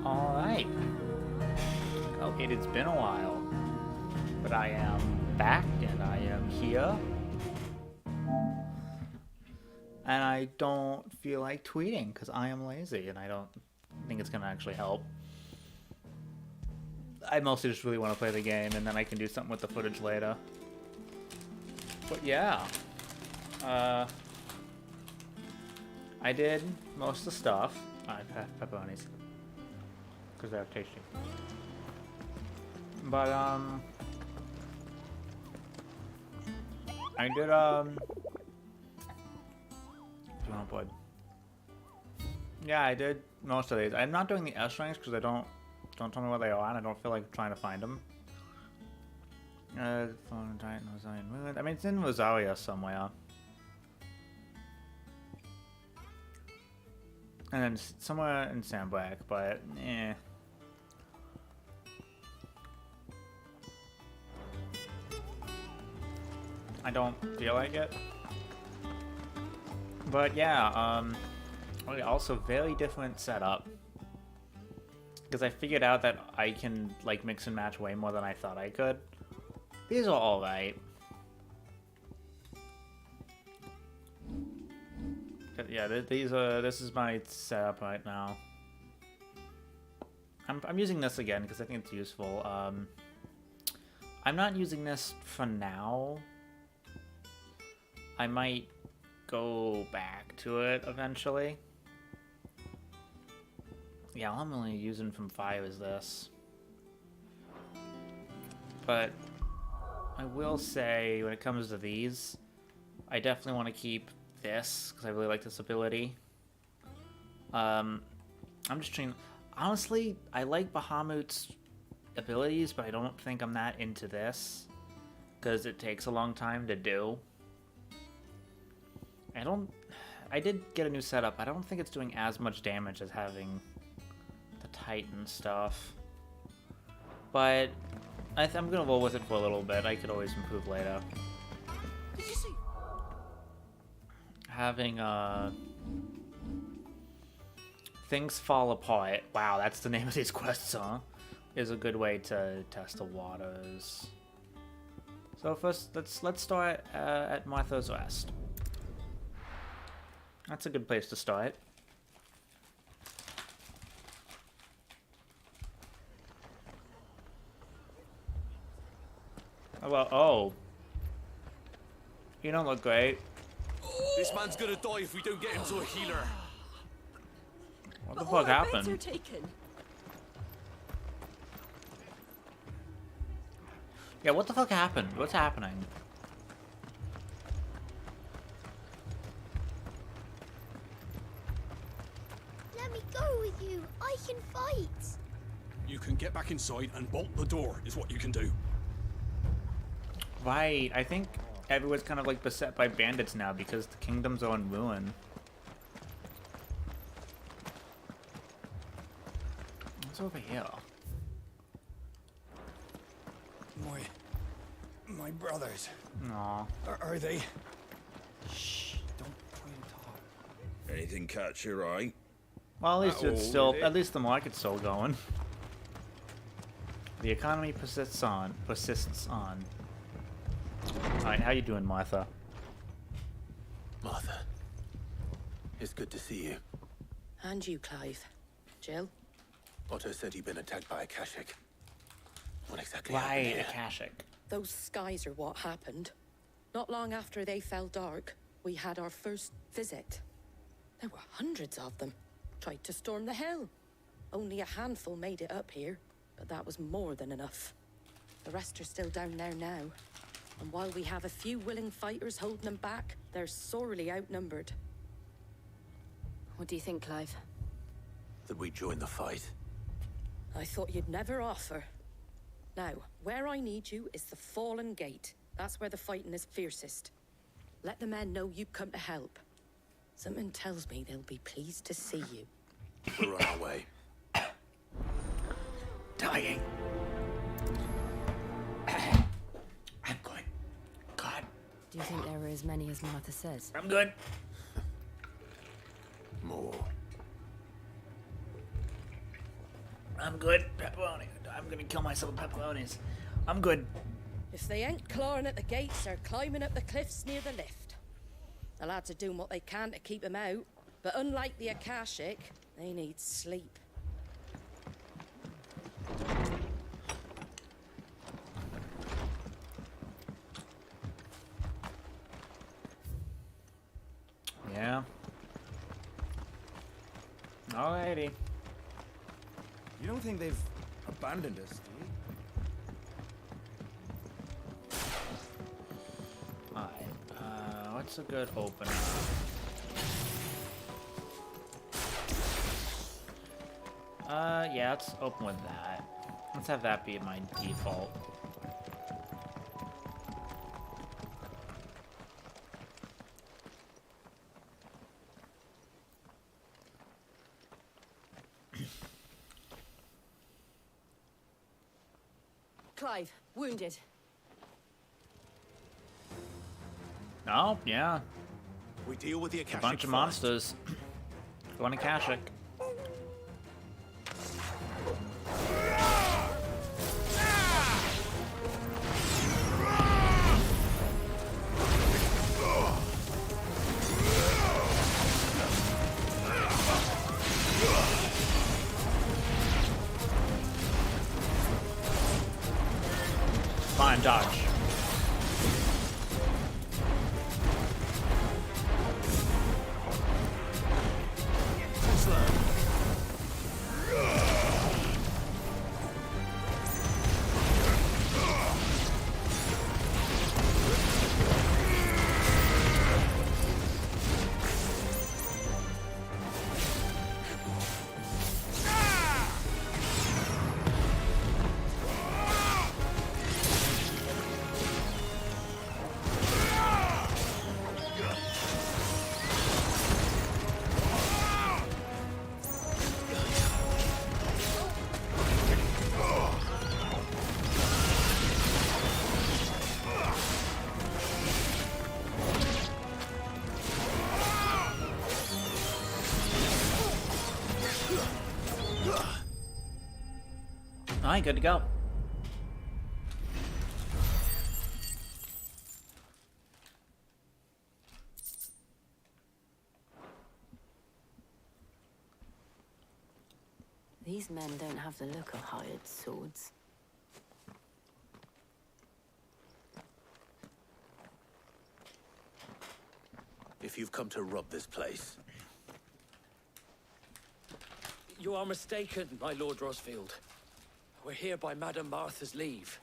Alright. Well, it has been a while, but I am back and I am here. And I don't feel like tweeting because I am lazy and I don't think it's going to actually help. I mostly just really want to play the game and then I can do something with the footage later. But yeah. I did most of the stuff. I have pepperonis. Because they're tasty. But, I did, yeah, I did most of these. I'm not doing the S ranks because don't tell me where they are and I don't feel like trying to find them. I mean, it's in Rosaria somewhere. And then somewhere in Sandblack, but, eh. I don't feel like it. But yeah, also very different setup. Because I figured out that I can, like, mix and match way more than I thought I could. These are alright. Yeah, this is my setup right now. I'm using this again because I think it's useful. I'm not using this for now. I might go back to it eventually. Yeah, all I'm really using from 5 is this. But I will say, when it comes to these, I definitely want to keep this, because I really like this ability. I'm just trying... Honestly, I like Bahamut's abilities, but I don't think I'm that into this, because it takes a long time to do. I did get a new setup. I don't think it's doing as much damage as having the Titan stuff. But I'm gonna roll with it for a little bit. I could always improve later. Did you see? Having things fall apart. Wow, that's the name of these quests, huh? Is a good way to test the waters. So first, let's start at Martha's Rest. That's a good place to start. Well, oh. You don't look great. This man's gonna die if we don't get him to a healer. What the fuck happened? Are taken. Yeah, what the fuck happened? What's happening? Let me go with you. I can fight. You can get back inside and bolt the door, is what you can do. Right, I think everyone's kind of like beset by bandits now because the kingdoms are in ruin. What's over here? My brothers. Aw. Are they? Shh, don't try to talk. Anything catch your eye? Well, at least it's Uh-oh, still, is it? at least the market's still going. The economy persists on. Alright, how you doing, Martha? Martha, it's good to see you. And you, Clive. Jill? Otto said you'd been attacked by a Kashik. What exactly Right, happened a here? Kashik. Those skies are what happened. Not long after they fell dark, we had our first visit. There were hundreds of them. Tried to storm the hill. Only a handful made it up here, but that was more than enough. The rest are still down there now. And while we have a few willing fighters holding them back, they're sorely outnumbered. What do you think, Clive? That we join the fight. I thought you'd never offer. Now, where I need you is the Fallen Gate. That's where the fighting is fiercest. Let the men know you've come to help. Something tells me they'll be pleased to see you. We're on our way. Dying. I'm good. God, Do you think there were as many as Martha says? I'm good. More. I'm good. Pepperoni. I'm gonna kill myself with pepperonis. I'm good. If they ain't clawing at the gates, they're climbing up the cliffs near the lift. The lads are doing what they can to keep them out, but unlike the Akashic, they need sleep. Yeah. Alrighty. You don't think they've abandoned us, do you? Alright. What's a good opener? Yeah, let's open with that. Let's have that be my default. Clive, wounded. Oh, yeah. We deal with the Akashic A bunch of first. monsters. Going to Akashic. Fine, dodge. Alright, good to go. These men don't have the look of hired swords. If you've come to rob this place, You are mistaken, my Lord Rosfield. We're here by Madame Martha's leave.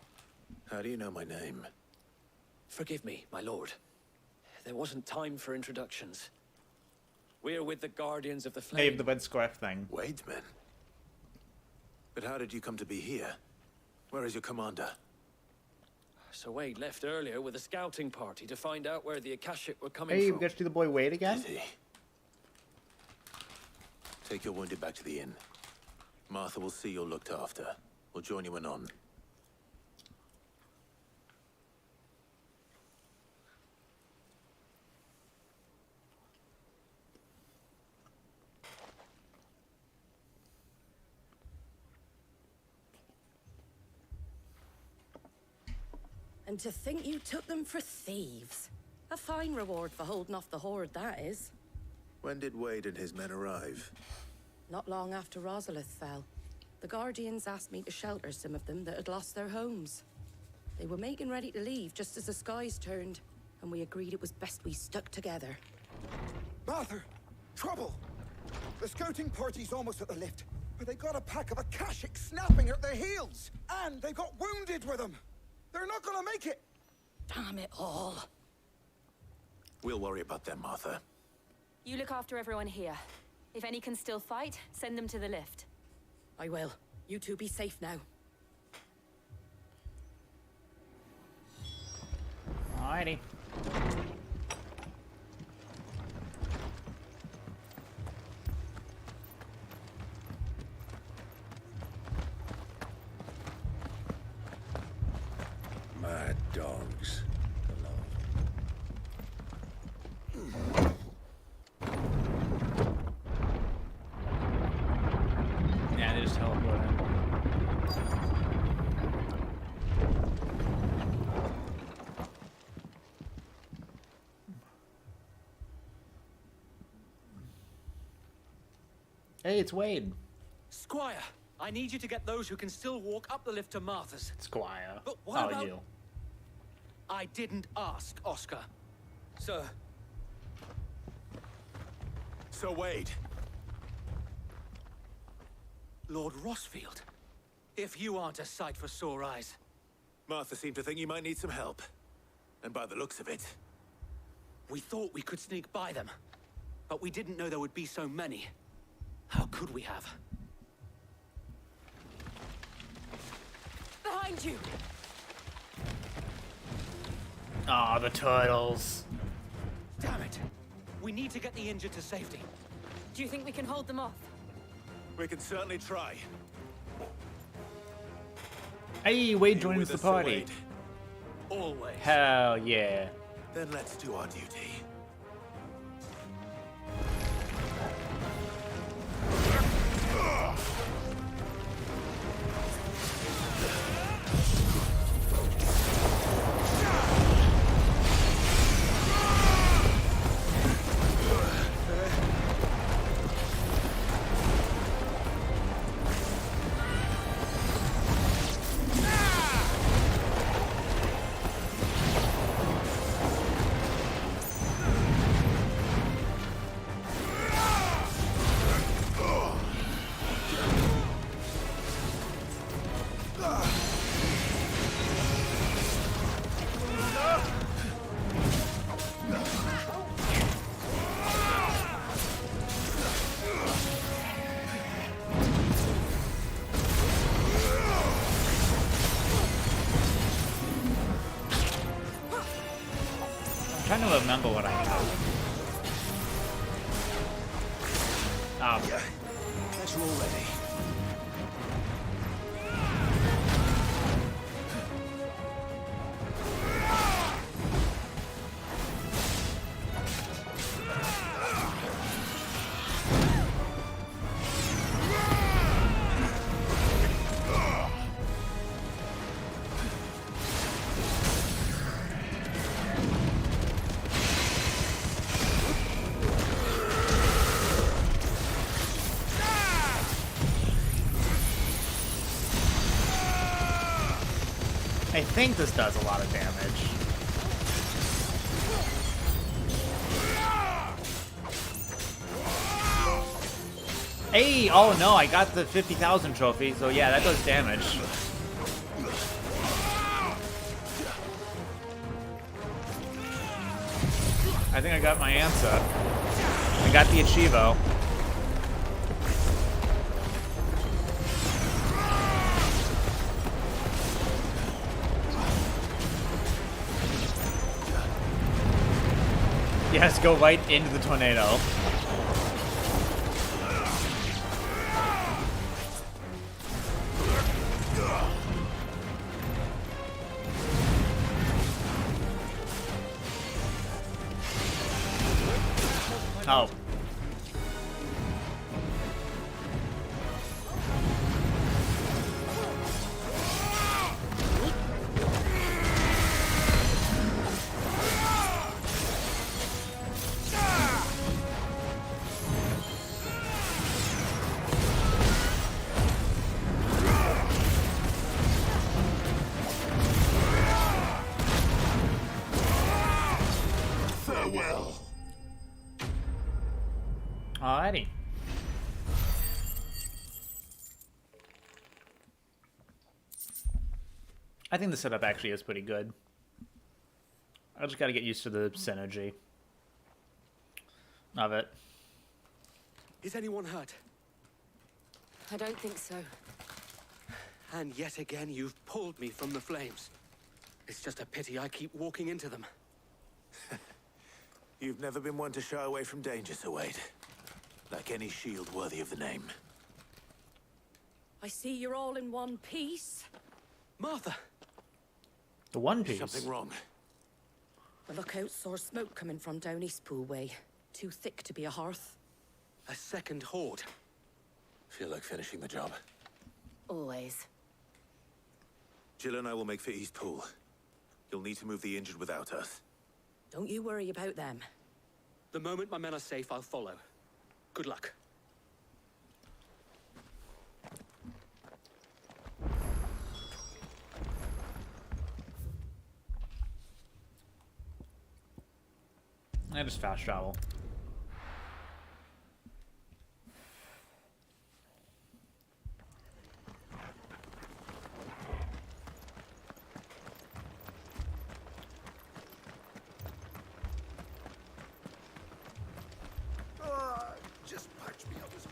how do you know my name? Forgive me, my lord. There wasn't time for introductions. We're with the Guardians of the Flame. Hey, the red scarf thing. Wade's men. But how did you come to be here? Where is your commander? Sir Wade left earlier with a scouting party to find out where the Akashic were coming Hey, from. we get to do the boy Wade again? Did he? Take your wounded back to the inn. Martha will see you're looked after. We'll join you anon. And to think you took them for thieves. A fine reward for holding off the horde, that is. When did Wade and his men arrive? Not long after Rosalith fell. The Guardians asked me to shelter some of them that had lost their homes. They were making ready to leave just as the skies turned, and we agreed it was best we stuck together. Martha! Trouble! The scouting party's almost at the lift, but they got a pack of Akashic snapping at their heels! And they got wounded with them! They're not gonna make it! Damn it all. We'll worry about them, Martha. You look after everyone here. If any can still fight, send them to the lift. I will. You two be safe now. Alrighty. Mad dogs. Yeah, they just teleport him. Hey, it's Wade. Squire, I need you to get those who can still walk up the lift to Martha's. Squire. But what about... you? I didn't ask, Oscar. Sir. So, Wade. Lord Rossfield. If you aren't a sight for sore eyes. Martha seemed to think you might need some help. And by the looks of it... We thought we could sneak by them. But we didn't know there would be so many. How could we have? Behind you! Aw, the turtles. Damn it! We need to get the injured to safety. Do you think we can hold them off? We can certainly try. Hey, Wade You joins with the us, Sir party. Wade? Always. Hell yeah. Then let's do our duty. I'm trying to remember what I have. That's all ready. I think this does a lot of damage. Hey! Oh no, I got the 50,000 trophy, so yeah, that does damage. I think I got my answer. I got the Achievo. Yes, go right into the tornado. Oh. Farewell. Alrighty. I think the setup actually is pretty good. I just gotta get used to the synergy of it. Is anyone hurt? I don't think so. And yet again, you've pulled me from the flames. It's just a pity I keep walking into them. You've never been one to shy away from danger, Sir Wade. Like any shield worthy of the name. I see you're all in one piece. Martha! The One Piece. Something wrong. The lookout saw smoke coming from down Eastpool way. Too thick to be a hearth. A second horde. Feel like finishing the job. Always. Jill and I will make for Eastpool. You'll need to move the injured without us. Don't you worry about them. The moment my men are safe, I'll follow. Good luck. I just fast travel. Just patch me up as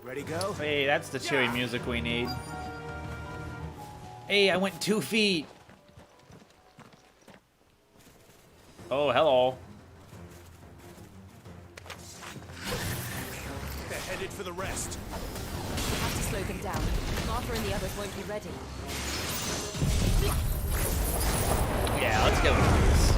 Ready, go? Hey, that's the cheery music we need. Hey, I went 2 feet. Oh, hello. They're headed for the rest. We have to slow them down. Martha and the others won't be ready. Yeah, let's go with this.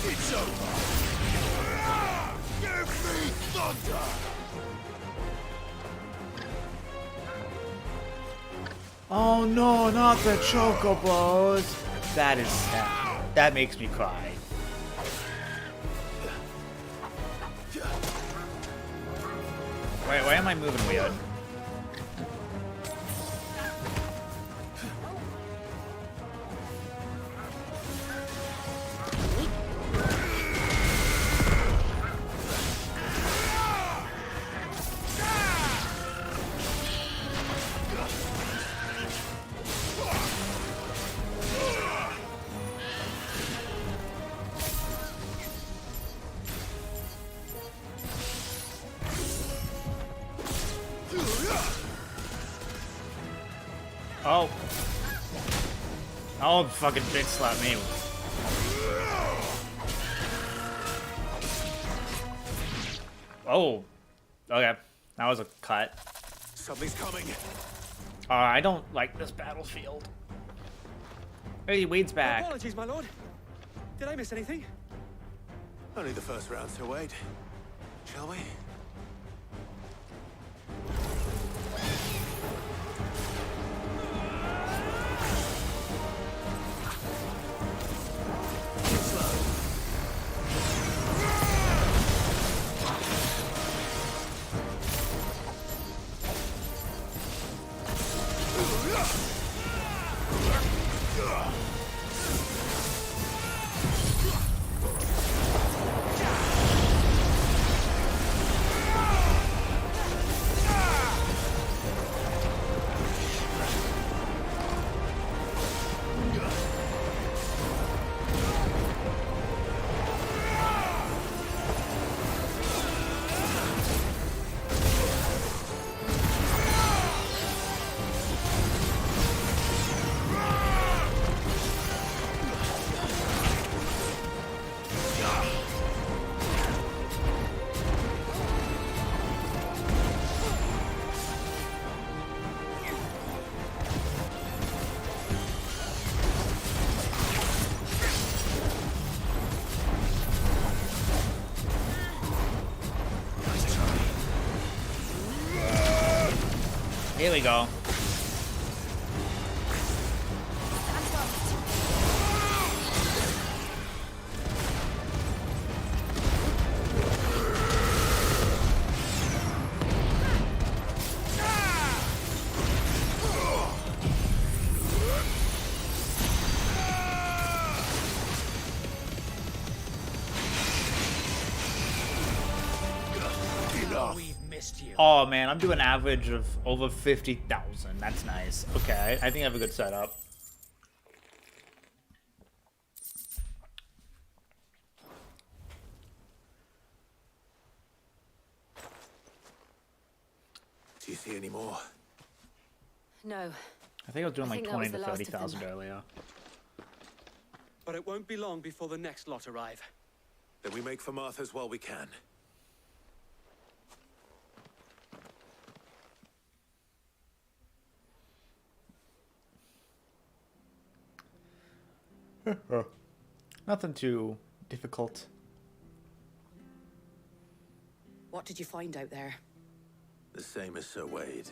It's over. Give me thunder. Oh no, not the chocobos. That is sad. That makes me cry. Wait, why am I moving weird? Oh. Oh, fucking bitch slap me. Oh. Okay. That was a cut. Something's coming. I don't like this battlefield. Hey, Wade's back. Apologies, my lord. Did I miss anything? Only the first round, Sir Wade. Shall we? Here we go. We've missed you. Oh man, I'm doing an average of over 50,000. That's nice. Okay, I think I have a good setup. Do you see any more? No. I think I was doing I like think that 20 was to the last of them. 30,000 earlier. But it won't be long before the next lot arrive. Then we make for Martha's while we can. Nothing too difficult. What did you find out there? The same as Sir Wade.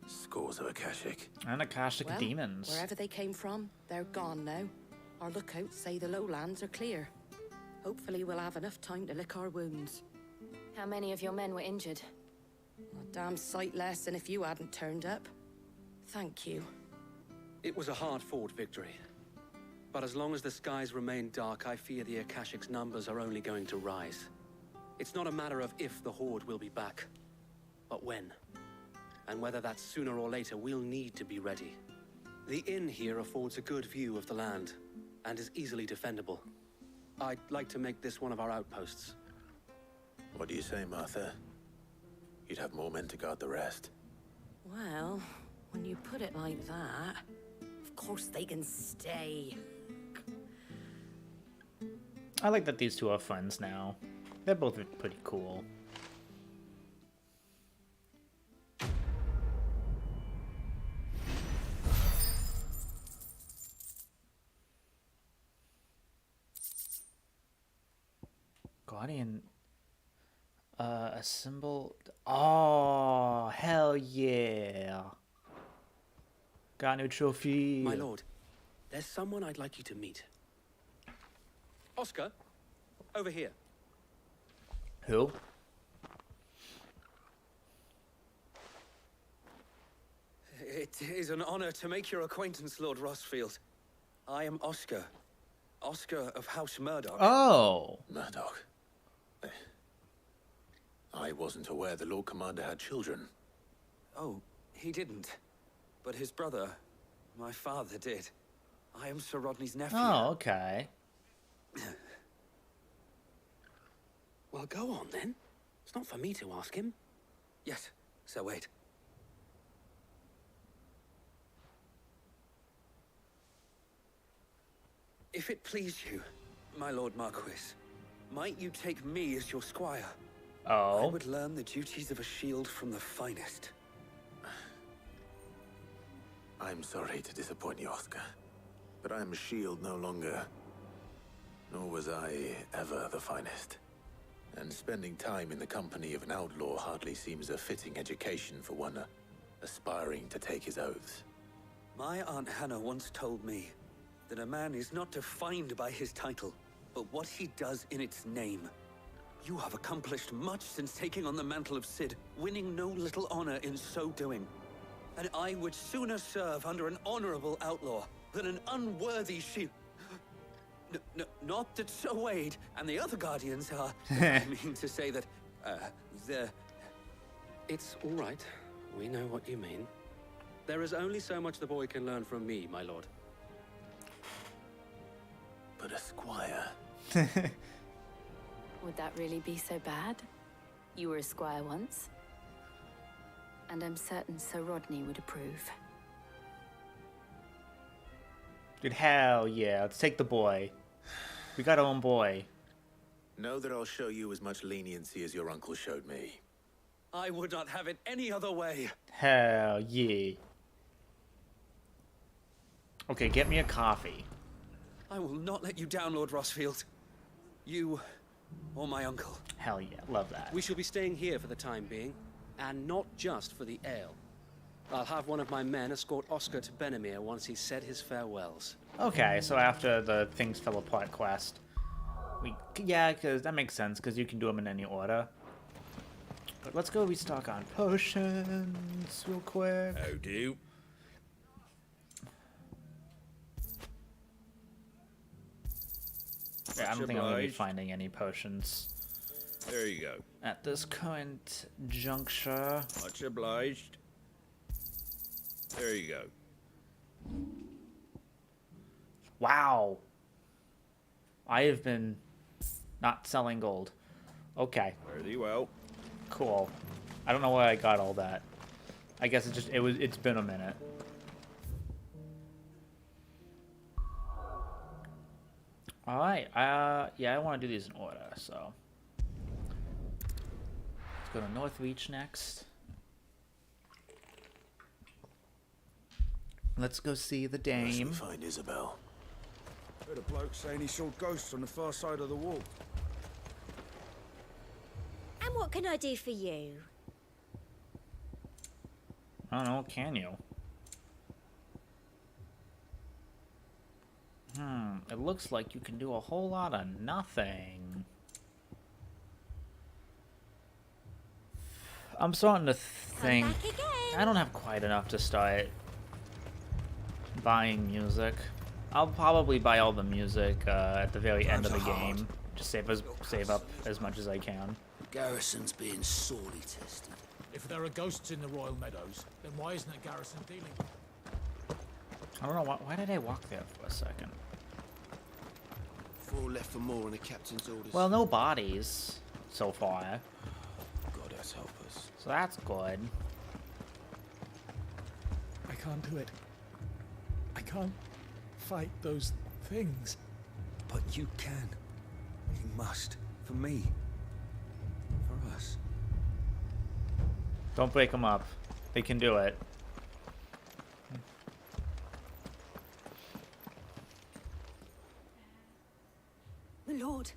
Scores of Akashic. And Akashic Well, demons. wherever they came from, they're gone now. Our lookouts say the lowlands are clear. Hopefully we'll have enough time to lick our wounds. How many of your men were injured? A damn sight less than if you hadn't turned up. Thank you. It was a hard-fought victory. But as long as the skies remain dark, I fear the Akashic's numbers are only going to rise. It's not a matter of if the Horde will be back, but when. And whether that's sooner or later, we'll need to be ready. The inn here affords a good view of the land, and is easily defendable. I'd like to make this one of our outposts. What do you say, Martha? You'd have more men to guard the rest. Well, when you put it like that, of course they can stay. I like that these two are friends now. They're both pretty cool. Guardian. A symbol. Oh, hell yeah. Got a new trophy. My lord, there's someone I'd like you to meet. Oscar, over here. Who? It is an honor to make your acquaintance, Lord Rosfield. I am Oscar. Oscar of House Murdoch. Oh. Murdoch. I wasn't aware the Lord Commander had children. Oh, he didn't. But his brother, my father, did. I am Sir Rodney's nephew. Oh, okay. Well, go on then. It's not for me to ask him. Yes, Sir Wade. If it please you, my Lord Marquis, might you take me as your squire? Oh. I would learn the duties of a shield from the finest. I'm sorry to disappoint you, Oscar, but I am a shield no longer. Nor was I ever the finest. And spending time in the company of an outlaw hardly seems a fitting education for one aspiring to take his oaths. My Aunt Hannah once told me that a man is not defined by his title, but what he does in its name. You have accomplished much since taking on the mantle of Cid, winning no little honor in so doing. And I would sooner serve under an honorable outlaw than an unworthy shield. Not that Sir Wade and the other Guardians are... I mean to say that, It's all right. We know what you mean. There is only so much the boy can learn from me, my lord. But a squire... Would that really be so bad? You were a squire once. And I'm certain Sir Rodney would approve. Dude, hell yeah. Let's take the boy. We got our own boy. Know that I'll show you as much leniency as your uncle showed me. I would not have it any other way. Hell yeah. Okay, get me a coffee. I will not let you down, Lord Rosfield. You or my uncle. Hell yeah, love that. We shall be staying here for the time being, and not just for the ale. I'll have one of my men escort Oscar to Benamir once he's said his farewells. Okay, so after the Things Fell Apart quest, yeah, because that makes sense, because you can do them in any order. But let's go restock on potions real quick. How do? Yeah, I don't think I'm going to be finding any potions There you go. at this current juncture. Much obliged. There you go. Wow. I have been not selling gold. Okay, Fare thee well. cool. I don't know where I got all that. I guess it's been a minute. Alright, yeah, I want to do these in order, so. Let's go to Northreach next. Let's go see the Unless we dame. find Isabel. Heard a bloke saying he saw ghosts on the far side of the wall. And what can I do for you? I don't know, can you? It looks like you can do a whole lot of nothing. I'm starting to think I don't have quite enough to start buying music. I'll probably buy all the music at the very end of the game. Just save up as much as I can. Garrison's being sorely tested. If there are ghosts in the Royal Meadows, then why isn't a garrison dealing with them? I don't know, why did I walk there for a second? 4 left for more on the captain's orders. Well, no bodies so far, God has help us. so that's good. I can't do it. I can't fight those things. But you can. You must. For me. For us. Don't break them up. They can do it. My lord.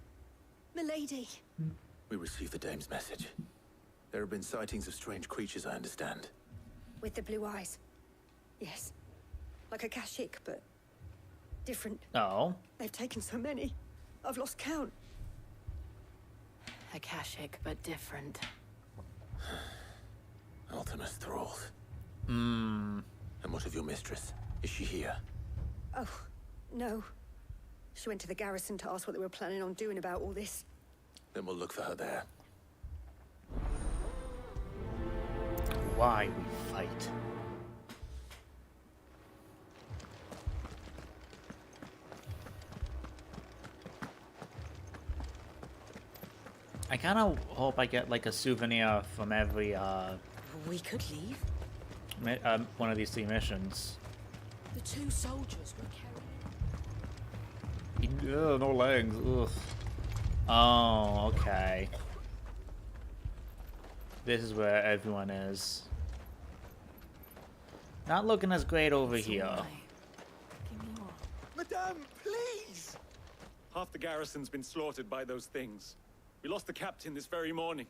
Milady. We received the dame's message. There have been sightings of strange creatures, I understand. With the blue eyes. Yes. Like a Kashik, but different. Oh. They've taken so many. I've lost count. Akashic, but different. Ultimus thralls. Hmm. And what of your mistress? Is she here? Oh, no. She went to the garrison to ask what they were planning on doing about all this. Then we'll look for her there. Why we fight. I kind of hope I get like a souvenir from every We could leave. one of these 3 missions. The 2 soldiers were carrying. Yeah, no legs. Ugh. Oh, okay. This is where everyone is. Not looking as great over here. Madame, please! Half the garrison's been slaughtered by those things. We lost the captain this very morning.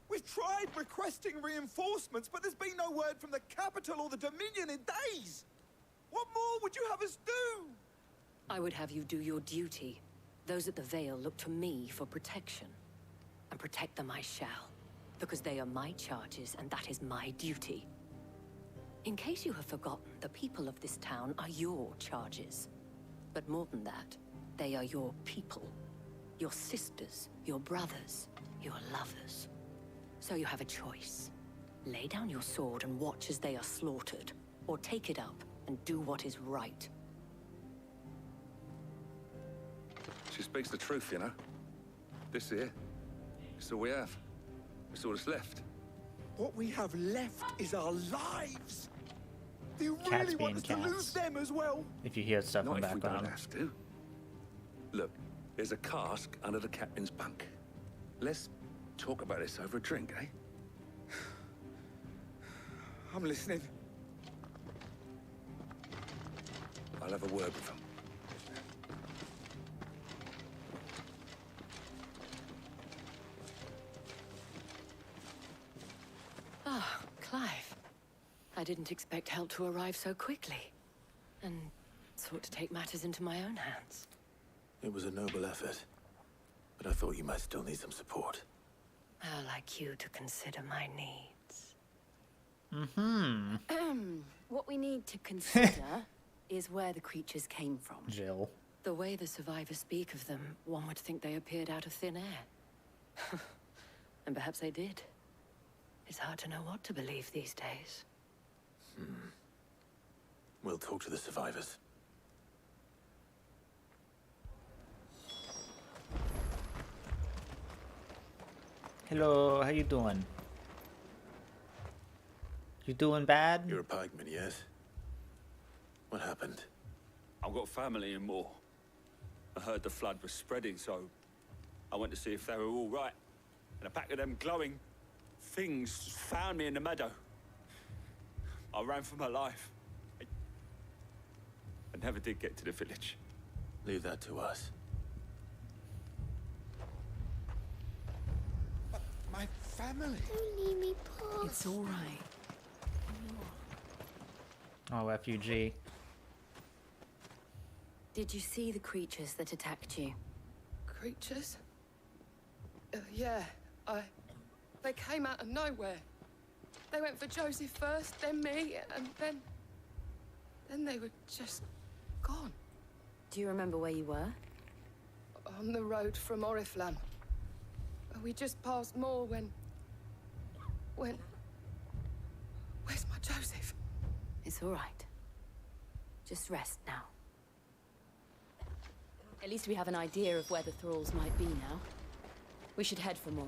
We've tried requesting reinforcements, but there's been no word from the capital or the Dominion in days! What more would you have us do? I would have you do your duty. Those at the Vale look to me for protection. And protect them I shall. Because they are my charges, and that is my duty. In case you have forgotten, the people of this town are your charges. But more than that, they are your people. Your sisters, your brothers, your lovers. So you have a choice. Lay down your sword and watch as they are slaughtered, or take it up and do what is right. She speaks the truth, you know. This here, it's all we have. It's all that's left. What we have left is our lives! Do you Cats really want being us to lose cats. them as well? If you hear stuff Not in the if we don't background. have to. Look, there's a cask under the captain's bunk. Let's talk about this over a drink, eh? I'm listening. I'll have a word with him. Ah, Clive. I didn't expect help to arrive so quickly. And sought to take matters into my own hands. It was a noble effort, but I thought you might still need some support. I'd like you to consider my needs. Mm-hmm. What we need to consider is where the creatures came from. Jill. The way the survivors speak of them, one would think they appeared out of thin air. And perhaps they did. It's hard to know what to believe these days. We'll talk to the survivors. Hello, how you doing? You doing bad? You're a pikeman, yes? What happened? I've got family in Moor. I heard the flood was spreading, so I went to see if they were all right. And a pack of them glowing things found me in the meadow. I ran for my life. I never did get to the village. Leave that to us. But my family. Don't leave me, Paul. It's all right. Oh, refugee. Did you see the creatures that attacked you? Creatures? Yeah, they came out of nowhere. They went for Joseph first, then me, and then they were just gone. Do you remember where you were? On the road from Oriflamme. We just passed Moor when... Where's my Joseph? It's all right. Just rest now. At least we have an idea of where the thralls might be now. We should head for more.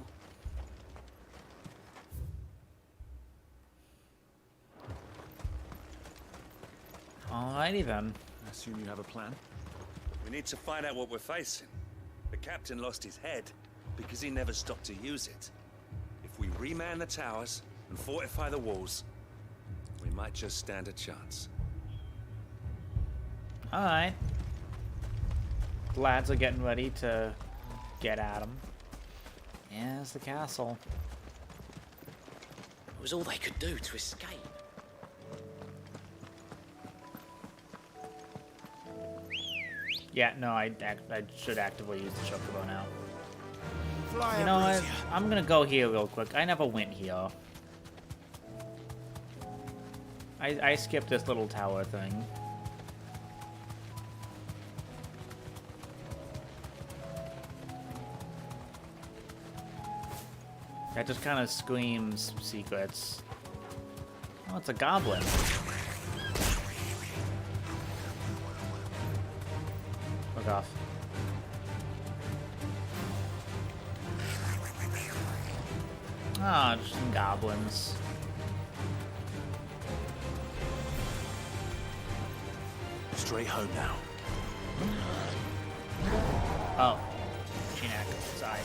Alrighty then. I assume you have a plan? We need to find out what we're facing. The captain lost his head because he never stopped to use it. If we reman the towers and fortify the walls, we might just stand a chance. Alright. The lads are getting ready to get at him. Yeah, it's the castle. It was all they could do to escape. Yeah, no, I should actively use the chocobo now. Fly You know what? I'm gonna go here real quick. I never went here. I skipped this little tower thing. That just kind of screams secrets. Oh, it's a goblin. Fuck off. Ah, just some goblins. Straight home now. Oh. Chinak, side.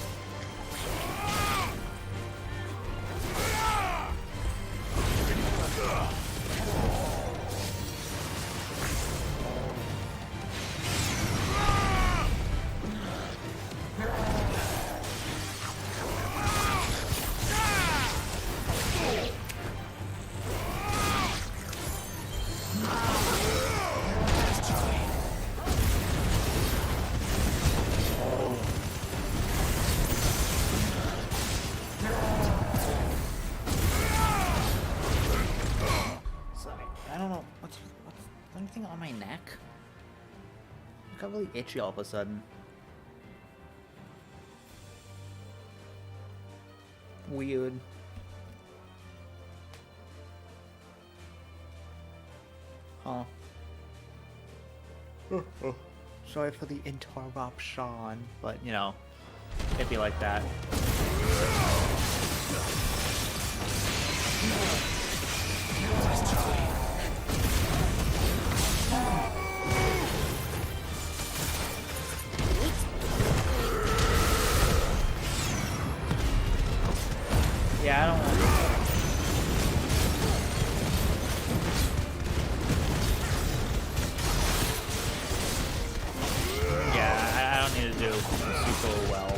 Really itchy all of a sudden. Weird. Huh. Sorry for the interruption, but you know, it'd be like that. Yeah, I don't want to. Yeah, I don't need to do super well.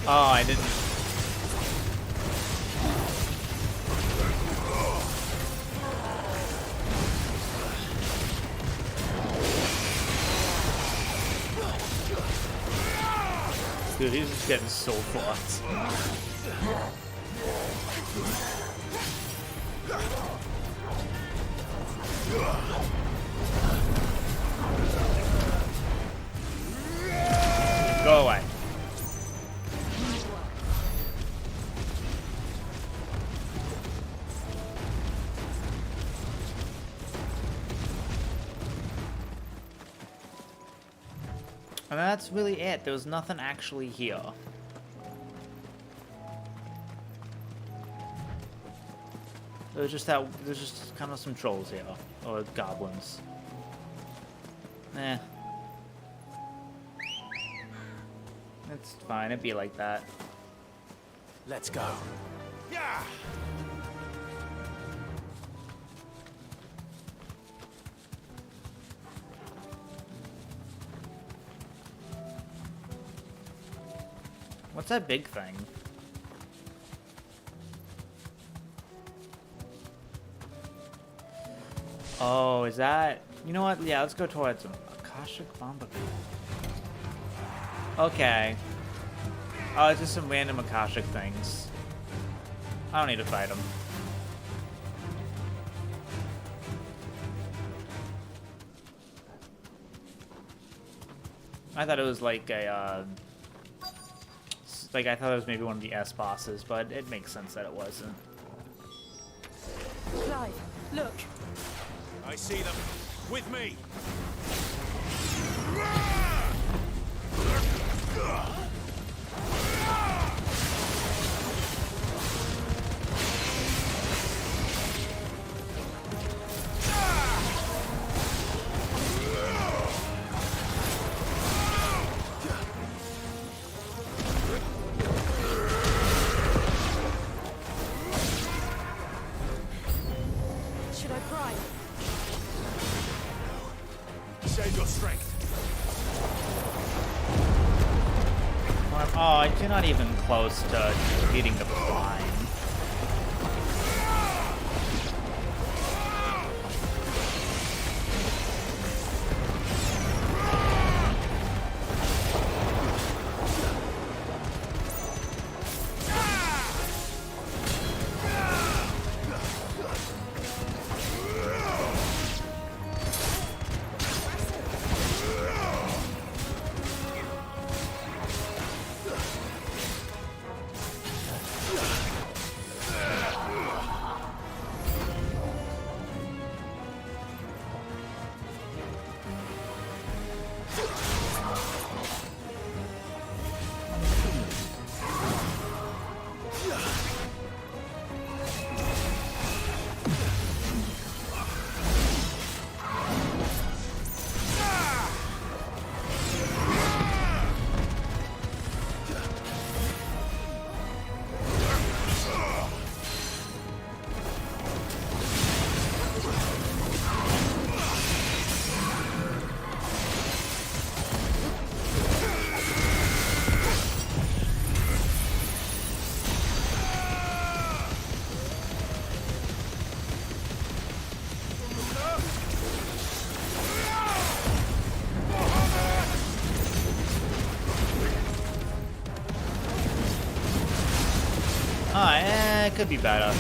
Oh, I didn't. Dude, he's just getting so fucked. Go away. that's really it. There was nothing actually here. There's just kind of some trolls here, or goblins. Eh. It's fine, it'd be like that. Let's go. Yeah! What's that big thing? Oh, is that... You know what? Yeah, let's go towards him. Akashic Bambagoo. Okay. Oh, it's just some random Akashic things. I don't need to fight them. I thought it was like a, like, I thought it was maybe one of the S bosses, but it makes sense that it wasn't. Clive, look. I see them. With me. Should I cry? Save your strength. Oh, you're not even close to hitting the blind. It could be better.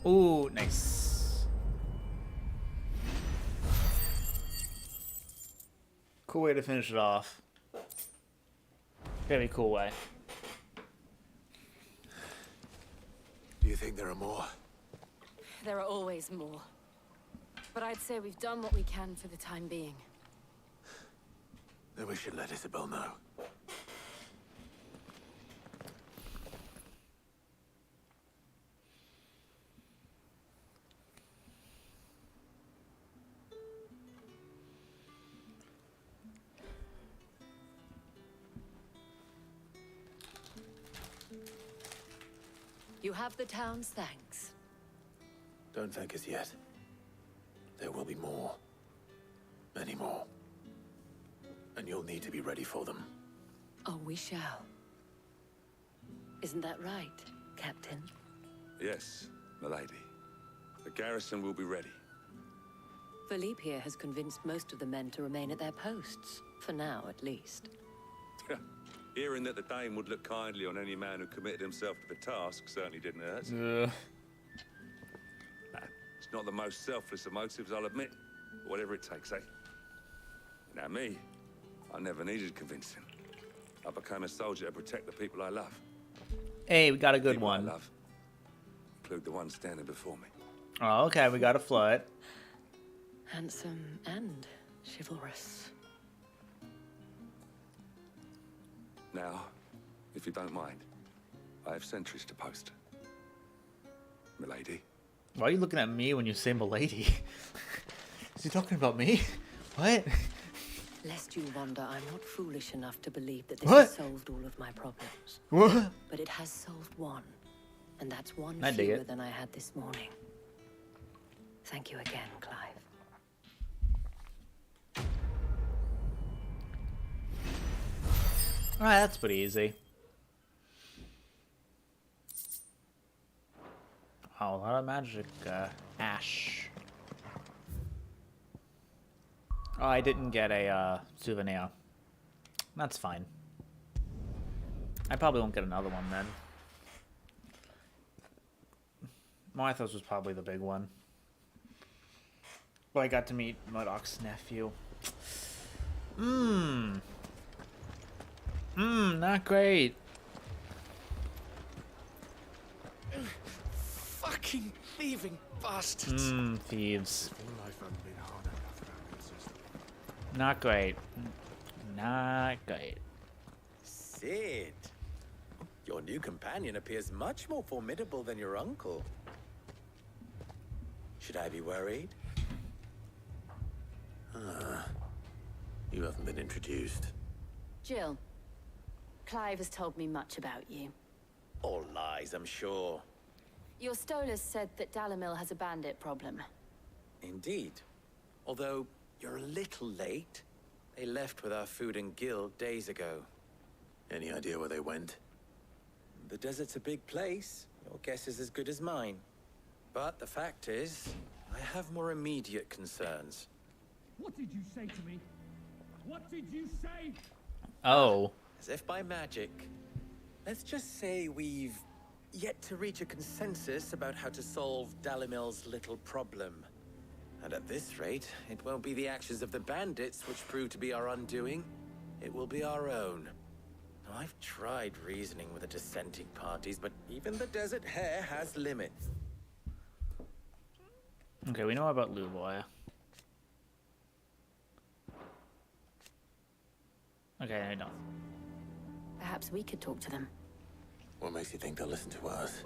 Ooh, nice. Cool way to finish it off. Very cool way. Do you think there are more? There are always more. But I'd say we've done what we can for the time being. Then we should let Isabel know. You have the town's thanks. Don't thank us yet. There will be more. Many more. And you'll need to be ready for them. Oh, we shall. Isn't that right, Captain? Yes, milady. The garrison will be ready. Philippe here has convinced most of the men to remain at their posts. For now, at least. Hearing that the Dane would look kindly on any man who committed himself to the task certainly didn't hurt. Nah, it's not the most selfless of motives, I'll admit. But whatever it takes, eh? Now me, I never needed convincing. I became a soldier to protect the people I love. Hey, we got a good People one. I love, include the one standing before me. Oh, okay, we got a flood. Handsome and chivalrous. Now, if you don't mind, I have sentries to post. Milady. Why are you looking at me when you say milady? Is he talking about me? What? Lest you wonder, I'm not foolish enough to believe that this What? has solved all of my problems. What? But it has solved one. And that's one I dig fewer it. than I had this morning. Thank you again, Clive. Alright, that's pretty easy. Oh, a lot of magic, ash. Oh, I didn't get a, souvenir. That's fine. I probably won't get another one then. Martha's was probably the big one. But I got to meet Murdoch's nephew. Not great. Fucking thieving bastards. Thieves. Not great. Not great. Sid, your new companion appears much more formidable than your uncle. Should I be worried? You haven't been introduced. Jill, Clive has told me much about you. All lies, I'm sure. Your Stolas said that Dalimil has a bandit problem. Indeed. Although, you're a little late. They left with our food and guild days ago. Any idea where they went? The desert's a big place. Your guess is as good as mine. But the fact is, I have more immediate concerns. What did you say to me? What did you say? Oh. As if by magic. Let's just say we've yet to reach a consensus about how to solve Dalimil's little problem. And at this rate, it won't be the actions of the bandits which prove to be our undoing. It will be our own. Now, I've tried reasoning with the dissenting parties, but even the Desert Hare has limits. Okay, we know about Luboy. Okay, I don't. Perhaps we could talk to them. What makes you think they'll listen to us?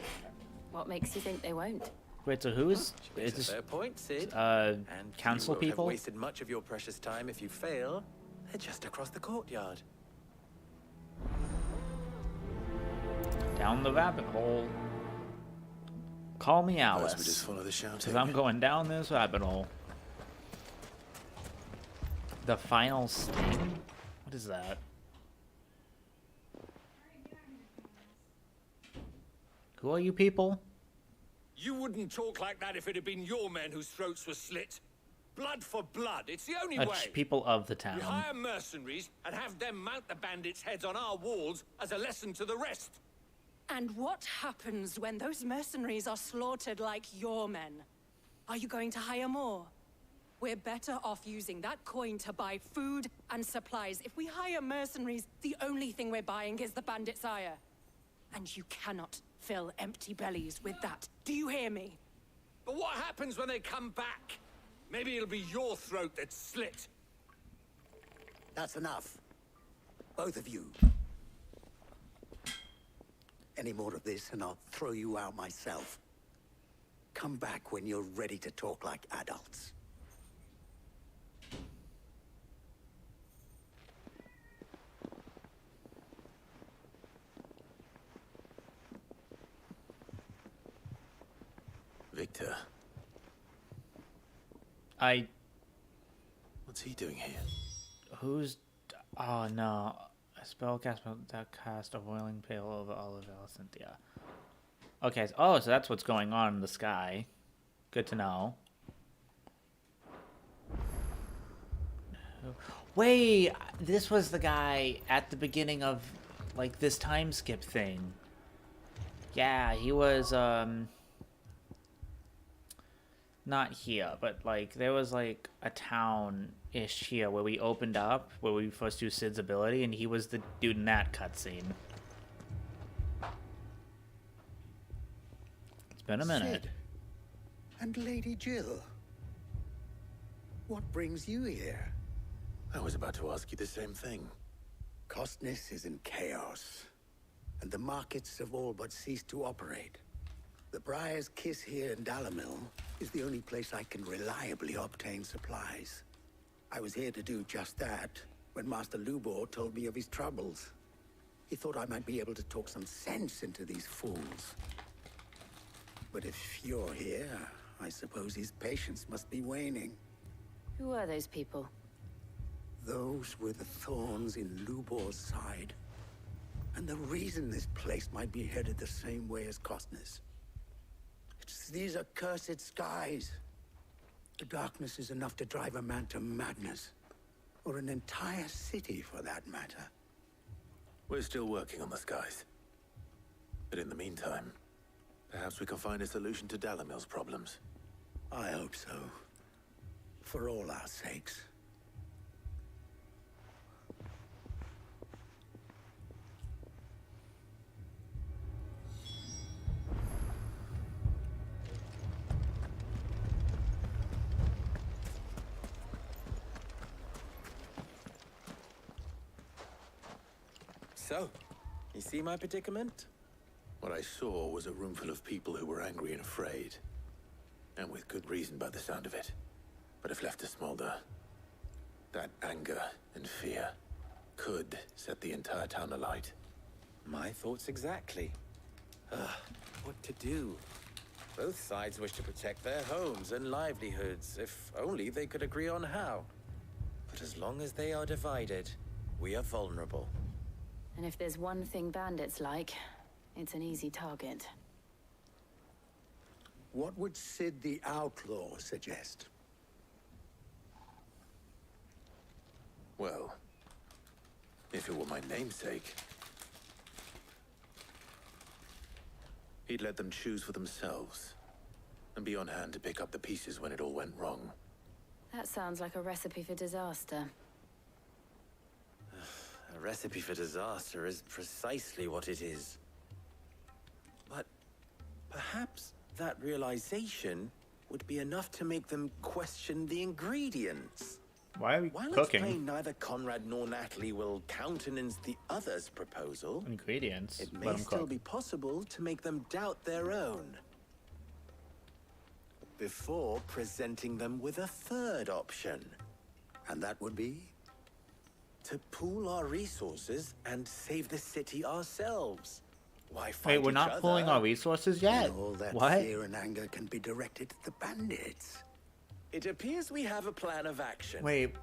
What makes you think they won't? Wait, so who is It's a this? fair point, Sid. Council you won't people? have wasted much of your precious time if you fail. They're just across the courtyard. Down the rabbit hole. Call me Alice. First we just follow the shouting. Because I'm going down this rabbit hole. The final sting? What is that? Who are you people? You wouldn't talk like that if it had been your men whose throats were slit. Blood for blood, it's the only way. People of the town. We hire mercenaries and have them mount the bandits' heads on our walls as a lesson to the rest. And what happens when those mercenaries are slaughtered like your men? Are you going to hire more? We're better off using that coin to buy food and supplies. If we hire mercenaries, the only thing we're buying is the bandit's ire. And you cannot fill empty bellies with that. Do you hear me? But what happens when they come back? Maybe it'll be your throat that's slit. That's enough. Both of you. Any more of this and I'll throw you out myself. Come back when you're ready to talk like adults. Victor. What's he doing here? Who's... Oh, no. A spell cast a boiling pail over all of Cynthia. Okay, so, so that's what's going on in the sky. Good to know. Wait, this was the guy at the beginning of, like, this time skip thing. Yeah, he was, not here, but, like, there was, like, a town-ish here where we opened up, where we first used Sid's ability, and he was the dude in that cutscene. It's been a minute. Sid. And Lady Jill. What brings you here? I was about to ask you the same thing. Costness is in chaos, and the markets have all but ceased to operate. The Briar's Kiss here in Dalimil is the only place I can reliably obtain supplies. I was here to do just that when Master Lubor told me of his troubles. He thought I might be able to talk some sense into these fools. But if you're here, I suppose his patience must be waning. Who are those people? Those were the thorns in Lubor's side. And the reason this place might be headed the same way as Costness. It's these accursed skies. The darkness is enough to drive a man to madness. Or an entire city, for that matter. We're still working on the skies. But in the meantime, perhaps we can find a solution to Dalimil's problems. I hope so. For all our sakes. So, you see my predicament? What I saw was a room full of people who were angry and afraid. And with good reason by the sound of it. But if left to smolder, that anger and fear could set the entire town alight. My thoughts exactly. What to do? Both sides wish to protect their homes and livelihoods, if only they could agree on how. But as long as they are divided, we are vulnerable. And if there's one thing bandits like, it's an easy target. What would Sid the Outlaw suggest? Well, if it were my namesake, he'd let them choose for themselves and be on hand to pick up the pieces when it all went wrong. That sounds like a recipe for disaster. A recipe for disaster is precisely what it is. But perhaps that realization would be enough to make them question the ingredients. Why are we While cooking? it's plain neither Conrad nor Natalie will countenance the other's proposal, Ingredients. it may Let 'em still cook. be possible to make them doubt their own. Before presenting them with a third option. And that would be? To pool our resources and save the city ourselves. Why fight Wait, we're each not pulling other? our resources yet? And all that What? fear and anger can be directed at the bandits. It appears we have a plan of action. Wait,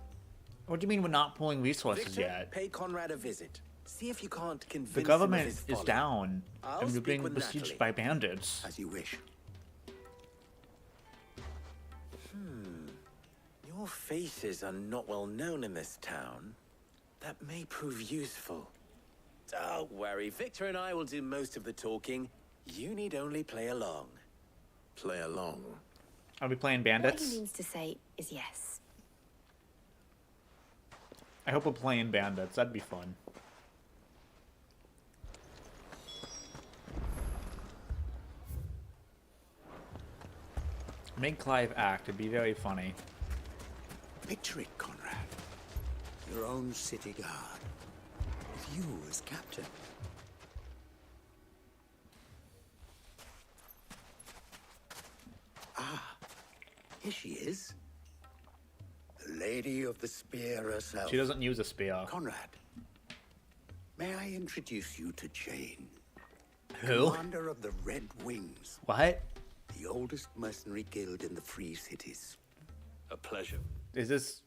what do you mean we're not pulling resources Victor, yet? pay Conrad a visit. See if you can't convince The him of government his is folly. down, I'll and we're speak being with besieged Natalie. by bandits. As you wish. Your faces are not well known in this town. That may prove useful. Don't worry, Victor and I will do most of the talking. You need only play along. Play along? Are we playing What bandits? he means to say is yes. I hope we're playing bandits. That'd be fun. Make Clive act. It'd be very funny. Picture it, Conrad. Your own city guard. With you as captain. Ah, here she is. The Lady of the Spear herself. She doesn't use a spear. Conrad, may I introduce you to Jane? Who? Commander of the Red Wings. What? The oldest mercenary guild in the Free Cities. A pleasure. Is this...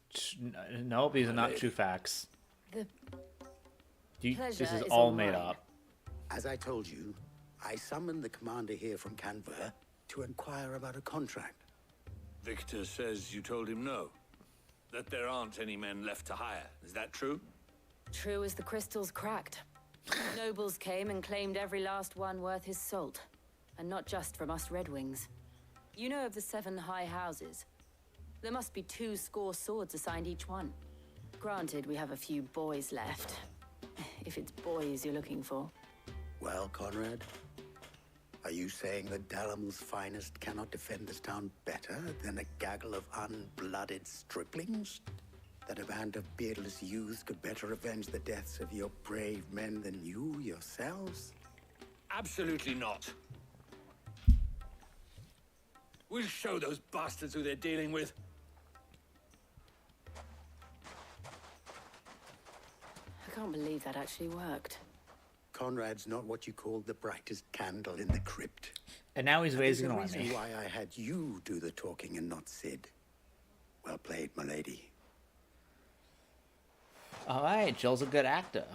No, these are not true facts. The This pleasure is is all all made mine. up. As I told you, I summoned the commander here from Canver to inquire about a contract. Victor says you told him no. that there aren't any men left to hire. Is that true? True as the crystals cracked. Nobles came and claimed every last one worth his salt. And not just from us Red Wings. You know of the 7 high houses. There must be 2 swords assigned each one. Granted, we have a few boys left. If it's boys you're looking for. Well, Conrad, are you saying that Dalamil's finest cannot defend this town better than a gaggle of unblooded striplings? That a band of beardless youths could better avenge the deaths of your brave men than you yourselves? Absolutely not. We'll show those bastards who they're dealing with. I can't believe that actually worked. Conrad's not what you call the brightest candle in the crypt. And now he's raising an There's a army. reason why I had you do the talking and not Sid. Well played, my lady. Alright, Jill's a good actor.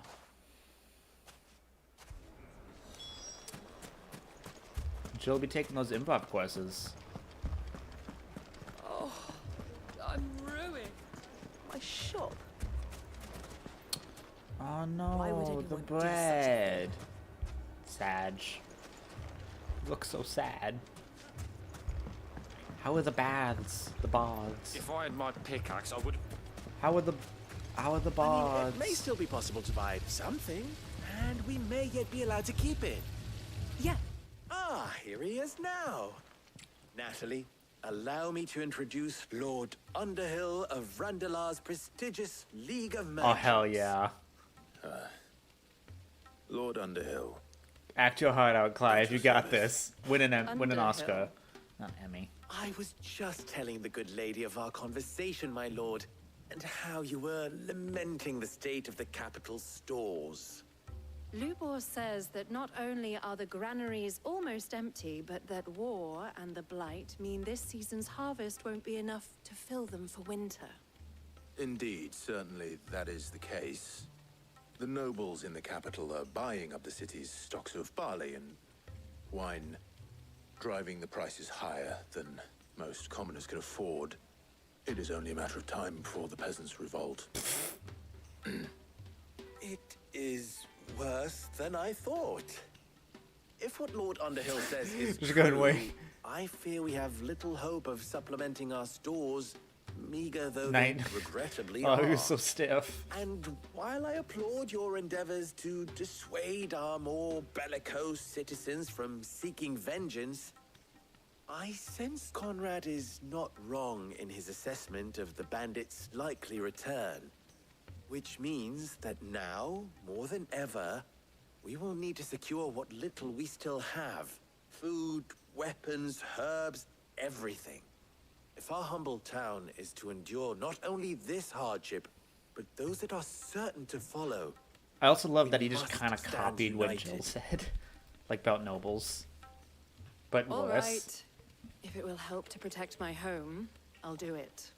Jill will be taking those improv courses. Oh, I'm ruined. My shop. Oh Why would no, anyone the do such a bread. Sag. Looks so sad. How are the baths? The baths? If I had my pickaxe, I would. How are the baths? It may still be possible to buy something, and we may yet be allowed to keep it. Yeah. Ah, here he is now. Natalie, allow me to introduce Lord Underhill of Randalar's prestigious League of Merchants. Oh hell yeah. Lord Underhill. Act your heart out, Clive. You got this. Win an Underhill. Oscar. Not Emmy. I was just telling the good lady of our conversation, my lord, and how you were lamenting the state of the capital's stores. Lubor says that not only are the granaries almost empty, but that war and the Blight mean this season's harvest won't be enough to fill them for winter. Indeed, certainly that is the case. The nobles in the capital are buying up the city's stocks of barley and wine, driving the prices higher than most commoners can afford. It is only a matter of time before the peasants revolt. It is worse than I thought. If what Lord Underhill says is Just going true, away. I fear we have little hope of supplementing our stores, meager though Night. they regrettably Oh, are. he was so stiff. And while I applaud your endeavors to dissuade our more bellicose citizens from seeking vengeance, I sense Conrad is not wrong in his assessment of the bandits' likely return. Which means that now, more than ever, we will need to secure what little we still have. Food, weapons, herbs, everything. If our humble town is to endure not only this hardship, but those that are certain to follow, I also love that he just must kind of stand copied what Jill united. said. Like about nobles. But All worse. right. If it will help to protect my home, I'll do it.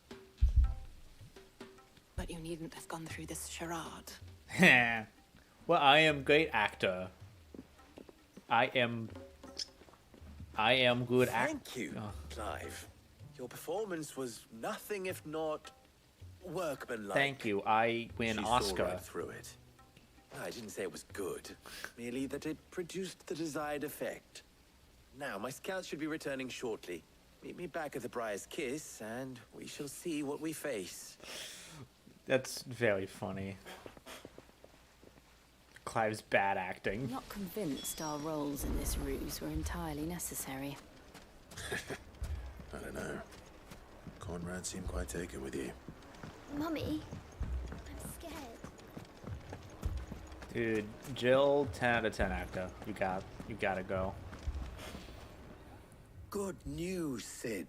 But you needn't have gone through this charade. Well, I am great actor. I am good actor. Thank you, Clive. Your performance was nothing if not workmanlike. Thank you. I win She Oscar. saw right through it. I didn't say it was good, merely that it produced the desired effect. Now, my scouts should be returning shortly. Meet me back at the Briar's Kiss, and we shall see what we face. That's very funny. Clive's bad acting. I'm not convinced our roles in this ruse were entirely necessary. I don't know. Conrad seemed quite taken with you. Mummy, I'm scared. Dude, Jill, 10 out of 10 actor. You gotta go. Good news, Sid.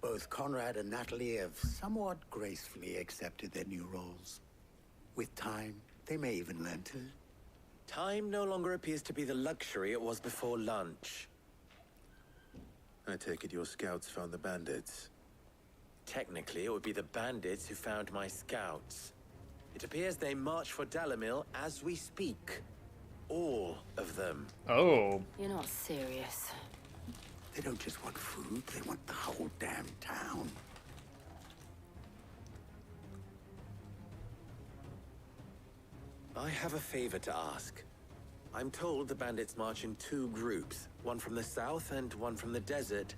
Both Conrad and Natalie have somewhat gracefully accepted their new roles. With time, they may even learn to. Time no longer appears to be the luxury it was before lunch. I take it your scouts found the bandits. Technically, it would be the bandits who found my scouts. It appears they march for Dalamil as we speak. All of them. Oh. You're not serious. They don't just want food, they want the whole damn town. I have a favor to ask. I'm told the bandits march in 2 groups, one from the south and one from the desert,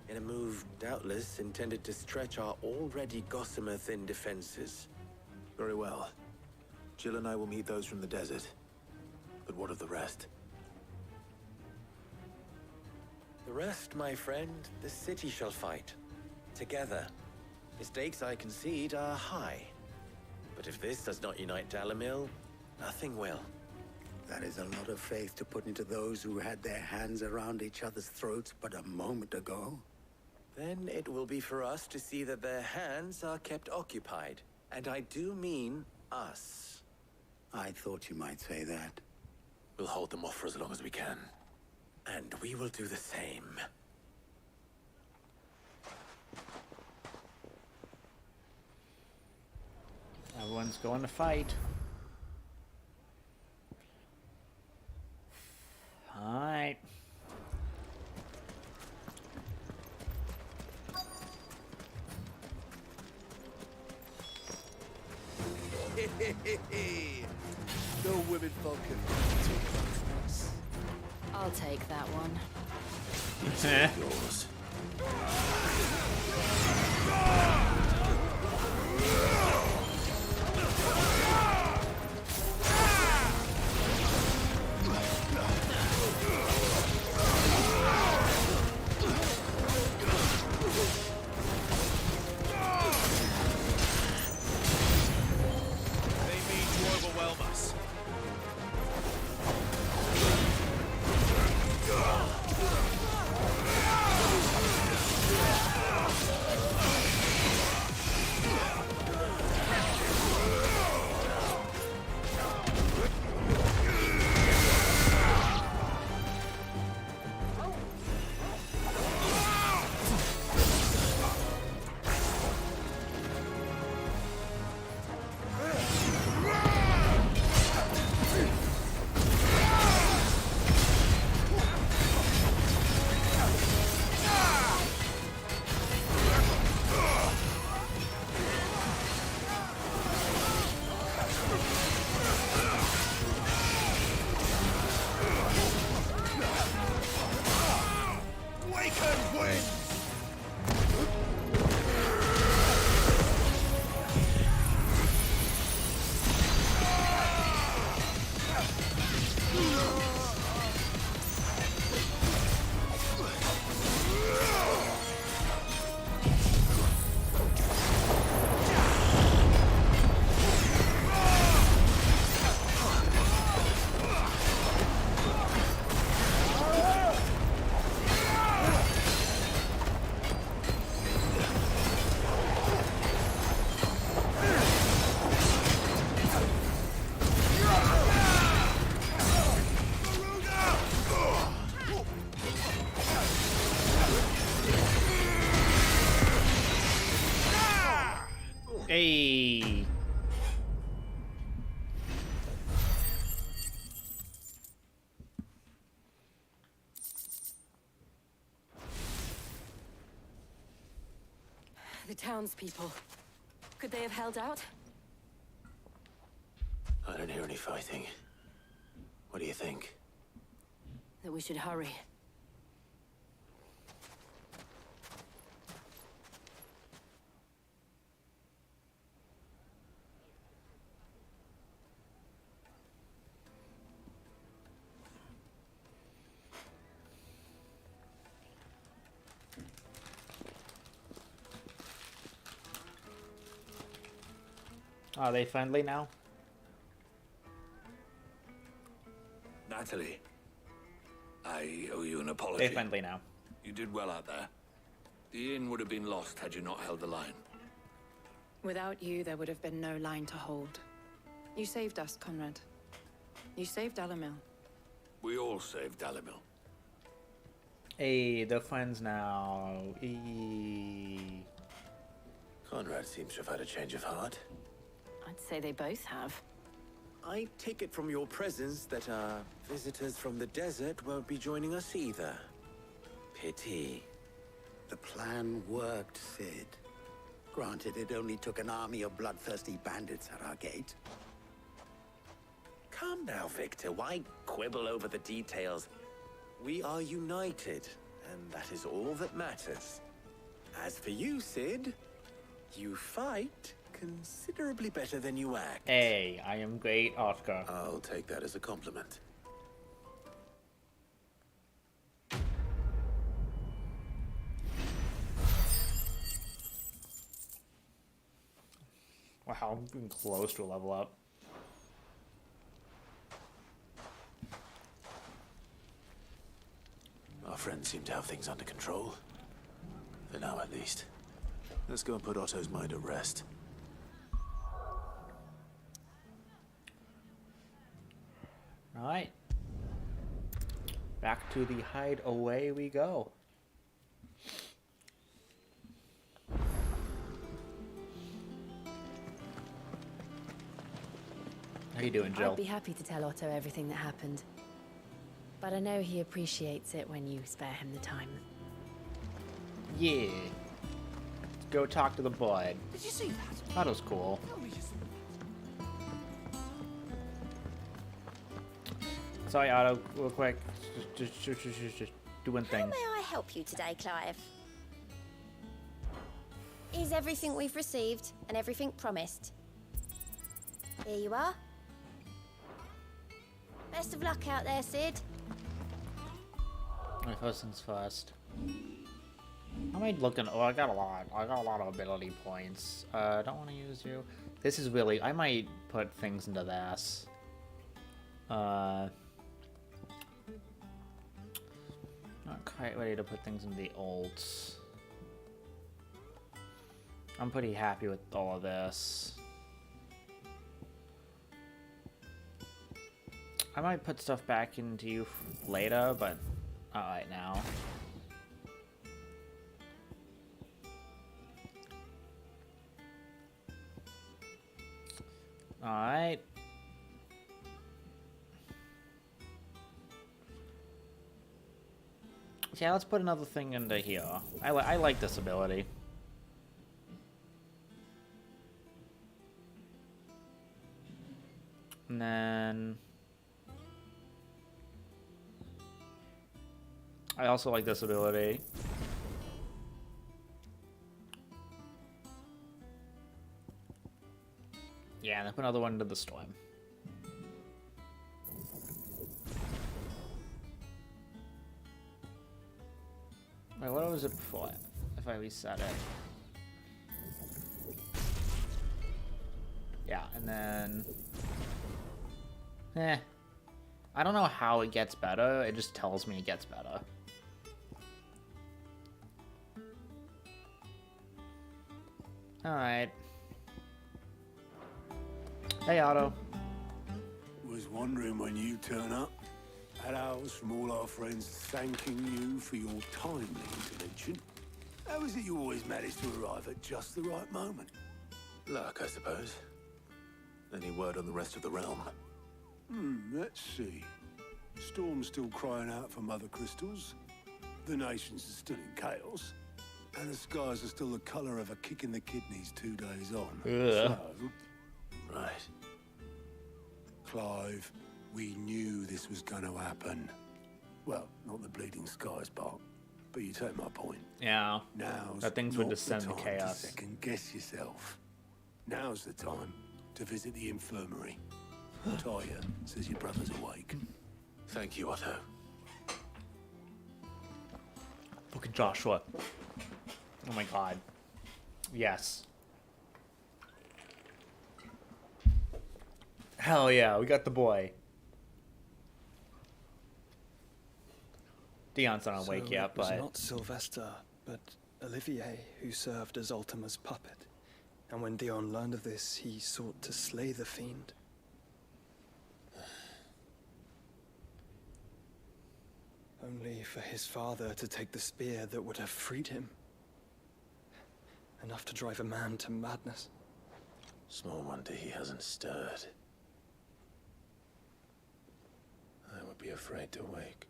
in a move doubtless intended to stretch our already gossamer-thin defenses. Very well. Jill and I will meet those from the desert. But what of the rest? The rest, my friend, the city shall fight. Together. The stakes, I concede, are high. But if this does not unite Dalimil, nothing will. That is a lot of faith to put into those who had their hands around each other's throats but a moment ago. Then it will be for us to see that their hands are kept occupied. And I do mean us. I thought you might say that. We'll hold them off for as long as we can. And we will do the same. Everyone's going to fight. Alright. No women Vulcan. I'll take that one. It's yours. Hey. The townspeople. Could they have held out? I don't hear any fighting. What do you think? That we should hurry. Are they friendly now? Natalie, I owe you an apology. They're friendly now. You did well out there. The inn would have been lost had you not held the line. Without you, there would have been no line to hold. You saved us, Conrad. You saved Dalimil. We all saved Dalimil. Hey, they're friends now. Eee. Conrad seems to have had a change of heart. I'd say they both have. I take it from your presence that our visitors from the desert won't be joining us either. Pity. The plan worked, Sid. Granted, it only took an army of bloodthirsty bandits at our gate. Come now, Victor. Why quibble over the details? We are united, and that is all that matters. As for you, Sid, you fight considerably better than you act. Hey, I am great, Oscar. I'll take that as a compliment. Wow, I'm getting close to a level up. Our friends seem to have things under control. For now, at least. Let's go and put Otto's mind at rest. Alright. Back to the hideaway we go. How you doing, Jill? I'd be happy to tell Otto everything that happened. But I know he appreciates it when you spare him the time. Yeah. Let's go talk to the boy. Did you see that? Otto's cool. Tell me you saw Sorry, Otto, real quick. Just doing How things. may I help you today, Clive? Is everything we've received and everything promised? Here you are. Best of luck out there, Sid. My first things first. How am I looking? Oh, I got a lot. I got a lot of ability points. Don't want to use you. This is really. I might put things into this. Not quite ready to put things into the ults. I'm pretty happy with all of this. I might put stuff back into you later, but not right now. Alright. Yeah, let's put another thing into here. I like this ability. And then I also like this ability. Yeah, and then put another one into the storm. Wait, what was it before? If I reset it. Yeah, and then... I don't know how it gets better, it just tells me it gets better. Alright. Hey, Otto. Was wondering when you turn up. Had ours from all our friends thanking you for your timely intervention. How is it you always manage to arrive at just the right moment? Luck, I suppose. Any word on the rest of the realm? Let's see. Storm's still crying out for Mother Crystals. The nations are still in chaos. And the skies are still the colour of a kick in the kidneys 2 days on. Ugh. So... Right. Clive, we knew this was going to happen. Well, not the bleeding skies part, but you take my point. Yeah. Now's that things would not descend the to time chaos. To second guess yourself. Now's the time to visit the infirmary. Talia says your brother's awake. Thank you, Otto. Fucking Joshua. Oh my god. Yes. Hell yeah, we got the boy. Dion's not awake So yet, it was but... not Sylvester, but Olivier who served as Ultima's puppet. And when Dion learned of this, he sought to slay the fiend. Only for his father to take the spear that would have freed him. Enough to drive a man to madness. Small wonder he hasn't stirred. I would be afraid to wake.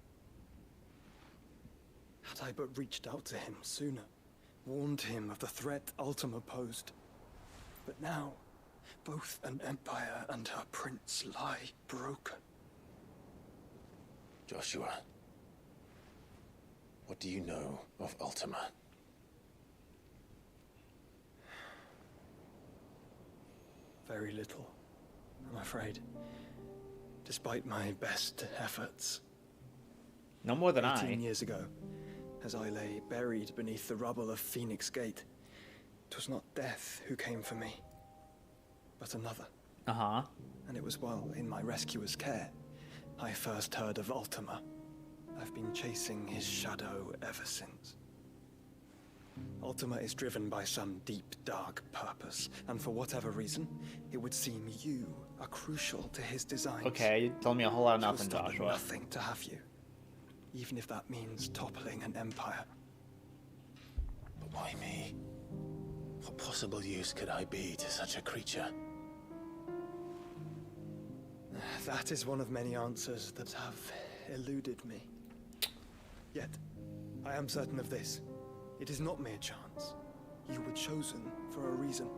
Had I but reached out to him sooner, warned him of the threat Ultima posed. But now, Both an empire and her prince lie broken. Joshua, what do you know of Ultima? Very little, I'm afraid. Despite my best efforts. No more than 18 I. years ago, as I lay buried beneath the rubble of Phoenix Gate, it was not death who came for me, but another. Uh-huh. And it was while in my rescuer's care, I first heard of Ultima. I've been chasing his shadow ever since. Ultima is driven by some deep, dark purpose, and for whatever reason, it would seem you are crucial to his designs. Okay, you told me a whole lot of It will nothing, stop at Joshua. nothing to have you, even if that means toppling an empire. But why me? What possible use could I be to such a creature? That is one of many answers that have eluded me. Yet, I am certain of this. It is not mere chance. You were chosen for a reason.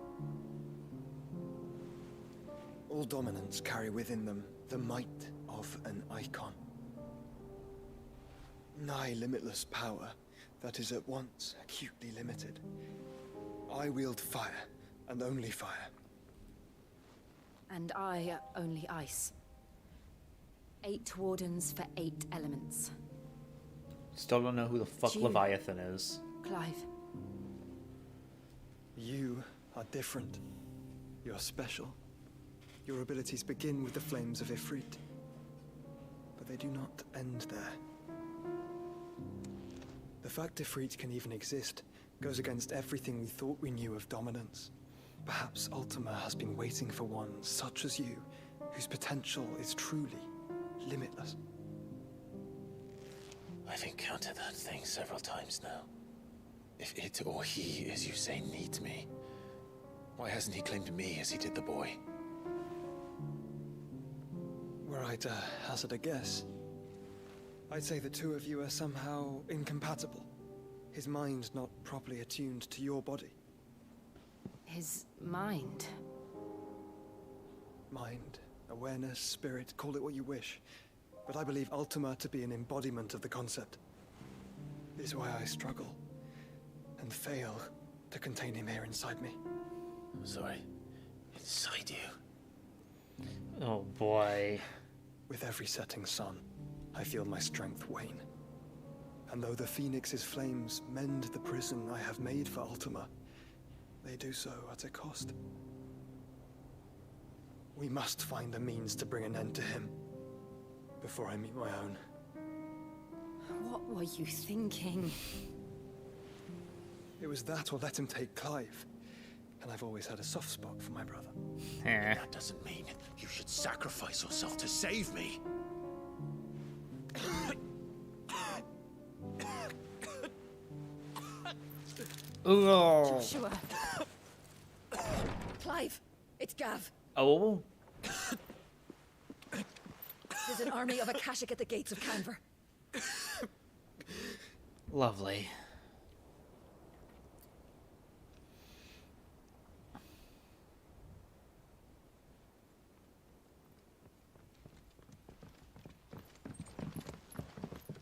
All dominants carry within them the might of an icon. Nigh limitless power that is at once acutely limited. I wield fire, and only fire. And I only ice. 8 wardens for 8 elements. Still don't know who the fuck You. Leviathan is. Clive. You are different. You're special. Your abilities begin with the flames of Ifrit. But they do not end there. The fact Ifrit can even exist goes against everything we thought we knew of dominance. Perhaps Ultima has been waiting for one such as you, whose potential is truly limitless. I've encountered that thing several times now. If it or he, as you say, needs me, why hasn't he claimed me as he did the boy? Were I to hazard a guess, I'd say the two of you are somehow incompatible. His mind not properly attuned to your body. His mind. Mind, awareness, spirit, call it what you wish. But I believe Ultima to be an embodiment of the concept. This is why I struggle and fail to contain him here inside me. I'm sorry. Inside you? Oh boy. With every setting sun, I feel my strength wane. And though the Phoenix's flames mend the prison I have made for Ultima, they do so at a cost. We must find a means to bring an end to him before I meet my own. What were you thinking? It was that or let him take Clive. And I've always had a soft spot for my brother. That doesn't mean you should sacrifice yourself to save me. Joshua. Clive, it's Gav. Oh. There's an army of Akashic at the gates of Canver. Lovely.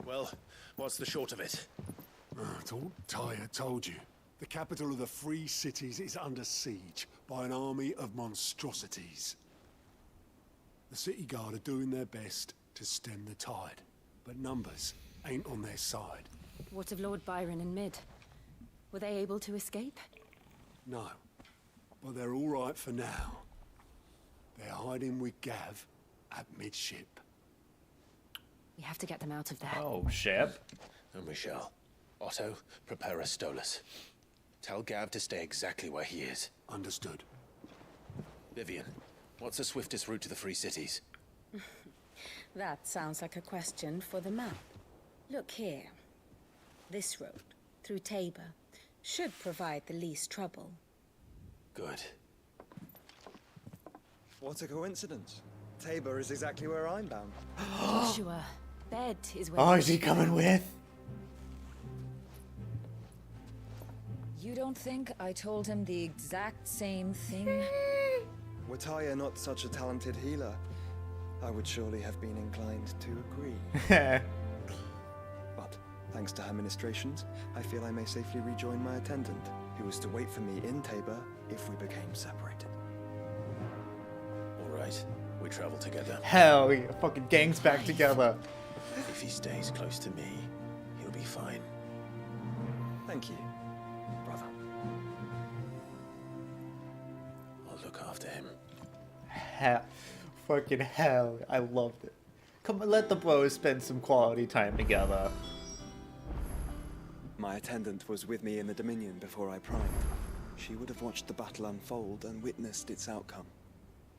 Well, what's the short of it? I thought Tyre told you. The capital of the Free Cities is under siege by an army of monstrosities. The City Guard are doing their best to stem the tide, but numbers ain't on their side. What of Lord Byron and Mid? Were they able to escape? No, but they're all right for now. They're hiding with Gav at midship. We have to get them out of there. Oh, ship. And we shall. Otto, prepare a Stolas. Tell Gav to stay exactly where he is. Understood. Vivian, what's the swiftest route to the Free Cities? That sounds like a question for the map. Look here. This road, through Tabor, should provide the least trouble. Good. What a coincidence. Tabor is exactly where I'm bound. Joshua, bed is where... Oh, is he coming with? You don't think I told him the exact same thing? Taya not such a talented healer, I would surely have been inclined to agree. But, thanks to her ministrations, I feel I may safely rejoin my attendant, who was to wait for me in Tabor if we became separated. All right, we travel together. Hell yeah, fucking gang's back together. If he stays close to me, he'll be fine. Thank you, brother. I'll look after him. Hell, fucking hell, I loved it. Come on, let the bros spend some quality time together. My attendant was with me in the Dominion before I primed. She would have watched the battle unfold and witnessed its outcome.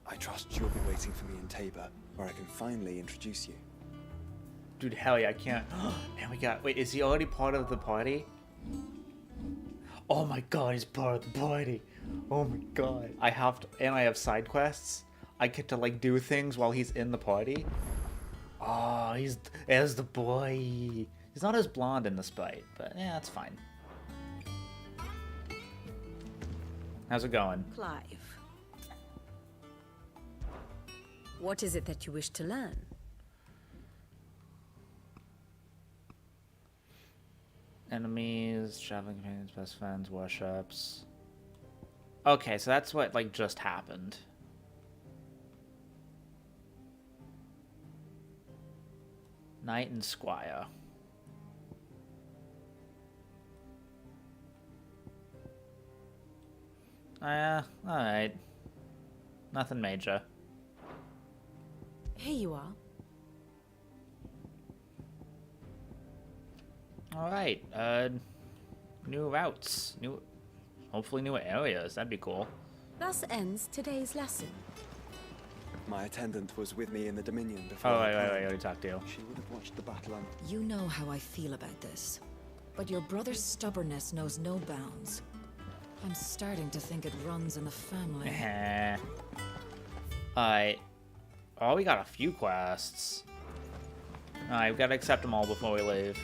I trust you'll be waiting for me in Tabor, where I can finally introduce you. Dude, hell yeah, I can't. And we got. Wait, is he already part of the party? Oh my god, he's part of the party. Oh my god. I have to. And I have side quests. I get to, like, do things while he's in the party. Oh, he's as the boy. He's not as blonde in this fight, but yeah, that's fine. How's it going? Clive. What is it that you wish to learn? Enemies, traveling companions, best friends, worships. Okay, so that's what, like, just happened. Knight and Squire. Alright. Nothing major. Here you are. Alright, new routes. Hopefully new areas. That'd be cool. Thus ends today's lesson. My attendant was with me in the Dominion before Oh, I wait, primed. I already talked to you. She would have watched the battle unfold. You know how I feel about this, but your brother's stubbornness knows no bounds. I'm starting to think it runs in the family. Alright. Oh, we got a few quests. Alright, we gotta accept them all before we leave.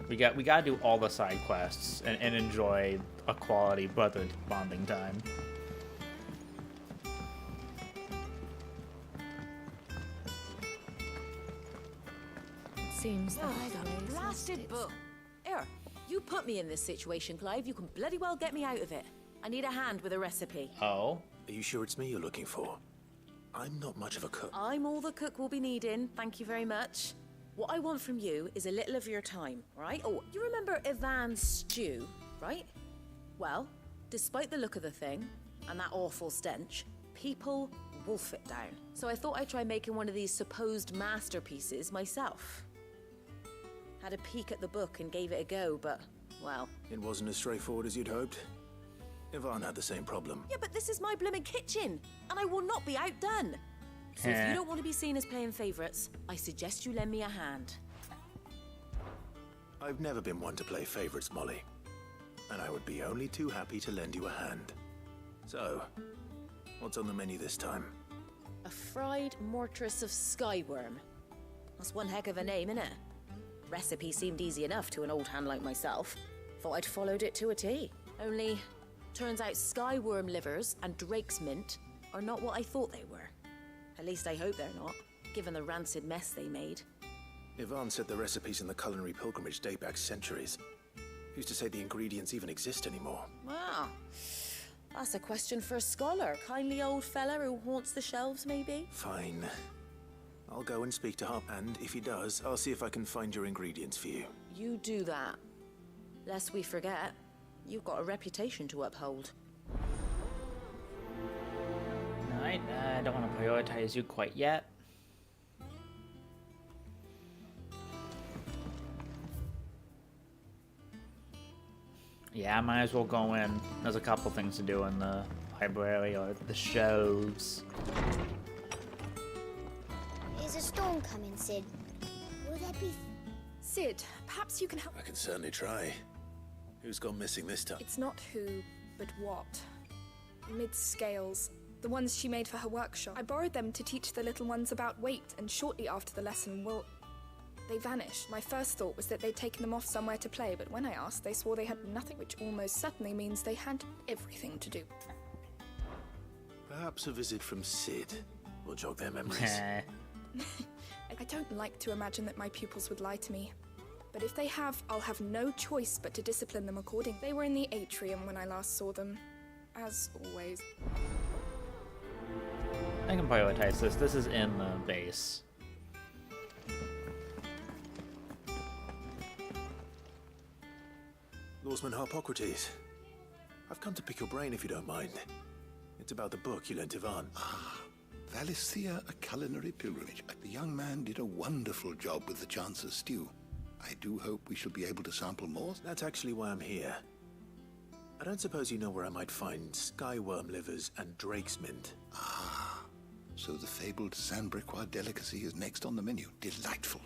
We gotta do all the side quests and enjoy a quality brother bonding time. Seems that that blasted book. Here, you put me in this situation, Clive. You can bloody well get me out of it. I need a hand with a recipe. Oh? Are you sure it's me you're looking for? I'm not much of a cook. I'm all the cook will be needing. Thank you very much. What I want from you is a little of your time, right? Oh, you remember Ivan's stew, right? Well, despite the look of the thing and that awful stench, people wolf it down. So I thought I'd try making one of these supposed masterpieces myself. Had a peek at the book and gave it a go, but, well... It wasn't as straightforward as you'd hoped. Ivan had the same problem. Yeah, but this is my blooming kitchen, and I will not be outdone. So if you don't want to be seen as playing favourites, I suggest you lend me a hand. I've never been one to play favourites, Molly. And I would be only too happy to lend you a hand. So, what's on the menu this time? A fried mortress of skyworm. That's one heck of a name, innit? Recipe seemed easy enough to an old hand like myself. Thought I'd followed it to a T. Only, turns out skyworm livers and drake's mint are not what I thought they were. At least I hope they're not, given the rancid mess they made. Ivan said the recipes in the culinary pilgrimage date back centuries. Who's to say the ingredients even exist anymore? Wow. That's a question for a scholar. Kindly old fella who haunts the shelves, maybe? Fine. I'll go and speak to Hop, and if he does, I'll see if I can find your ingredients for you. You do that. Lest we forget, you've got a reputation to uphold. Alright, I don't want to prioritize you quite yet. Yeah, I might as well go in. There's a couple things to do in the library or the shelves. Is a storm coming, Sid? Will there be... Sid, perhaps you can help... I can certainly try. Who's gone missing this time? It's not who, but what. Mid-scales. The ones she made for her workshop. I borrowed them to teach the little ones about weight, and shortly after the lesson, well... they vanished. My first thought was that they'd taken them off somewhere to play, but when I asked, they swore they had nothing, which almost certainly means they had everything to do. Perhaps a visit from Sid will jog their memories. I don't like to imagine that my pupils would lie to me. But if they have, I'll have no choice but to discipline them accordingly. They were in the atrium when I last saw them. As always. I can prioritize this. This is in the base. Lawsman Harpocrates. I've come to pick your brain if you don't mind. It's about the book you lent Ivan. Valisthea, a culinary pilgrimage. The young man did a wonderful job with the Chance's stew. I do hope we shall be able to sample more. That's actually why I'm here. I don't suppose you know where I might find skyworm livers and drake's mint. So the fabled Sandbrequois delicacy is next on the menu. Delightful.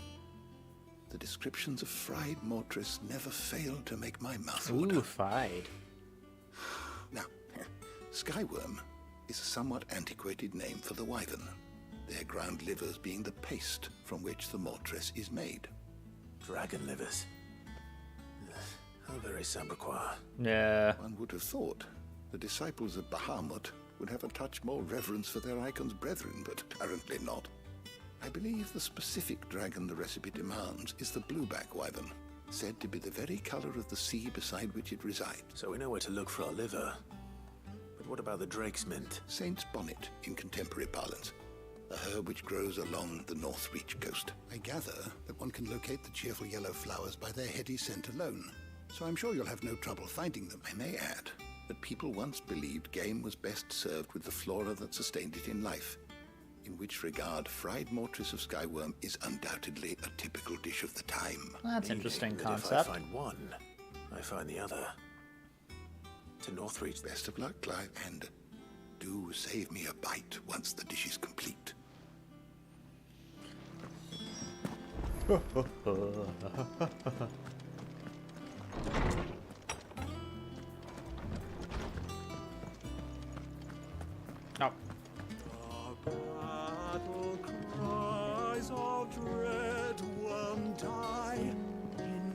The descriptions of fried mortris never fail to make my mouth water. Ooh, fried. Now, skyworm is a somewhat antiquated name for the wyvern, their ground livers being the paste from which the mortris is made. Dragon livers. How very Sandbrequois. Yeah. One would have thought the disciples of Bahamut would have a touch more reverence for their icon's brethren, but apparently not. I believe the specific dragon the recipe demands is the blueback wyvern, said to be the very color of the sea beside which it resides. So we know where to look for our liver. But what about the drake's mint? Saint's bonnet in contemporary parlance. A herb which grows along the North Reach coast. I gather that one can locate the cheerful yellow flowers by their heady scent alone, so I'm sure you'll have no trouble finding them. I may add that people once believed game was best served with the flora that sustained it in life, in which regard fried mortris of skyworm is undoubtedly a typical dish of the time. That's an interesting That concept. If I find one, I find the other. To Northreach. Best of luck, Clive, and do save me a bite once the dish is complete. Oh. Battle cries of dread one die in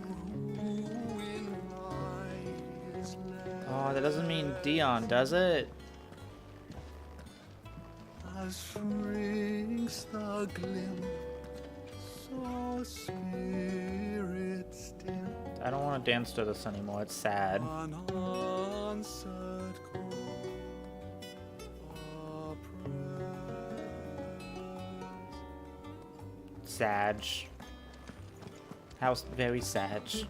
ruin lies left. Oh, that doesn't mean Dion, does it? As shrinks the glimpse, so spirit still. I don't want to dance to this anymore. It's sad. Unanswered call. Sag. How very sag. Did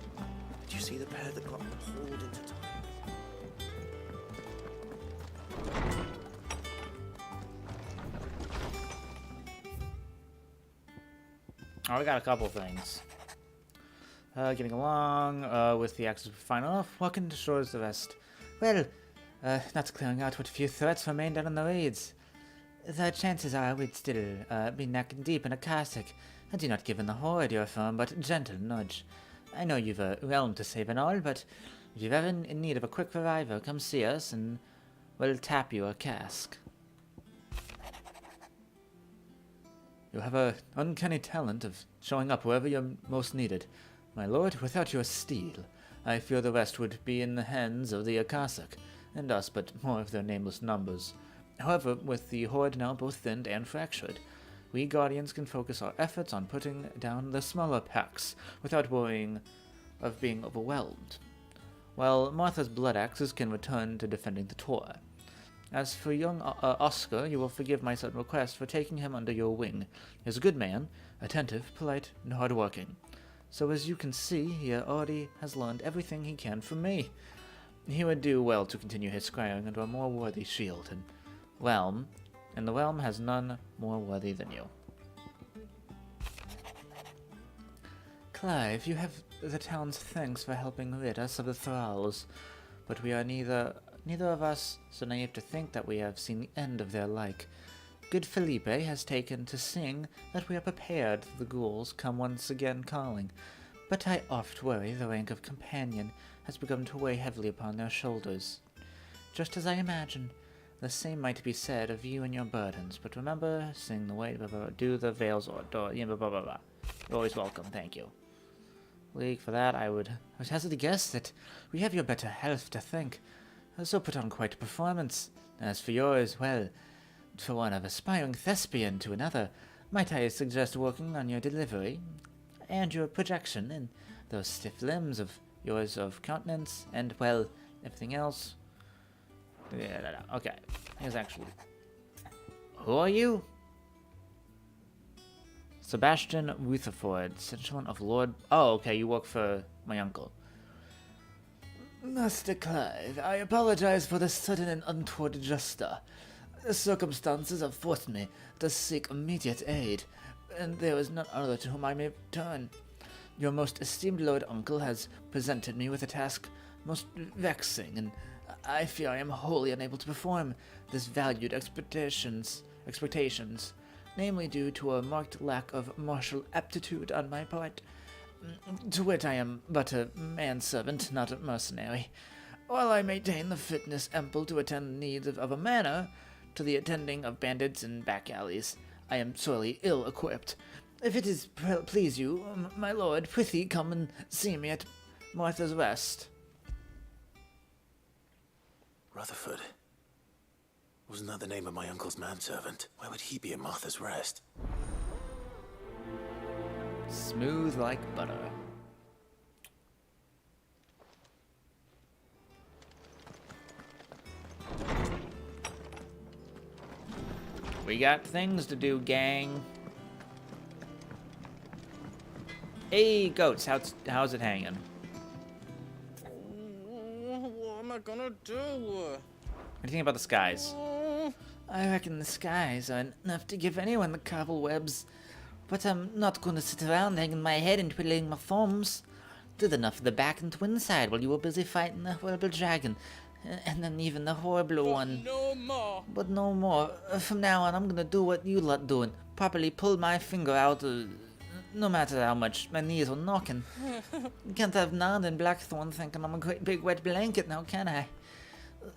you see the pair that got pulled into time? Oh, we got a couple things. Getting along with the axis fine enough. Walking to shores the rest. Well, not clearing out what few threats remained out on the raids. The chances are we'd still be neck deep in a cassock. I do not give in the horde your firm, but gentle nudge. I know you've a realm to save and all, but if you're ever in need of a quick reviver, come see us and we'll tap you a cask. You have an uncanny talent of showing up wherever you're most needed. My lord, without your steel, I fear the rest would be in the hands of the Akashic, and us but more of their nameless numbers. However, with the horde now both thinned and fractured, we Guardians can focus our efforts on putting down the smaller packs without worrying of being overwhelmed, while Martha's blood axes can return to defending the Tor. As for young Oscar, you will forgive my sudden request for taking him under your wing. He is a good man, attentive, polite, and hard-working. So as you can see, he already has learned everything he can from me. He would do well to continue his squiring under a more worthy shield and realm, and the realm has none more worthy than you. Clive, you have the town's thanks for helping rid us of the thralls, but we are neither of us so naive to think that we have seen the end of their like. Good Felipe has taken to sing that we are prepared for the ghouls come once again calling, but I oft worry the rank of companion has begun to weigh heavily upon their shoulders. Just as I imagine, the same might be said of you and your burdens, but remember, sing the way, blah, blah, blah, do the veils or blah, blah, blah, blah. You're always welcome, thank you. League, for that, I would hazard to guess that we have your better health to thank, so put on quite a performance. As for yours, well, for one of aspiring thespian to another, might I suggest working on your delivery and your projection and those stiff limbs of yours of countenance and, well, everything else. Yeah, okay. Here's actually... Who are you? Sebastian Rutherford, Centurion of Lord... Oh, okay, you work for my uncle. Master Clive, I apologize for this sudden and untoward gesture. The circumstances have forced me to seek immediate aid, and there is none other to whom I may turn. Your most esteemed Lord Uncle has presented me with a task most vexing, and I fear I am wholly unable to perform this valued expectations, namely due to a marked lack of martial aptitude on my part, to wit I am but a manservant, not a mercenary. While I maintain the fitness ample to attend the needs of a manor, to the attending of bandits and back alleys, I am sorely ill-equipped. If it is please you, my lord, prithee come and see me at Martha's Rest. Rutherford. Wasn't that the name of my uncle's manservant? Why would he be at Martha's Rest? Smooth like butter. We got things to do, gang. Hey, goats, how's it hanging? What am I gonna do? What do you think about the skies? I reckon the skies are enough to give anyone the cobwebs. But I'm not gonna sit around hanging my head and twiddling my thumbs. Did enough of the back and twin side while you were busy fighting the horrible dragon. And then even the horrible one. No more. But no more. From now on, I'm gonna do what you lot doing. Properly pull my finger out, no matter how much my knees are knocking. You can't have Nard and Blackthorn thinking I'm a great big wet blanket now, can I?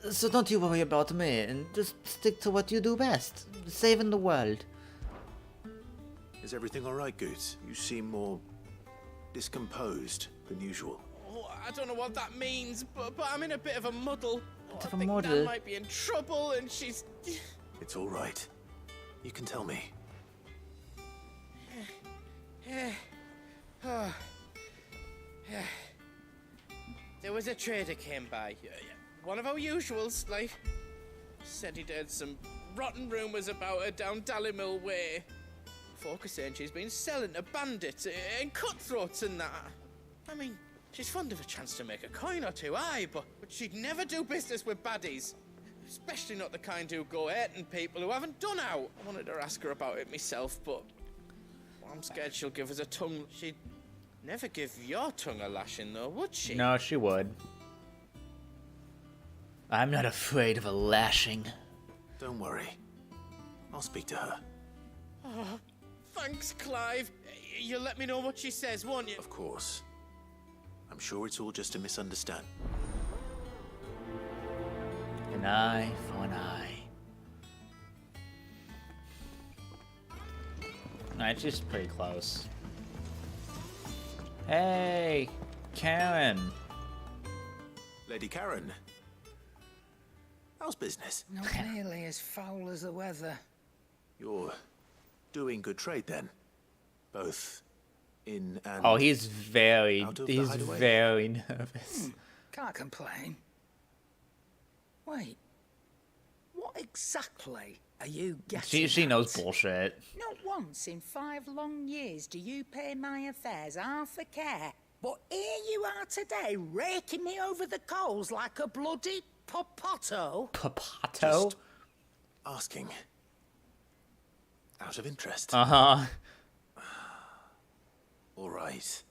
So don't you worry about me, and just stick to what you do best. Saving the world. Is everything alright, Goose? You seem more discomposed than usual. I don't know what that means, but I'm in a bit of a muddle. Bit of I a think muddle? Nan might be in trouble, and she's... It's alright. You can tell me. There was a trader came by. One of our usuals, like. Said he'd heard some rotten rumours about her down Dalimil Way. Folk are saying she's been selling to bandits and cutthroats and that. I mean, she's fond of a chance to make a coin or two, aye, but she'd never do business with baddies. Especially not the kind who go hurting people who haven't done out. I wanted to ask her about it myself, but I'm scared she'll give us a tongue. She'd never give your tongue a lashing, though, would she? No, she would. I'm not afraid of a lashing. Don't worry. I'll speak to her. Oh, thanks, Clive. You'll let me know what she says, won't you? Of course. I'm sure it's all just a misunderstanding. An eye for an eye. Alright, she's pretty close. Hey, Karen. Lady Karen. How's business? Not nearly as foul as the weather. You're doing good trade then? Both in and Oh, he's very out of the hideaway? very nervous. Can't complain. Wait. What exactly are you getting She knows at? bullshit. Not once in 5 long years do you pay my affairs half a care. But here you are today, raking me over the coals like a bloody popoto. Popoto? Just asking. Out of interest. Uh-huh. All right.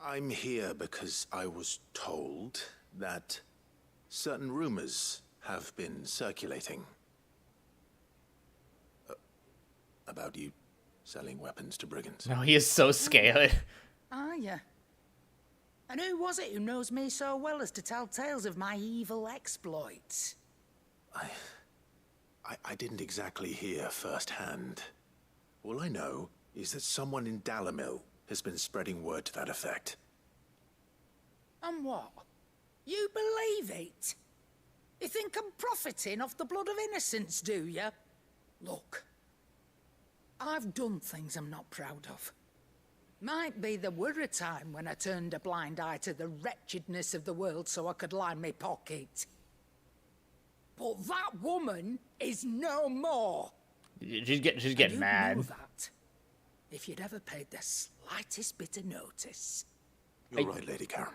I'm here because I was told that certain rumors have been circulating about you selling weapons to brigands. No, he is so scared. Are ya? And who was it who knows me so well as to tell tales of my evil exploits? I didn't exactly hear firsthand. All I know is that someone in Dalimil has been spreading word to that effect. And what? You believe it? You think I'm profiting off the blood of innocents, do you? Look, I've done things I'm not proud of. Might be there were a time when I turned a blind eye to the wretchedness of the world so I could line my pocket. But that woman is no more. She's getting And you'd mad. know that if you'd ever paid the slightest bit of notice. You're right, Lady Karen.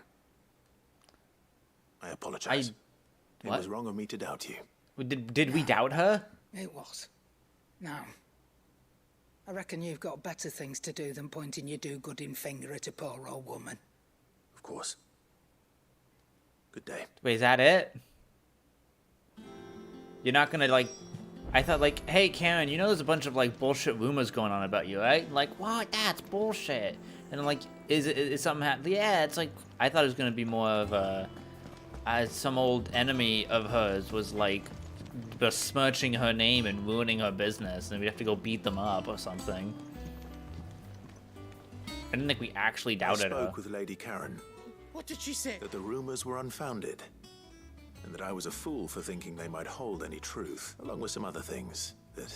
I apologize. It What? was wrong of me to doubt you. Did we doubt her? It was. Now, I reckon you've got better things to do than pointing your do-gooding finger at a poor old woman. Of course. Good day. Wait, is that it? You're not gonna, like... I thought, like, hey, Karen, you know there's a bunch of, like, bullshit rumors going on about you, right? Like, what? That's bullshit. And I'm like, is something happening? Yeah, it's like, I thought it was gonna be more of a... some old enemy of hers was, like, besmirching her name and ruining her business, and we'd have to go beat them up or something. I didn't think we actually doubted I her. spoke with Lady Karen. What did she say? That the rumors were unfounded. And that I was a fool for thinking they might hold any truth, along with some other things that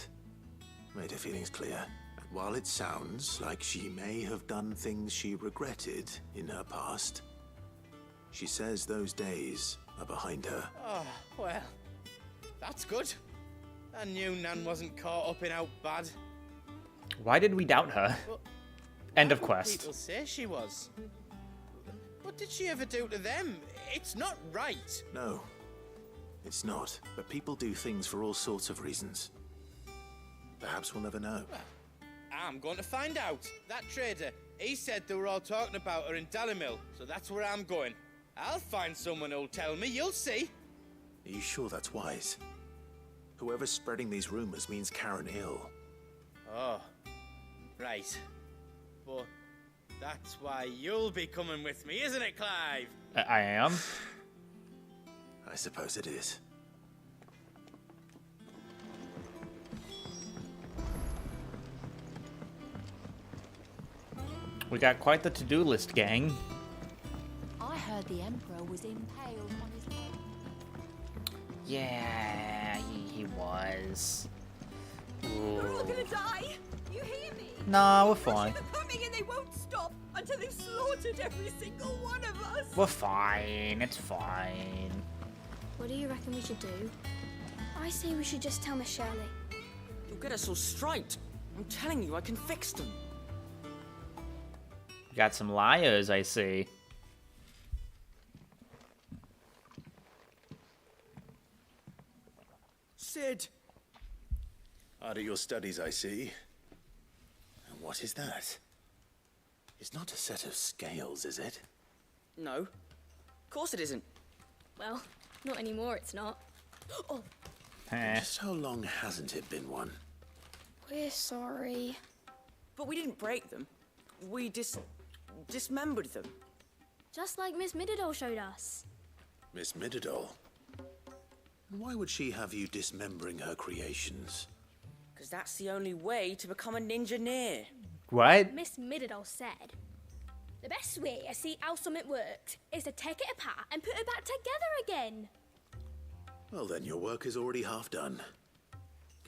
made her feelings clear. While it sounds like she may have done things she regretted in her past, she says those days are behind her. Oh, well, that's good. I knew Nan wasn't caught up in out bad. Why did we doubt her? Well, End of People quest. say she was. What did she ever do to them? It's not right. No, it's not. But people do things for all sorts of reasons. Perhaps we'll never know. Well, I'm going to find out. That trader, he said they were all talking about her in Dalimil, so that's where I'm going. I'll find someone who'll tell me, you'll see. Are you sure that's wise? Whoever's spreading these rumors means Karen ill. Oh, right. But that's why you'll be coming with me, isn't it, Clive? I am. I suppose it is. We got quite the to-do list, gang. I heard the Emperor was impaled on his head. Yeah, he was. We're all Ooh. gonna die! You hear me? Nah, we're fine. They're coming and they won't stop until they've slaughtered every single one of us! We're fine. It's fine. What do you reckon we should do? I say we should just tell Miss Shirley. You'll get us all straight. I'm telling you, I can fix them. We got some liars, I see. Sid! Hard at your studies, I see. And what is that? It's not a set of scales, is it? No. Of course it isn't. Well, not anymore, it's not. Oh, Just how long hasn't it been one? we're sorry. But we didn't break them. We dismembered them. Just like Miss Mididol showed us. Miss Mididol? And why would she have you dismembering her creations? Because that's the only way to become a ninja-neer. What? Miss Mididol said, the best way to see how something works is to take it apart and put it back together again. Well then, your work is already half done.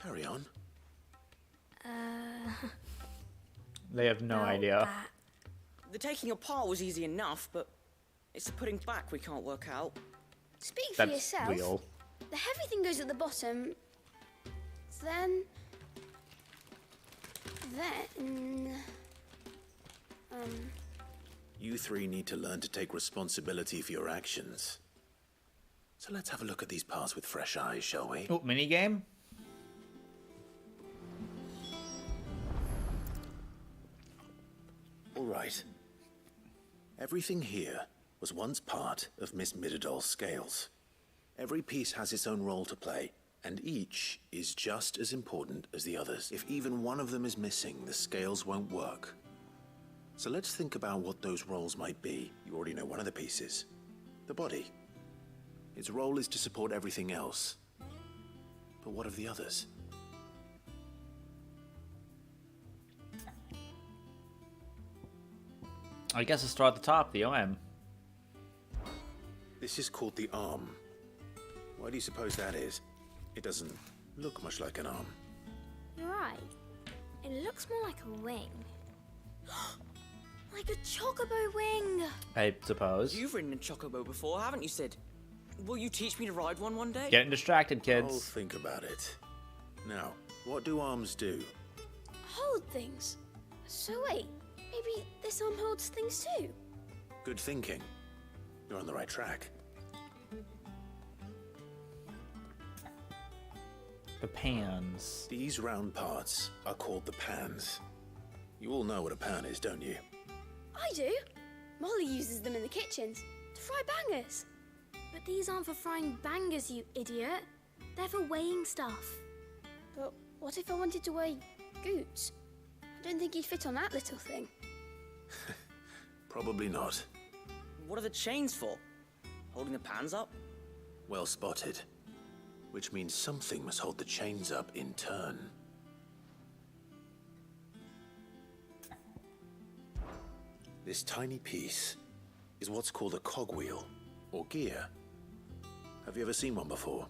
Carry on. They have no idea. The taking apart was easy enough, but it's the putting back we can't work out. Speak for That's yourself. real. The heavy thing goes at the bottom. Then... You three need to learn to take responsibility for your actions. So let's have a look at these parts with fresh eyes, shall we? Oh, minigame? All right. Everything here was once part of Miss Mididol's scales. Every piece has its own role to play, and each is just as important as the others. If even one of them is missing, the scales won't work. So let's think about what those roles might be. You already know one of the pieces. The body. Its role is to support everything else. But what of the others? I guess let's start at the top, the OM. This is called the arm. Why do you suppose that is? It doesn't look much like an arm. You're right. It looks more like a wing. Like a chocobo wing! I suppose. You've ridden a chocobo before, haven't you, Sid? Will you teach me to ride one day? Getting distracted, kids. I'll think about it. Now, what do arms do? Hold things. So wait, maybe this arm holds things too? Good thinking. You're on the right track. The pans. These round parts are called the pans. You all know what a pan is, don't you? I do. Molly uses them in the kitchens to fry bangers. But these aren't for frying bangers, you idiot. They're for weighing stuff. But what if I wanted to weigh Goots? I don't think he'd fit on that little thing. Probably not. What are the chains for? Holding the pans up? Well spotted. Which means something must hold the chains up in turn. This tiny piece is what's called a cogwheel, or gear. Have you ever seen one before?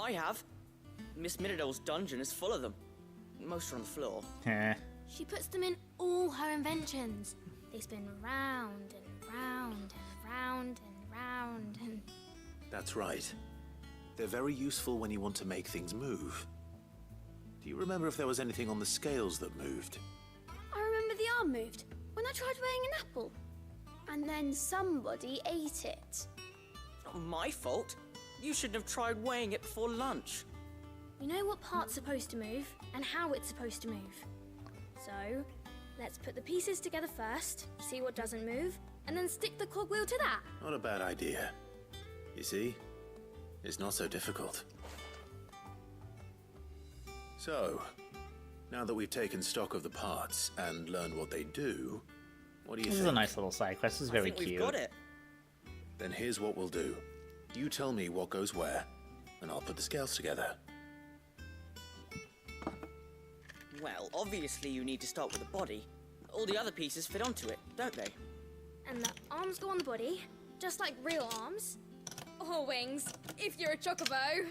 I have. Miss Minidole's dungeon is full of them. Most are on the floor. She puts them in all her inventions. They spin round and round and round and round and... That's right. They're very useful when you want to make things move. Do you remember if there was anything on the scales that moved? I remember the arm moved when I tried weighing an apple. And then somebody ate it. It's not my fault. You shouldn't have tried weighing it before lunch. You know what part's supposed to move and how it's supposed to move. So, let's put the pieces together first, see what doesn't move, and then stick the cogwheel to that. Not a bad idea. You see? It's not so difficult. So, now that we've taken stock of the parts and learned what they do, what do you This think? is a nice little side quest. This is very cute. We've got it. Then here's what we'll do. You tell me what goes where, and I'll put the scales together. Well, obviously you need to start with the body. All the other pieces fit onto it, don't they? And the arms go on the body, just like real arms. Or wings, if you're a chocobo.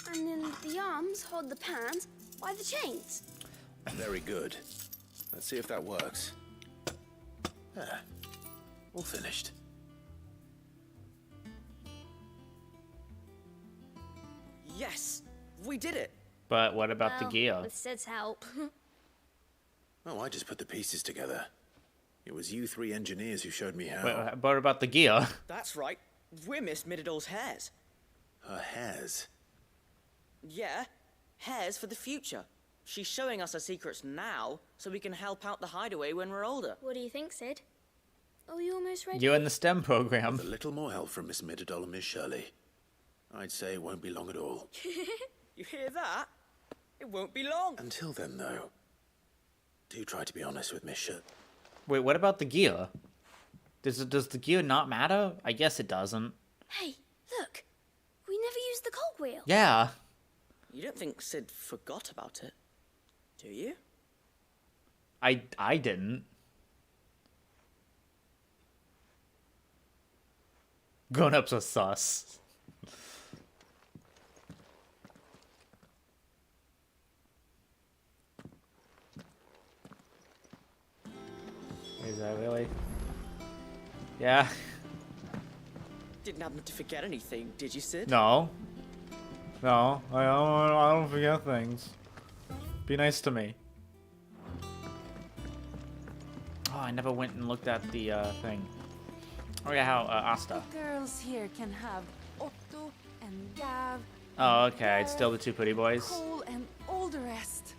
And then the arms hold the pans by the chains. Very good. Let's see if that works. Ah, all finished. Yes, we did it. But what about the gear? With Sid's help. Oh, I just put the pieces together. It was you three engineers who showed me how. Wait, what about the gear? That's right. We're Miss Minidole's hairs. Her hairs? Yeah, hairs for the future. She's showing us her secrets now, so we can help out the hideaway when we're older. What do you think, Sid? Are you almost ready? You're in the STEM program. With a little more help from Miss Mididole and Miss Shirley, I'd say it won't be long at all. You hear that? It won't be long. Until then, though, do try to be honest with Miss Shirley. Wait, what about the gear? Does the gear not matter? I guess it doesn't. Hey, look. We never used the cogwheel. Yeah. You don't think Sid forgot about it, do you? I didn't. Grown-ups are sus. Is that really? Yeah. Didn't happen to forget anything, did you, Sid? No. No, I don't forget things. Be nice to me. Oh, I never went and looked at the thing. Oh yeah, how Asta. The girls here can have Otto and Gav. Oh, okay, it's still the two pretty boys. Cole and all the rest.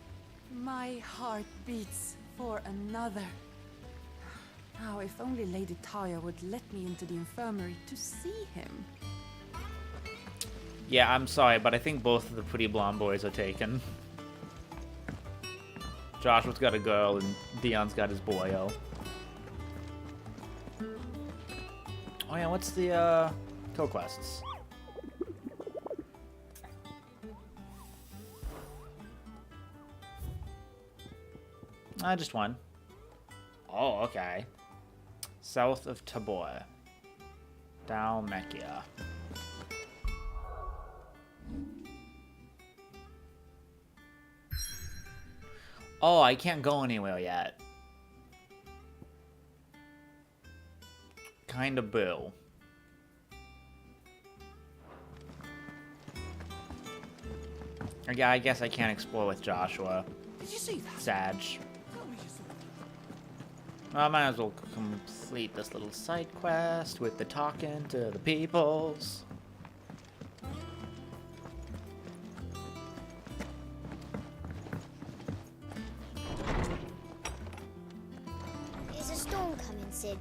My heart beats for another. Now, if only Lady Taya would let me into the infirmary to see him. Yeah, I'm sorry, but I think both of the pretty blonde boys are taken. Joshua's got a girl and Dion's got his boyo. Oh yeah, what's the kill quests? Just one. Oh, okay. South of Tabor. Dalmacia. Oh, I can't go anywhere yet. Kinda boo. Yeah, I guess I can't explore with Joshua. Did you see that? Sag. I might as well complete this little side quest with the talking to the peoples. Is a storm coming, Sid?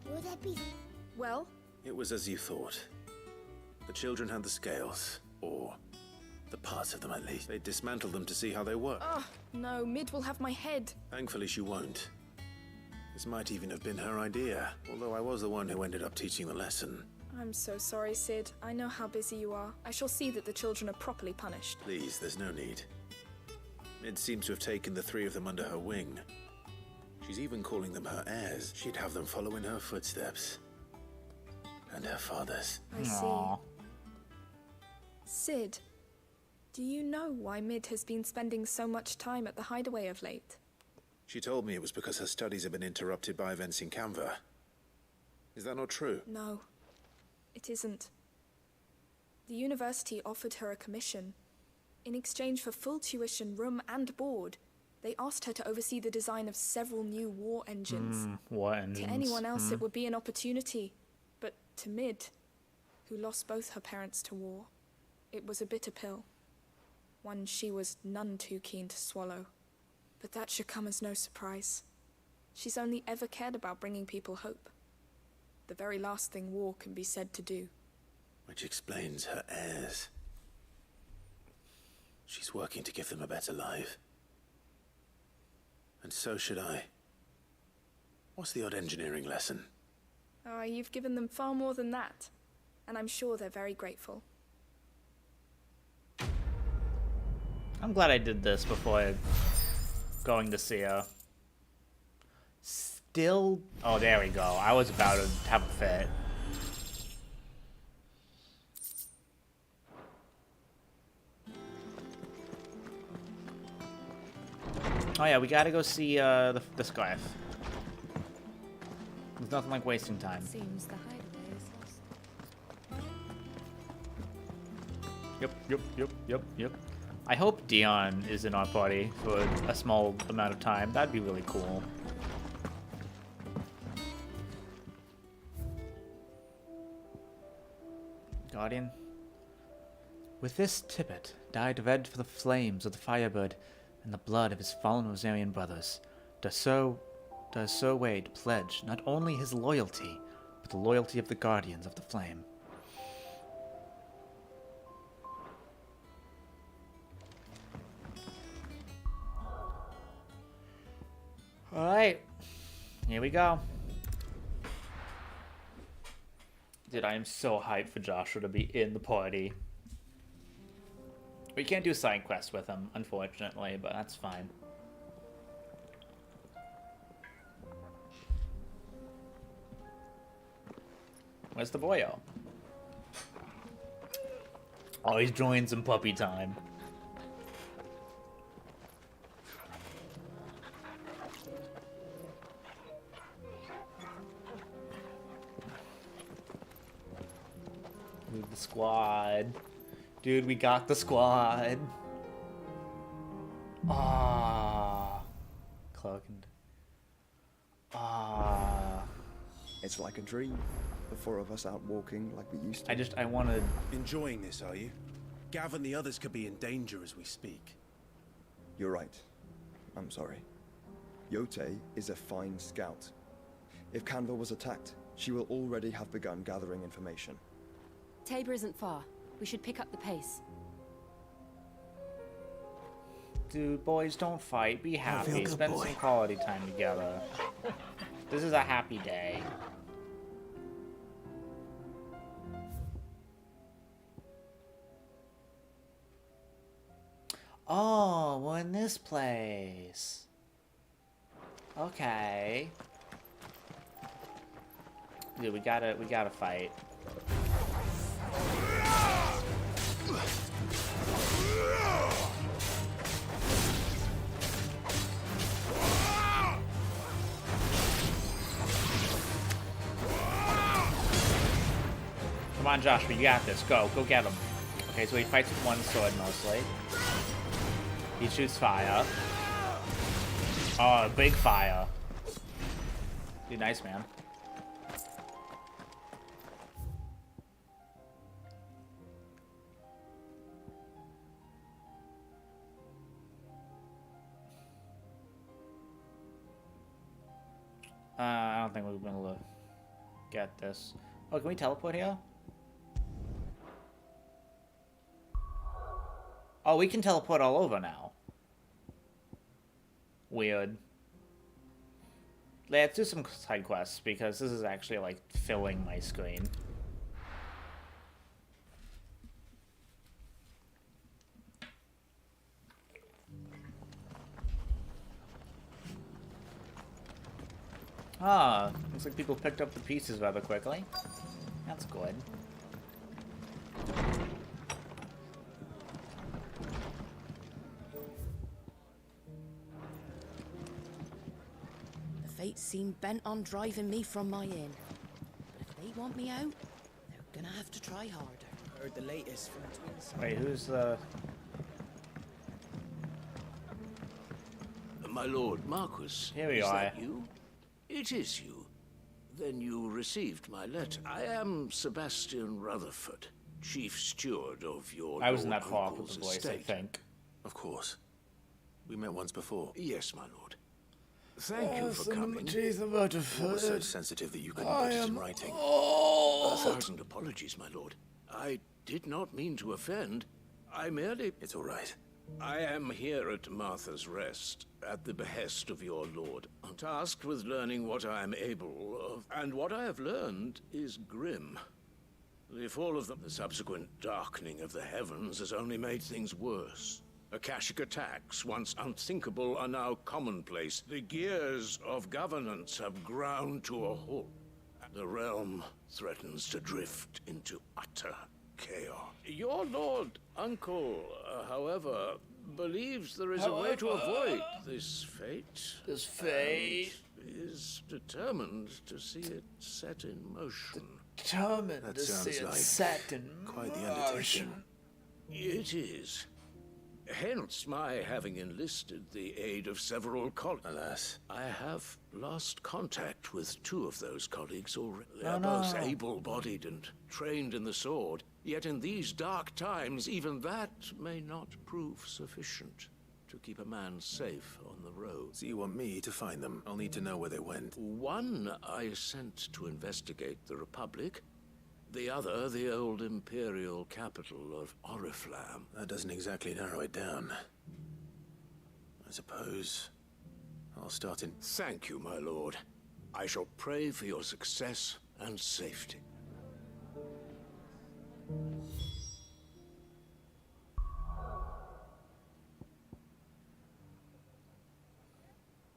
Will there be... Well? It was as you thought. The children had the scales, or the parts of them at least. They dismantled them to see how they work. Oh, no, Mid will have my head. Thankfully she won't. This might even have been her idea, although I was the one who ended up teaching the lesson. I'm so sorry, Sid. I know how busy you are. I shall see that the children are properly punished. Please, there's no need. Mid seems to have taken the three of them under her wing. She's even calling them her heirs. She'd have them follow in her footsteps. And her father's. I see. Sid, do you know why Mid has been spending so much time at the hideaway of late? She told me it was because her studies have been interrupted by events in Canva. Is that not true? No, it isn't. The university offered her a commission. In exchange for full tuition, room and board, they asked her to oversee the design of several new war engines. War engines. To anyone else, it would be an opportunity. But to Mid, who lost both her parents to war, it was a bitter pill. One she was none too keen to swallow. But that should come as no surprise. She's only ever cared about bringing people hope. The very last thing war can be said to do. Which explains her heirs. She's working to give them a better life. And so should I. What's the odd engineering lesson? Oh, you've given them far more than that. And I'm sure they're very grateful. I'm glad I did this before going to see her. Still... Oh, there we go. I was about to have a fit. Oh yeah, we gotta go see the Scarf. There's nothing like wasting time. Seems the hideaway is lost. Yep. I hope Dion is in our party for a small amount of time. That'd be really cool. Guardian. With this Tippet died red for the flames of the Firebird and the blood of his fallen Rosarian brothers, does Sir Wade pledge not only his loyalty, but the loyalty of the Guardians of the Flame. Alright, here we go. Dude, I am so hyped for Joshua to be in the party. We can't do side quests with him, unfortunately, but that's fine. Where's the boyo? Oh, he's joined some puppy time. The squad. Dude, we got the squad. Ah. Cloak and... Ah. It's like a dream. The four of us out walking like we used to. I wanted... Enjoying this, are you? Gav and the others could be in danger as we speak. You're right. I'm sorry. Yote is a fine scout. If Canva was attacked, she will already have begun gathering information. Tabor isn't far. We should pick up the pace. Dude, boys, don't fight. Be happy. Spend some quality time together. This is a happy day. Oh, we're in this place. Okay. Dude, we gotta fight. Come on, Joshua, you got this. Go get him. Okay, so he fights with one sword mostly. He shoots fire. Oh, big fire. Be nice, man. I don't think we're gonna be able to get this. Oh, can we teleport here? Oh, we can teleport all over now. Weird. Let's do some side quests, because this is actually, like, filling my screen. Ah, looks like people picked up the pieces rather quickly. That's good. The fates seem bent on driving me from my inn. But if they want me out, they're gonna have to try harder. Heard the latest from Twins. Wait, who's the... My lord Marquis. Here we is are. That you? It is you. Then you received my letter. I am Sebastian Rutherford, chief steward of your I wasn't Lord that far off with Uncle's the voice, estate. I think. Of course. We met once before. Yes, my lord. Thank you for coming. What was so sensitive that you couldn't put it in writing? 1,000 apologies, my lord. I did not mean to offend. I merely... It's all right. I am here at Martha's Rest, at the behest of your lord. I'm tasked with learning what I am able of, and what I have learned is grim. The fall of the subsequent darkening of the heavens has only made things worse. Akashic attacks, once unthinkable, are now commonplace. The gears of governance have ground to a halt. The realm threatens to drift into utter chaos. Your lord uncle, however, believes there is a way to avoid this fate. This fate? And is determined to see it set in motion. Determined That to see sounds it like set in quite the undertaking. It is. Hence my having enlisted the aid of several colleagues. Alas. I have lost contact with 2 of those colleagues already. They Oh, are no. both able-bodied and trained in the sword. Yet in these dark times, even that may not prove sufficient to keep a man safe on the road. So you want me to find them? I'll need to know where they went. One I sent to investigate the Republic. The other, the old imperial capital of Oriflamme. That doesn't exactly narrow it down. I suppose I'll start in... Thank you, my lord. I shall pray for your success and safety.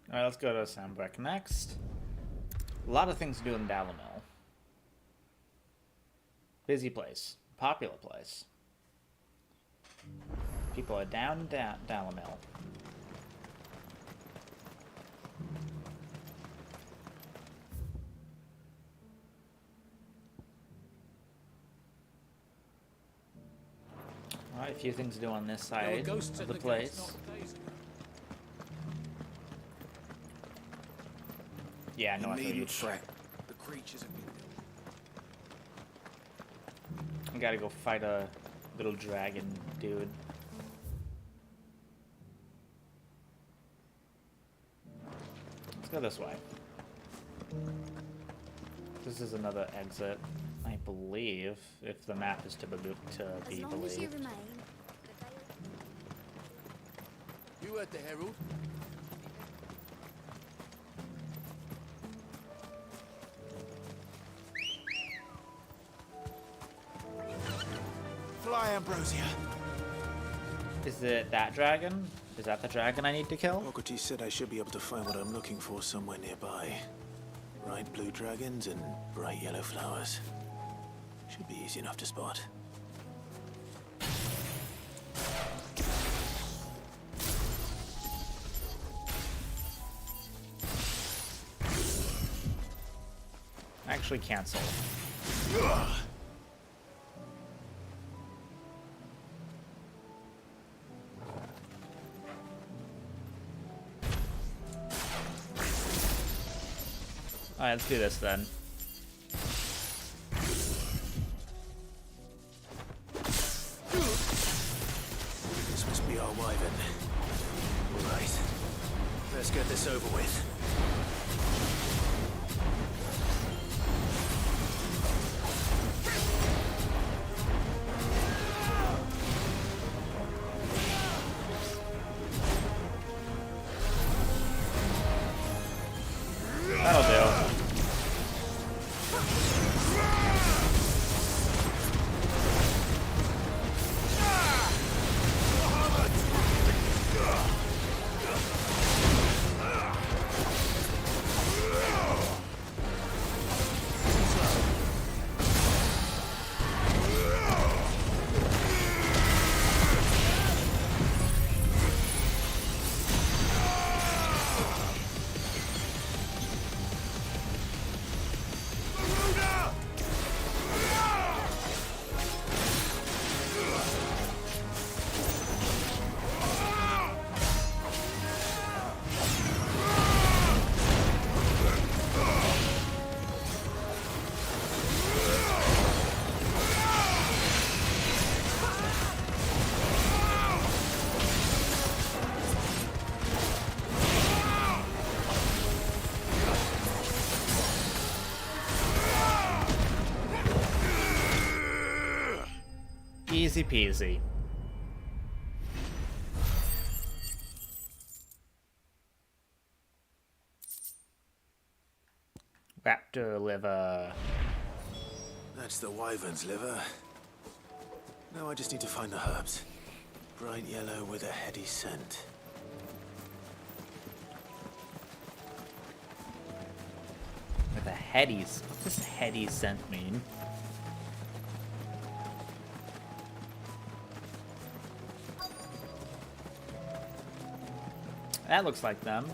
Alright, let's go to Sandbreck next. A lot of things to do in Dalimil. Busy place. Popular place. People are down in Dalimil. Alright, a few things to do on this side of the place. Yeah, no, I thought you'd fret. The creatures have been... I gotta go fight a little dragon dude. Let's go this way. This is another exit, I believe, if the map is to be believed. You heard the herald? Fly, Ambrosia. Is it that dragon? Is that the dragon I need to kill? Socrates said I should be able to find what I'm looking for somewhere nearby. Bright blue dragons and bright yellow flowers. Should be easy enough to spot. Actually cancel. Alright, let's do this then. This must be our wyvern. Right. Let's get this over with. That'll do. Easy peasy. Raptor liver. That's the wyvern's liver. Now I just need to find the herbs. Bright yellow with a heady scent. With a heady... What does heady scent mean? That looks like them.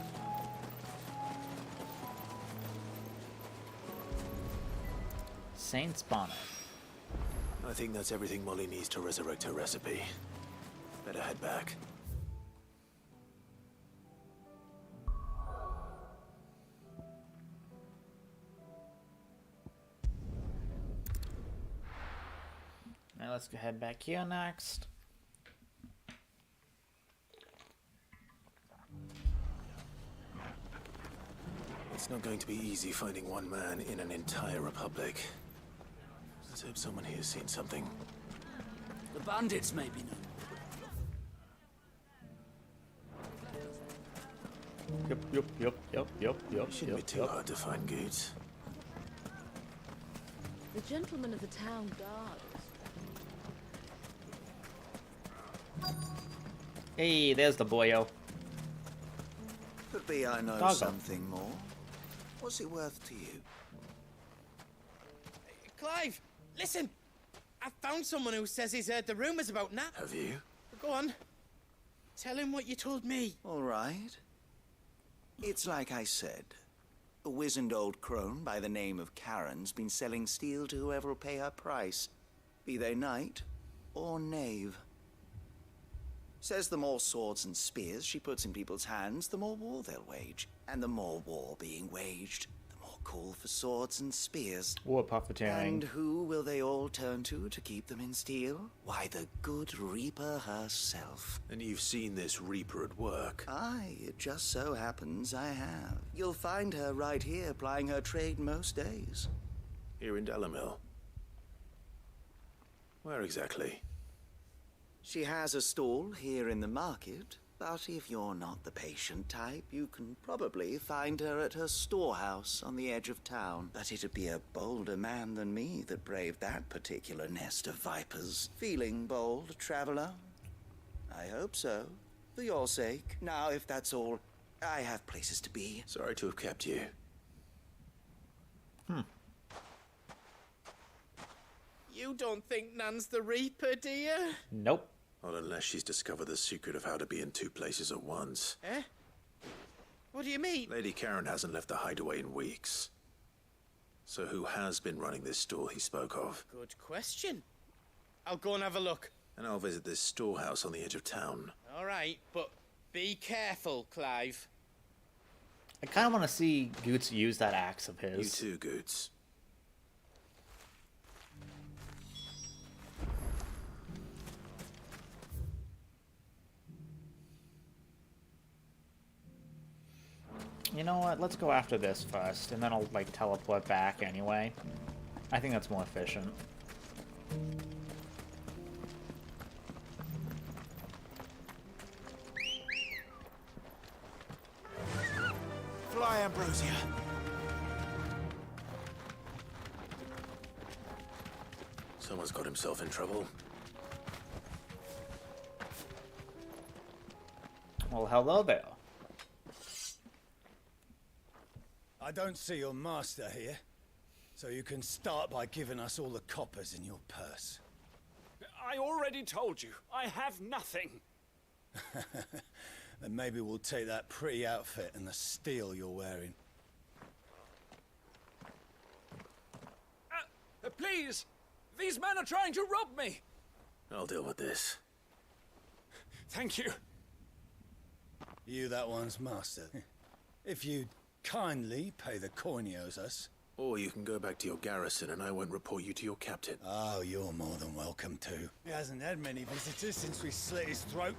Saint's Bonnet. I think that's everything Molly needs to resurrect her recipe. Better head back. Now let's go head back here next. It's not going to be easy finding one man in an entire republic. Let's hope someone here's seen something. The bandits may be known. Yep. Shouldn't be too hard to find goods. The gentleman of the town guards. Hey, there's the boyo. Could be I know Doggo. something more. What's it worth to you? Clive, listen! I found someone who says he's heard the rumors about Nat. Have you? Go on. Tell him what you told me. All right. It's like I said. A wizened old crone by the name of Karen's been selling steel to whoever will pay her price, be they knight or knave. Says the more swords and spears she puts in people's hands, the more war they'll wage. And the more war being waged, the more call for swords and spears. War profiteering. And who will they all turn to keep them in steel? Why, the good Reaper herself. And you've seen this Reaper at work. Aye, it just so happens I have. You'll find her right here plying her trade most days. Here in Dalimil. Where exactly? She has a stall here in the market, but if you're not the patient type, you can probably find her at her storehouse on the edge of town. But it'd be a bolder man than me that braved that particular nest of vipers. Feeling bold, traveler? I hope so. For your sake. Now, if that's all, I have places to be. Sorry to have kept you. You don't think Nan's the Reaper, do you? Nope. Not unless she's discovered the secret of how to be in two places at once. Eh? What do you mean? Lady Karen hasn't left the hideaway in weeks. So who has been running this stall he spoke of? Good question. I'll go and have a look. And I'll visit this storehouse on the edge of town. All right, but be careful, Clive. I kind of want to see Goots use that axe of his. You too, Goots. You know what? Let's go after this first, and then I'll, like, teleport back anyway. I think that's more efficient. Fly, Ambrosia. Someone's got himself in trouble. Well, hello there. I don't see your master here, so you can start by giving us all the coppers in your purse. I already told you, I have nothing. Then maybe we'll take that pretty outfit and the steel you're wearing. Please! These men are trying to rob me! I'll deal with this. Thank you. You that one's master. If you'd kindly pay the coin he owes us. Or you can go back to your garrison and I won't report you to your captain. Oh, you're more than welcome to. He hasn't had many visitors since we slit his throat.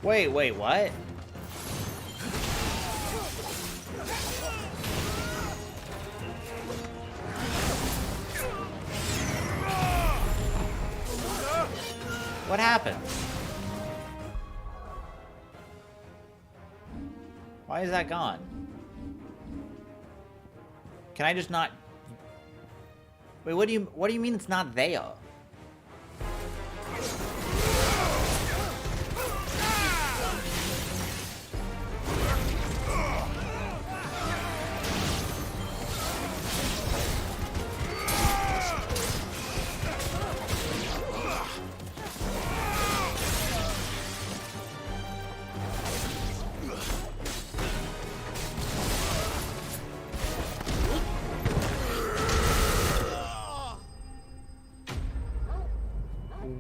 Wait, what? What happened? Why is that gone? Can I just not... Wait, what do you mean it's not there?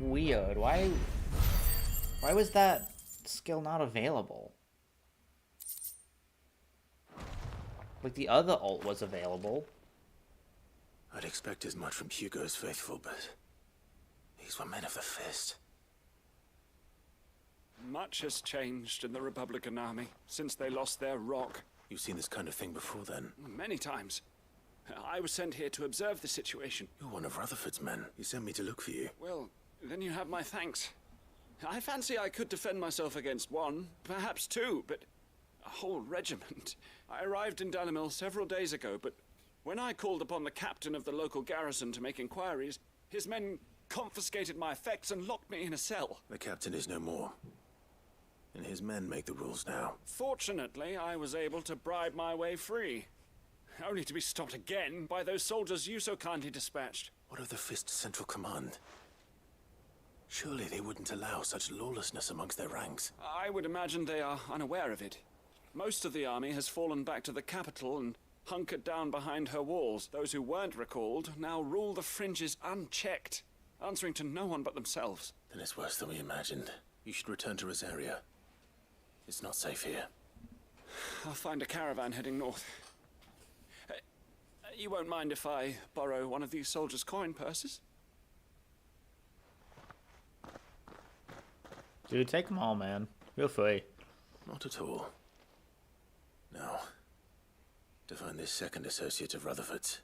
Weird. Why was that skill not available? Like, the other ult was available. I'd expect as much from Hugo's faithful, but these were men of the fist. Much has changed in the Republican army since they lost their rock. You've seen this kind of thing before, then? Many times. I was sent here to observe the situation. You're one of Rutherford's men. He sent me to look for you. Well, then you have my thanks. I fancy I could defend myself against one, perhaps two, but a whole regiment. I arrived in Dalimil several days ago, but when I called upon the captain of the local garrison to make inquiries, his men confiscated my effects and locked me in a cell. The captain is no more, and his men make the rules now. Fortunately, I was able to bribe my way free, only to be stopped again by those soldiers you so kindly dispatched. What of the Fist's central command? Surely they wouldn't allow such lawlessness amongst their ranks. I would imagine they are unaware of it. Most of the army has fallen back to the capital and hunkered down behind her walls. Those who weren't recalled now rule the fringes unchecked, answering to no one but themselves. Then it's worse than we imagined. You should return to Rosaria. It's not safe here. I'll find a caravan heading north. You won't mind if I borrow one of these soldiers' coin purses? Dude, take them all, man. Feel free. Not at all. Now, to find this second associate of Rutherford's.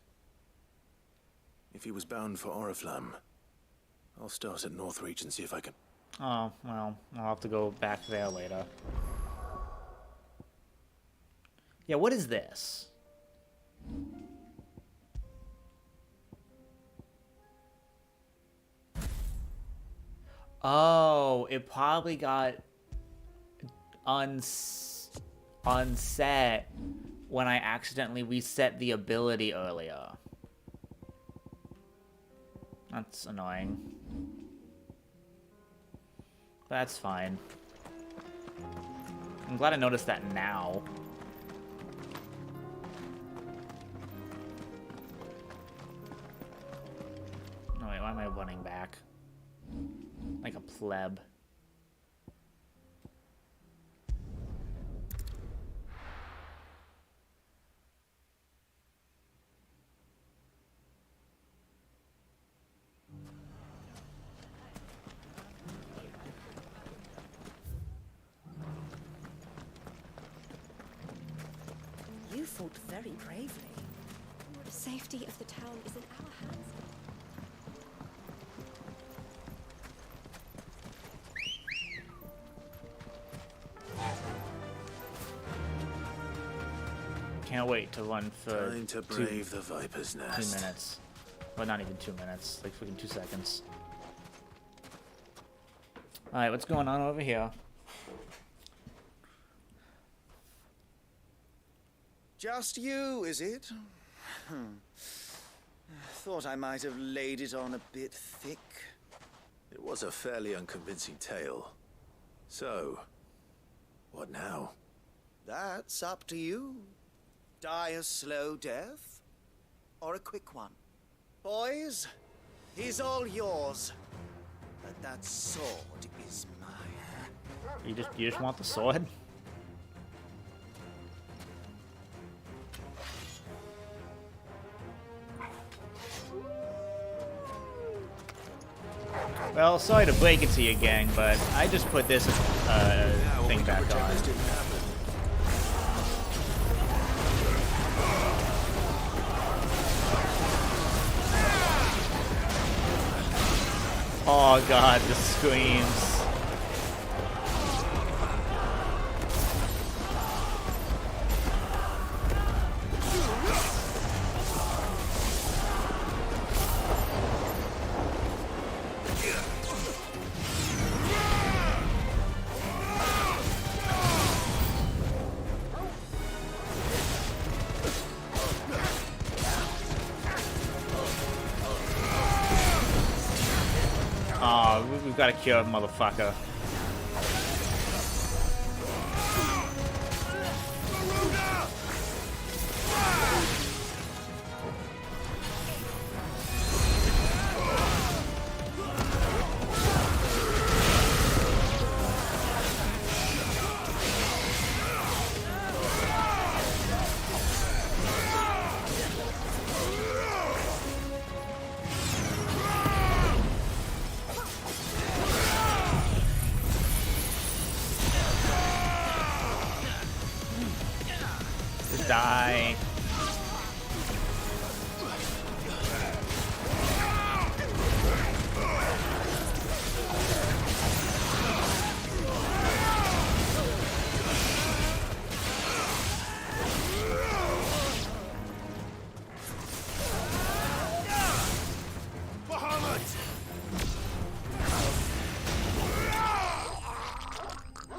If he was bound for Oriflamme, I'll start at Northreach and see if I can... Oh, well, I'll have to go back there later. Yeah, what is this? Oh, it probably got unset when I accidentally reset the ability earlier. That's annoying. That's fine. I'm glad I noticed that now. No, wait, why am I running back? Like a pleb. fought very bravely. The safety of the town is in our hands. Can't wait to run for Time to brave the Viper's Nest. 2 minutes. Well, not even 2 minutes. Like freaking 2 seconds. Alright, what's going on over here? Just you, is it? Thought I might have laid it on a bit thick. It was a fairly unconvincing tale. So, what now? That's up to you. Die a slow death, or a quick one. Boys, he's all yours. But that sword is mine. You just want the sword? Well, sorry to break it to you, gang, but I just put this thing back on. Oh god, the screams. We've got to kill him, motherfucker. Die.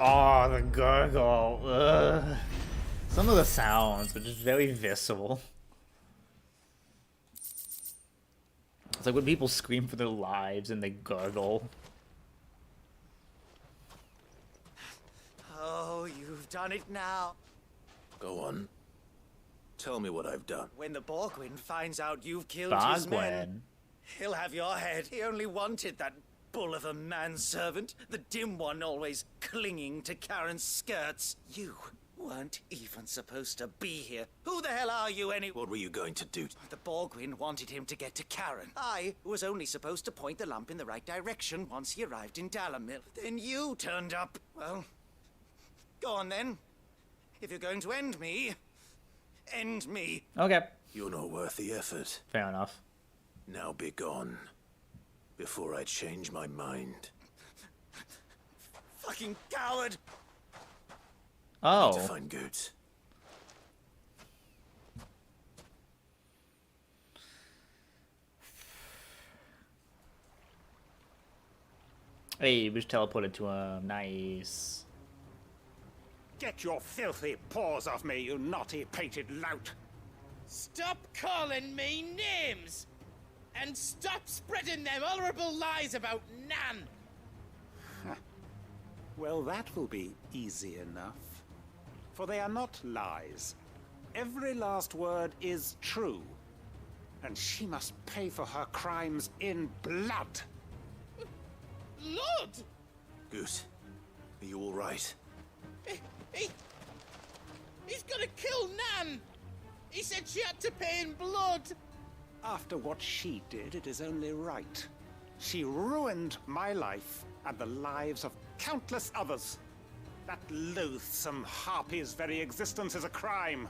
Oh, the gargoyle. Ugh. Some of the sounds are just very visceral. It's like when people scream for their lives and they gargle. Oh, you've done it now. Go on. Tell me what I've done. When the Borgwyn finds out you've killed his men, he'll have your head. He only wanted that bull of a manservant, the dim one always clinging to Karen's skirts. You weren't even supposed to be here. Who the hell are you anyway? What were you going to do? The Borgwyn wanted him to get to Karen. I was only supposed to point the lamp in the right direction once he arrived in Dalamil. Then you turned up. Well, go on then. If you're going to end me, end me. Okay. You're not worth the effort. Fair enough. Now be gone. Before I change my mind. Fucking coward! I need Oh. to find Goods. Hey, we just teleported to him. Nice. Get your filthy paws off me, you naughty-pated lout! Stop calling me names! And stop spreading them horrible lies about Nan! Well, that will be easy enough. For they are not lies. Every last word is true. And she must pay for her crimes in blood. Blood? Goose, are you all right? He's gonna kill Nan! He said she had to pay in blood! After what she did, it is only right. She ruined my life and the lives of countless others. That loathsome harpy's very existence is a crime.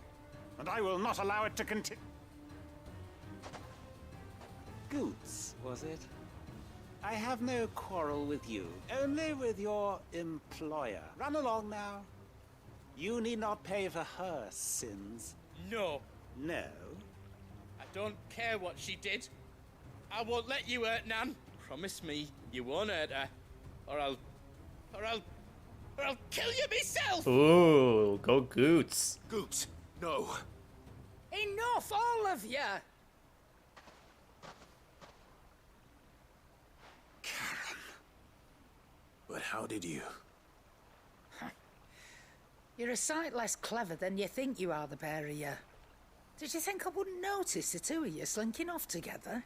and I will not allow it to continue. Goots, was it? I have no quarrel with you, only with your employer. Run along now. You need not pay for her sins. No. No? I don't care what she did. I won't let you hurt Nan. Promise me you won't hurt her, or I'll kill you myself. Ooh, go Goots. Goots, no. Enough, all of you! But how did you? You're a sight less clever than you think you are, the pair of you. Did you think I wouldn't notice the two of you slinking off together?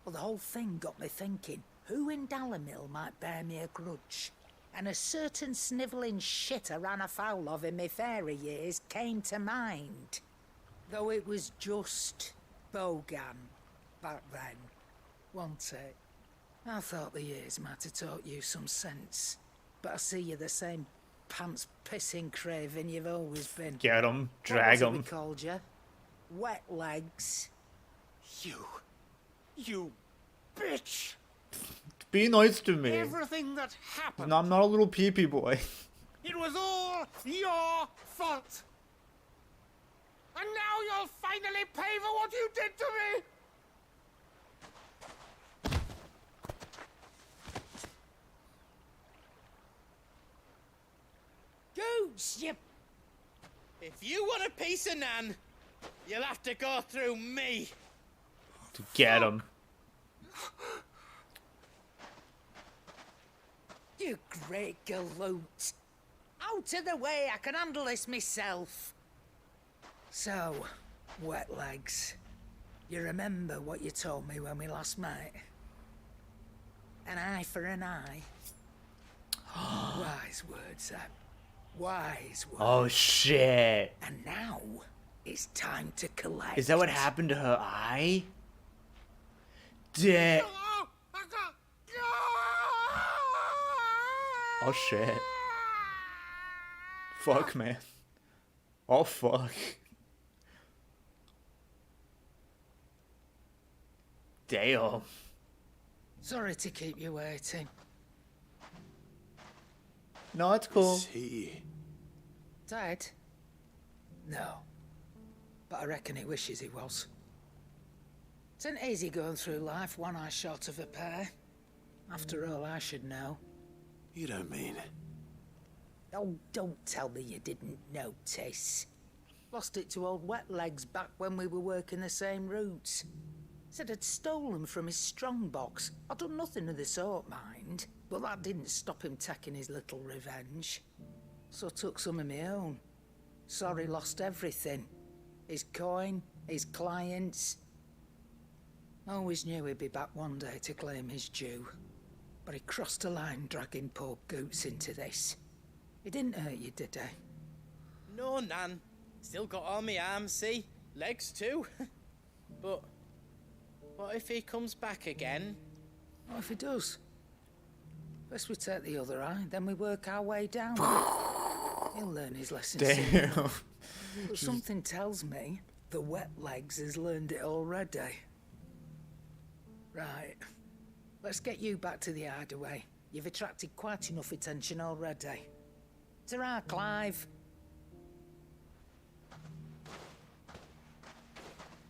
Well, the whole thing got me thinking, who in Dalimil might bear me a grudge? And a certain snivelling shit I ran afoul of in my fairy years came to mind. Though it was just Bogan back then, wasn't it? I thought the years might have taught you some sense, but I see you're the same pants-pissing craven you've always been. Get 'em, drag 'em. What was it we called you? Wet legs. You bitch! Be nice to me. Everything that happened, No, I'm not a little pee-pee boy. it was all your fault. And now you'll finally pay for what you did to me! Goots, you... If you want a piece of Nan, you'll have to go through me. To get him. You great galoot. Out of the way, I can handle this myself. So, wet legs, you remember what you told me when we last met? An eye for an eye. Wise words, that. Wise words. Oh shit. And now, it's time to collect. Is that what happened to her eye? Dead. Oh shit. Fuck, man. Oh fuck. Damn. Sorry to keep you waiting. No, it's cool. Is he? Dead? No. But I reckon he wishes he was. It isn't easy going through life one eye short of a pair. After all, I should know. You don't mean? Oh, don't tell me you didn't notice. Lost it to old Wet Legs back when we were working the same routes. Said I'd stolen from his strongbox. I'd done nothing of the sort, mind. But that didn't stop him taking his little revenge. So I took some of my own. Sorry, lost everything. His coin, his clients. Always knew he'd be back one day to claim his due. But he crossed a line dragging poor Goots into this. He didn't hurt you, did he? No, Nan. Still got all my arms, see? Legs too. But what if he comes back again? What if he does? First we take the other eye, then we work our way down. He'll learn his lesson soon. Damn. But something tells me the Wet Legs has learned it already. Right. Let's get you back to the hideaway. You've attracted quite enough attention already. Ta-ra, Clive.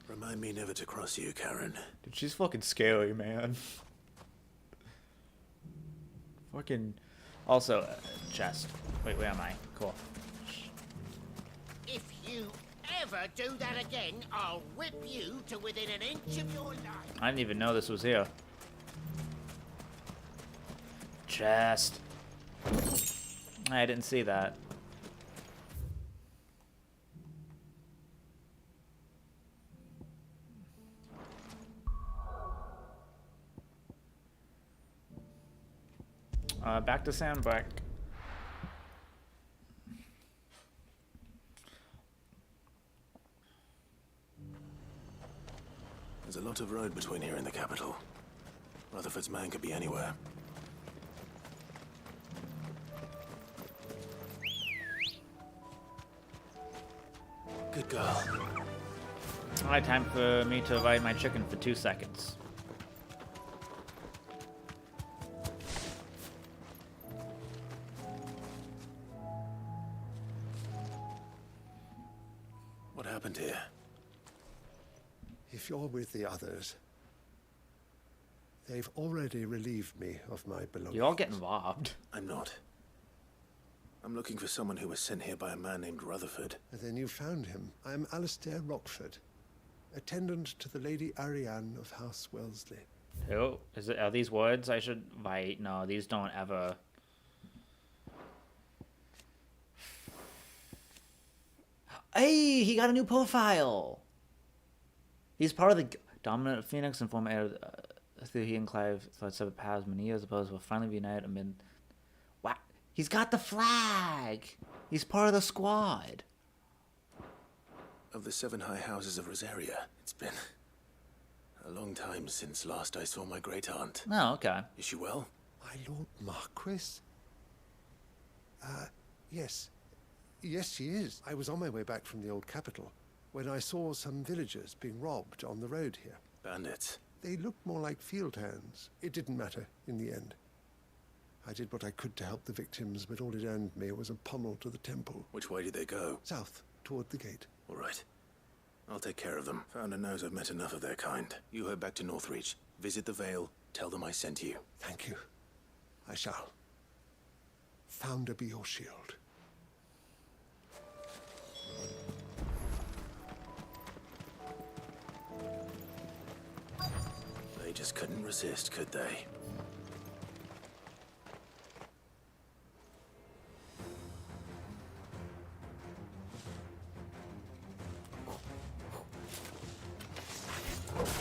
Remind me never to cross you, Karen. Dude, she's fucking scary, man. Fucking. Also, chest. Wait, where am I? Cool. If you ever do that again, I'll whip you to within an inch of your life. I didn't even know this was here. Chest. I didn't see that. Back to Sandbreak. There's a lot of road between here and the capital. Rutherford's man could be anywhere. Good girl. Alright, time for me to divide my chicken for 2 seconds. What happened here? If you're with the others, they've already relieved me of my belongings. You're all getting robbed. I'm not. I'm looking for someone who was sent here by a man named Rutherford. And then you found him. I am Alistair Rockford, attendant to the Lady Ariane of House Wellesley. Who? Is it? Are these words I should write? No, these don't ever. Hey, he got a new profile. He's part of the dominant Phoenix and former heir through he and Clive thought severed paths many years opposed will finally be united amid. What? He's got the flag. He's part of the squad. Of the 7 high houses of Rosaria. It's been a long time since last I saw my great aunt. Oh, okay. Is she well? My Lord Marquis? Yes. Yes, she is. I was on my way back from the old capital when I saw some villagers being robbed on the road here. Bandits? They looked more like field hands. It didn't matter in the end. I did what I could to help the victims, but all it earned me was a pommel to the temple. Which way did they go? South, toward the gate. All right. I'll take care of them. Founder knows I've met enough of their kind. You head back to Northreach. Visit the Vale. Tell them I sent you. Thank you. I shall. Founder be your shield. They just couldn't resist, could they?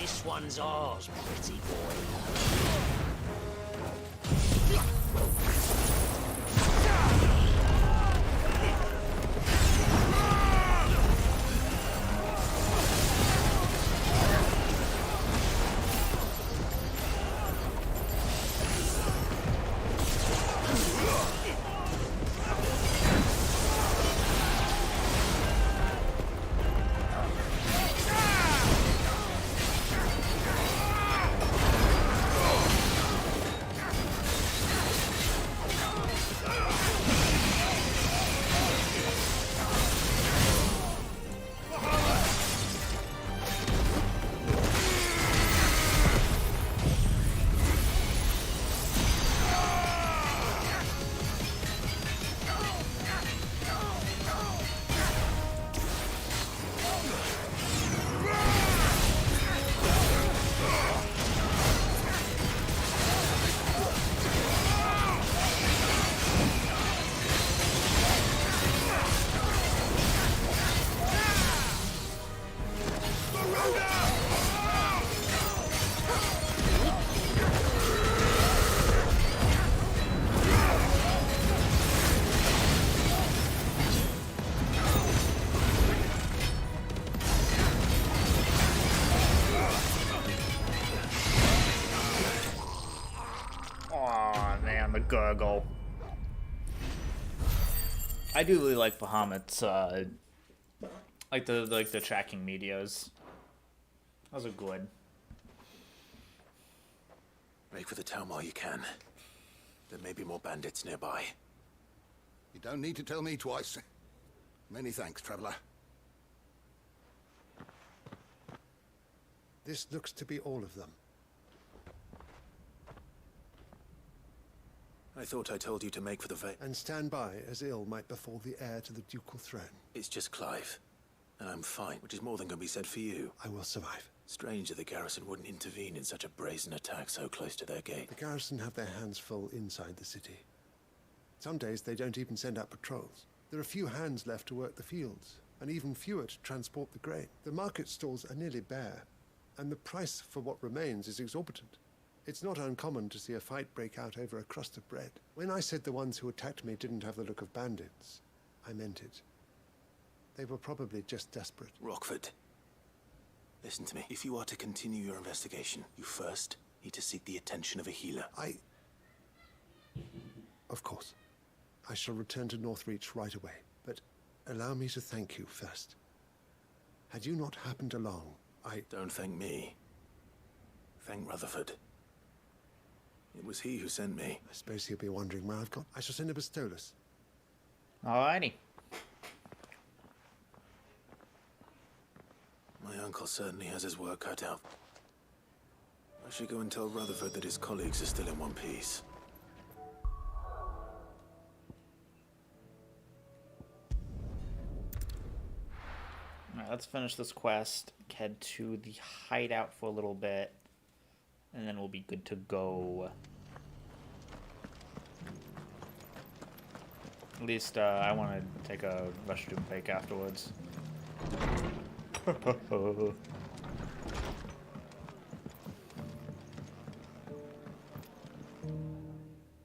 This one's ours, pretty boy. Gurgle. I do really like Bahamut's like the tracking medias. Those are good. Break for the town while you can. There may be more bandits nearby. You don't need to tell me twice. Many thanks, traveler. This looks to be all of them. I thought I told you to make for the Vale. And stand by as ill might befall the heir to the ducal throne. It's just Clive. And I'm fine, which is more than can be said for you. I will survive. Strange that the garrison wouldn't intervene in such a brazen attack so close to their gate. The garrison have their hands full inside the city. Some days they don't even send out patrols. There are few hands left to work the fields, and even fewer to transport the grain. The market stalls are nearly bare, and the price for what remains is exorbitant. It's not uncommon to see a fight break out over a crust of bread. When I said the ones who attacked me didn't have the look of bandits, I meant it. They were probably just desperate. Rockford, listen to me. If you are to continue your investigation, you first need to seek the attention of a healer. Of course. I shall return to Northreach right away, but allow me to thank you first. Had you not happened along, I... Don't thank me. Thank Rutherford. It was he who sent me. I suppose he'll be wondering where I've gone. I shall send a Bastolus. Alrighty. My uncle certainly has his work cut out. I should go and tell Rutherford that his colleagues are still in one piece. Alright, let's finish this quest, head to the hideout for a little bit, and then we'll be good to go. At least I want to take a restroom break afterwards.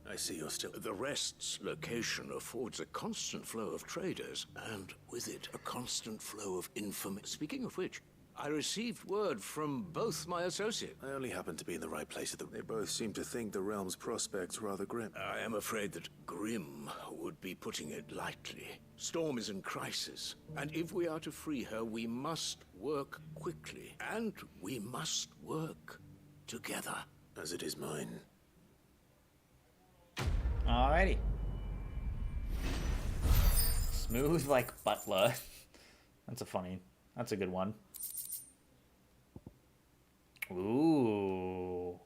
I see you're still... The Rest's location affords a constant flow of traders, and with it, a constant flow of information. Speaking of which, I received word from both my associates. I only happened to be in the right place at the... They both seem to think the realm's prospects rather grim. I am afraid that grim would be putting it lightly. Storm is in crisis, and if we are to free her, we must work quickly, and we must work together. As it is mine. Alrighty. Smooth like Butler. That's a good one. Ooh.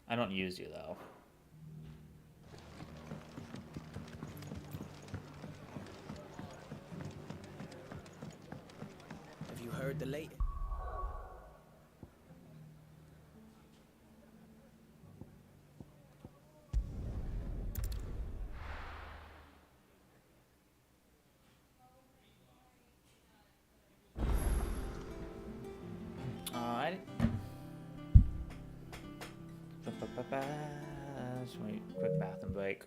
I don't use you though. Have you heard the latest? Alright. Just wait, quick bath and break.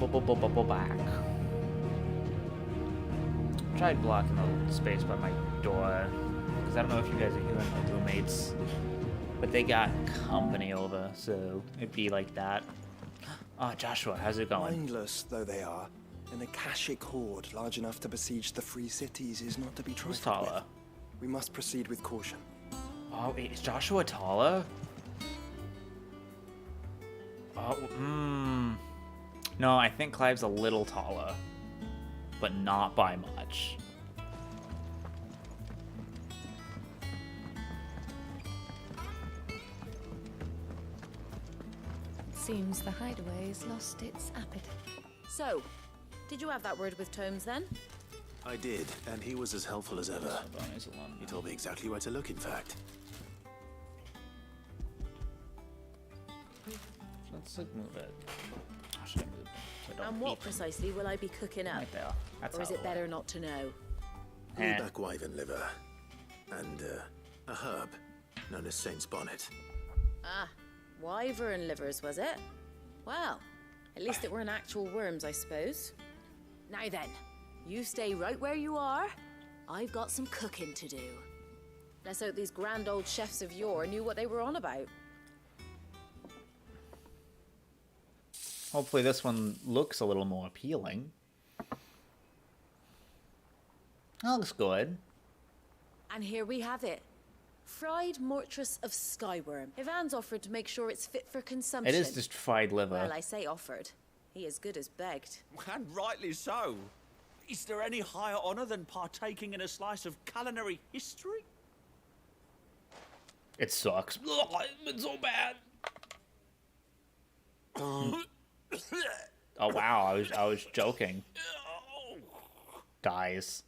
Back. Tried blocking the space by my door, because I don't know if you guys are hearing my roommates, but they got company over, so it'd be like that. Oh, Joshua, how's it going? Mindless though they are, an Akashic horde large enough to besiege the Free Cities is not to be trifled Who's taller? with. We must proceed with caution. Oh, wait, is Joshua taller? Oh, No, I think Clive's a little taller, but not by much. Seems the hideaway's lost its appetite. So, did you have that word with Tomes then? I did, and he was as helpful as ever. He told me exactly where to look, in fact. Let's like move it. How should I move it? So I don't And what eat them. precisely will I be cooking up? Right there. That's Or is how it it'll better not to know? Blueback wyvern liver. And, a herb known as Saint's Bonnet. Ah, wyvern livers, was it? Well, at least it weren't actual worms, I suppose. Now then, you stay right where you are. I've got some cooking to do. Let's hope these grand old chefs of yore knew what they were on about. Hopefully this one looks a little more appealing. That looks good. And here we have it. Fried mortress of skyworm. Ivan's offered to make sure it's fit for consumption. It is just fried liver. Well, I say offered. He as good as begged. And rightly so. Is there any higher honor than partaking in a slice of culinary history? It sucks. Ugh, it's so bad. Oh wow, I was joking. Guys.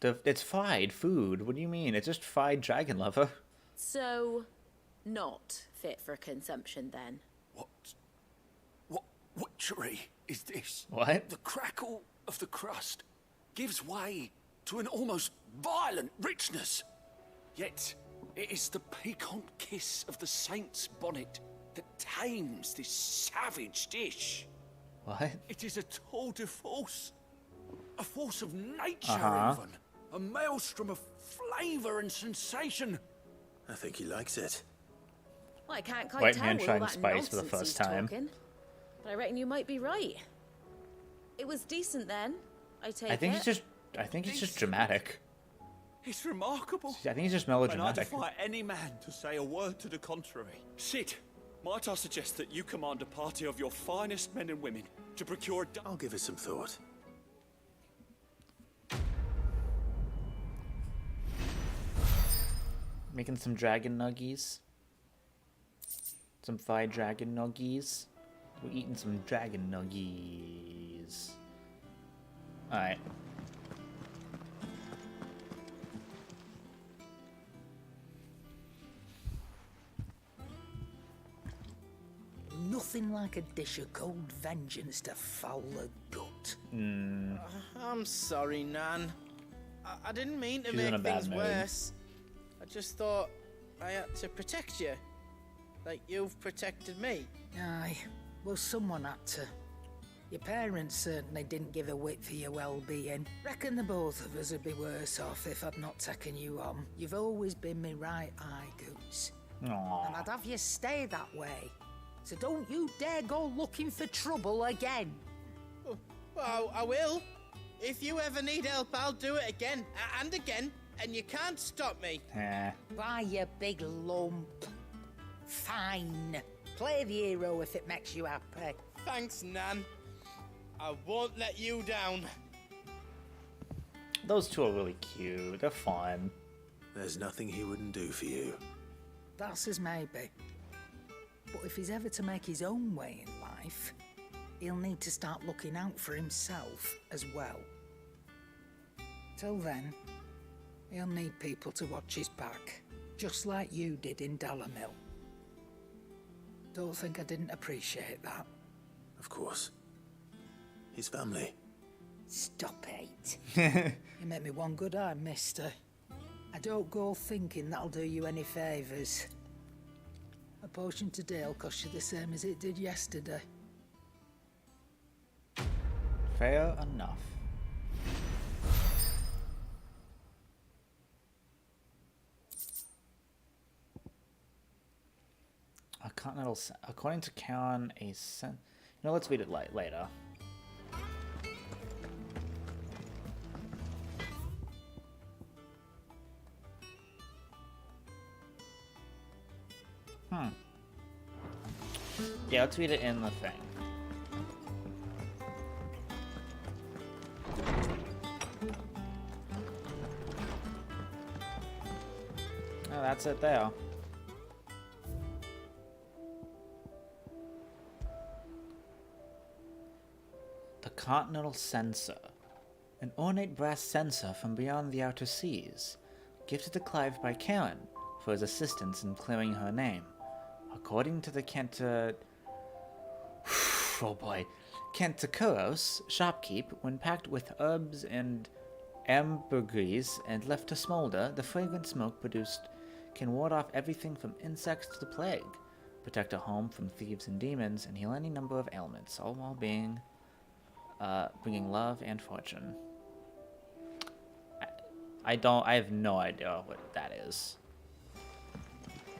It's fried food. What do you mean? It's just fried dragon liver. So, not fit for consumption then. What witchery is this? What? The crackle of the crust gives way to an almost violent richness. Yet, it is the piquant kiss of the saint's bonnet that tames this savage dish. What? It is a tour de force. A force of nature, even. A maelstrom of flavor and sensation. I think he likes it. Well, I can't quite White tell man with all trying that spice for the nonsense first he's time. talking. But I reckon you might be right. It was decent then, I take it. I think he's just dramatic. It's remarkable. I think he's just And I melodramatic. defy any man to say a word to the contrary. Sid, might I suggest that you command a party of your finest men and women to procure a... I'll give it some thought. Making some dragon nuggies. Some fried dragon nuggies. We're eating some dragon nuggies. Alright. Nothing like a dish of cold vengeance to foul the gut. I'm sorry, Nan. I didn't mean to She's in a make bad things mood. worse. I just thought I had to protect you. Like you've protected me. Aye, well, someone had to. Your parents certainly didn't give a whit for your well-being. Reckon the both of us would be worse off if I'd not taken you on. You've always been me right eye, Goose. Aww. And I'd have you stay that way. So don't you dare go looking for trouble again. Well, I will. If you ever need help, I'll do it again and again, and you can't stop me. Why, you big lump. Fine. Play the hero if it makes you happy. Thanks, Nan. I won't let you down. Those two are really cute. They're fun. There's nothing he wouldn't do for you. That's as maybe. But if he's ever to make his own way in life, he'll need to start looking out for himself as well. Till then, he'll need people to watch his back, just like you did in Dalamil. Don't think I didn't appreciate that. Of course. His family. Stop it. You make me one good eye, mister. I don't go thinking that'll do you any favours. A potion today will cost you the same as it did yesterday. Fair enough. A continental, according to Karen, a no, let's read it later. Yeah, let's read it in the thing. Oh, that's it there. The Continental Censer. An ornate brass censer from beyond the outer seas, gifted to Clive by Karen for his assistance in clearing her name. According to the Kentakuros shopkeep, when packed with herbs and ambergris and left to smolder, the fragrant smoke produced can ward off everything from insects to the plague, protect a home from thieves and demons, and heal any number of ailments, all while bringing love and fortune. I have no idea what that is.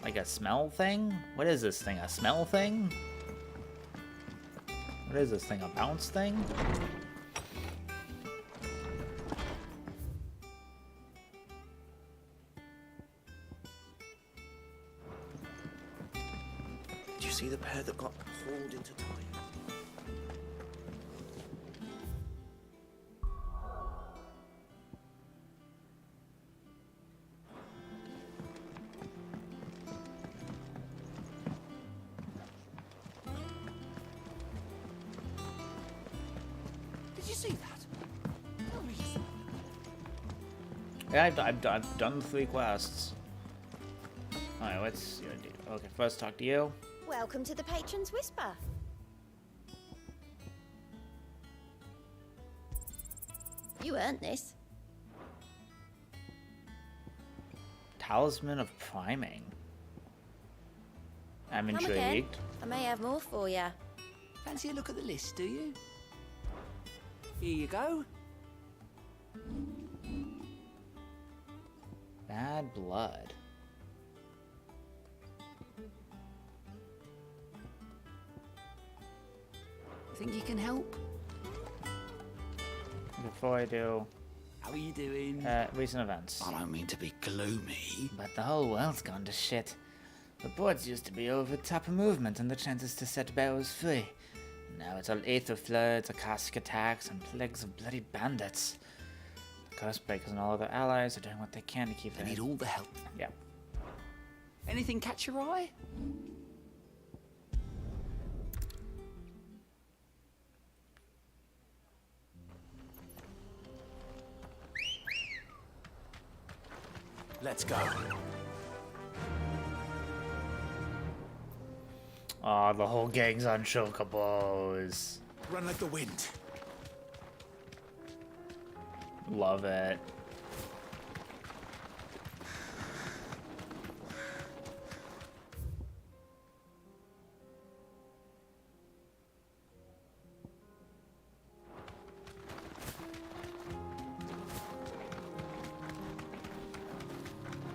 Like a smell thing? What is this thing? A smell thing? What is this thing? A bounce thing? Did you see the pair that got hauled into time? Did you see that? Tell me. Yeah, I've done the 3 quests. Alright, what's your deal? Okay, first talk to you. Welcome to the Patron's Whisper. You earned this. Talisman of Priming. I'm Come intrigued. again. I may have more for you. Fancy a look at the list, do you? Here you go. Bad blood. Think you can help? Before I do... How are you doing? Recent events. I don't mean to be gloomy. But the whole world's gone to shit. The boards used to be over top of movement and the chances to set barrows free. Now it's all aether floods, Akashic attacks, and plagues of bloody bandits. The Cursebreakers and all other allies are doing what they can to keep They need all the help. Yeah. Anything catch your eye? Let's go. Aw, the whole gang's on chocobos. Run like the wind. Love it.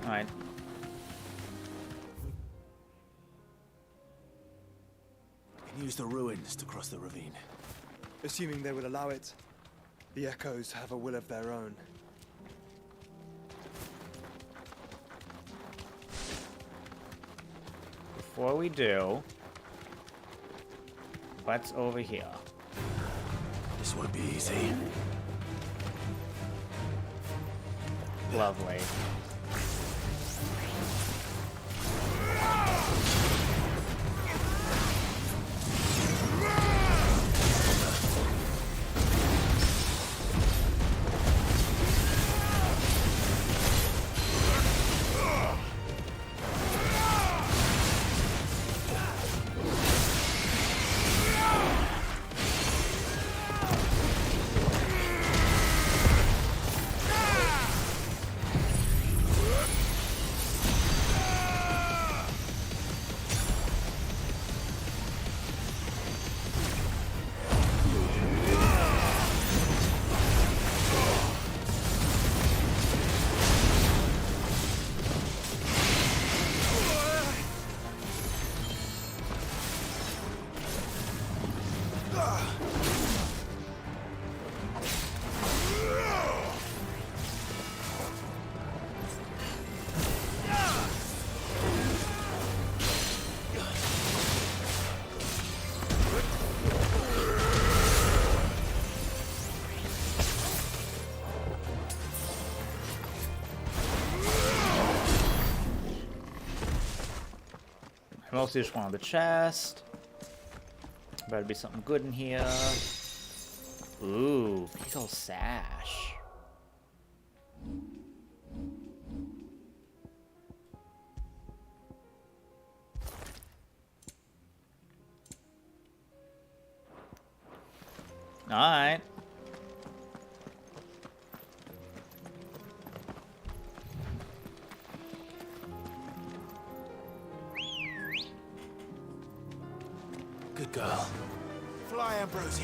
Alright. Can use the ruins to cross the ravine. Assuming they will allow it. The Echoes have a will of their own. Before we do, what's over here? This won't be easy. Lovely. mostly just wanted the chest. Better be something good in here. Ooh, big ol' sash. Alright. Good girl. Fly, Ambrosia.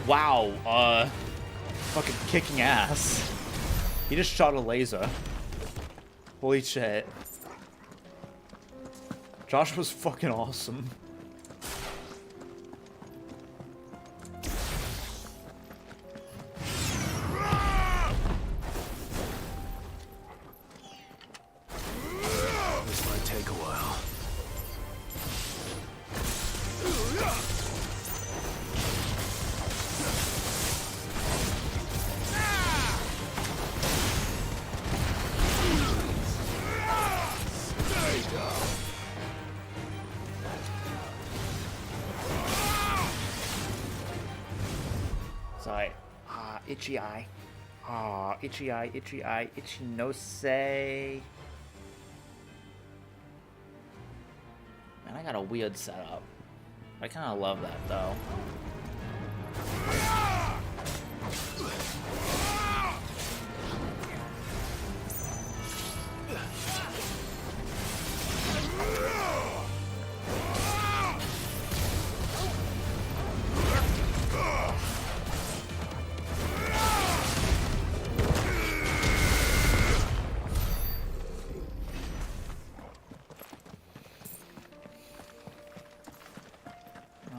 Wow, fucking kicking ass. He just shot a laser. Holy shit. Josh was fucking awesome. This might take a while. Sorry. Itchy eye. Itchy eye, itchy eye, itchy no say. Man, I got a weird setup. I kind of love that though.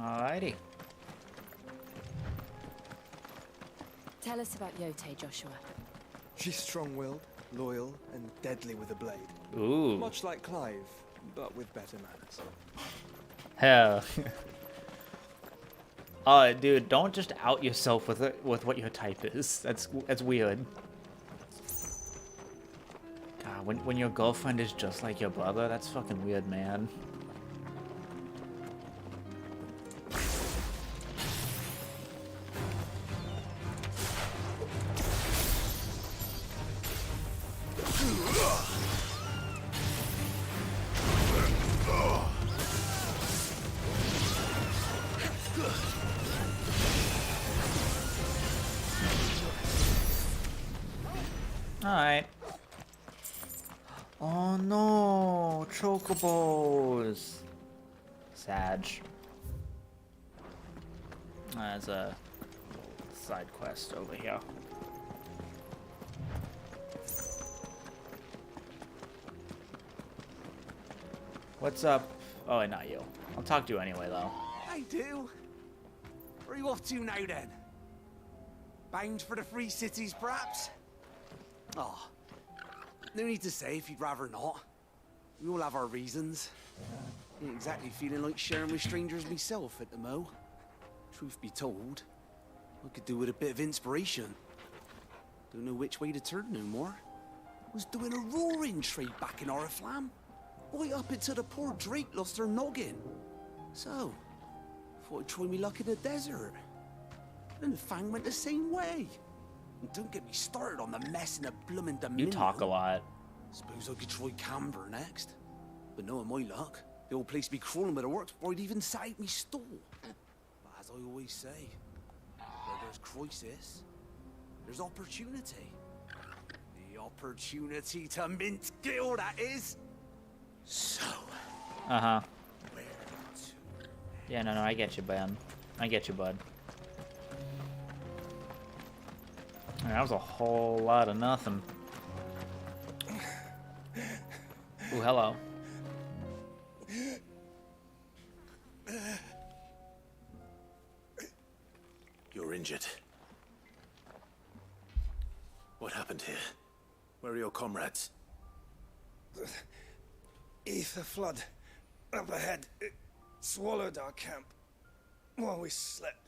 Alrighty. Tell us about Yote, Joshua. She's strong-willed, loyal, and deadly with a blade. Ooh. Much like Clive, but with better manners. Hell. Dude, don't just out yourself with it, with what your type is. That's weird. God, when your girlfriend is just like your brother, that's fucking weird, man. Alright. Oh no, chocobos. Sag. There's a side quest over here. What's up? Oh, not you. I'll talk to you anyway, though. I do. Where are you off to now, then? Bound for the Free Cities, perhaps? Oh, no need to say if you'd rather not. We all have our reasons. Ain't exactly feeling like sharing with strangers myself at the mo. Truth be told, I could do with a bit of inspiration. Don't know which way to turn no more. Was doing a roaring trade back in Oriflamme. Right up until the poor Drake lost her noggin. So, thought I'd try me luck in the desert. And Fang went the same way. And don't get me started on the mess in the bloomin' Dominion. You talk a lot. Suppose I could try Camber next. But knowing my luck, the old place be crawling with the works before I'd even set out me stall. But as I always say, where there's crisis, there's opportunity. The opportunity to mint Gil, that is. So. Uh-huh. Yeah, no, I get you, Ben. I get you, bud. That was a whole lot of nothing. Ooh, hello. You're injured. What happened here? Where are your comrades? Ether flood up ahead. It swallowed our camp while we slept.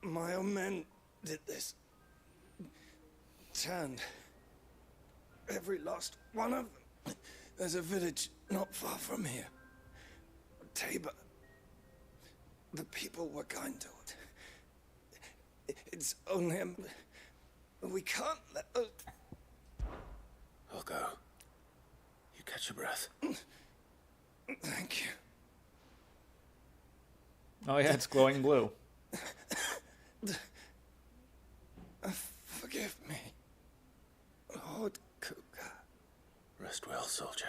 My own men did this. Turned every last one of them. There's a village not far from here. Tabor. The people were kind to it. It's only we can't let us... I'll go. You catch your breath. Thank you. Oh yeah, it's glowing blue. Forgive me, Lord Kupka. Rest well, soldier.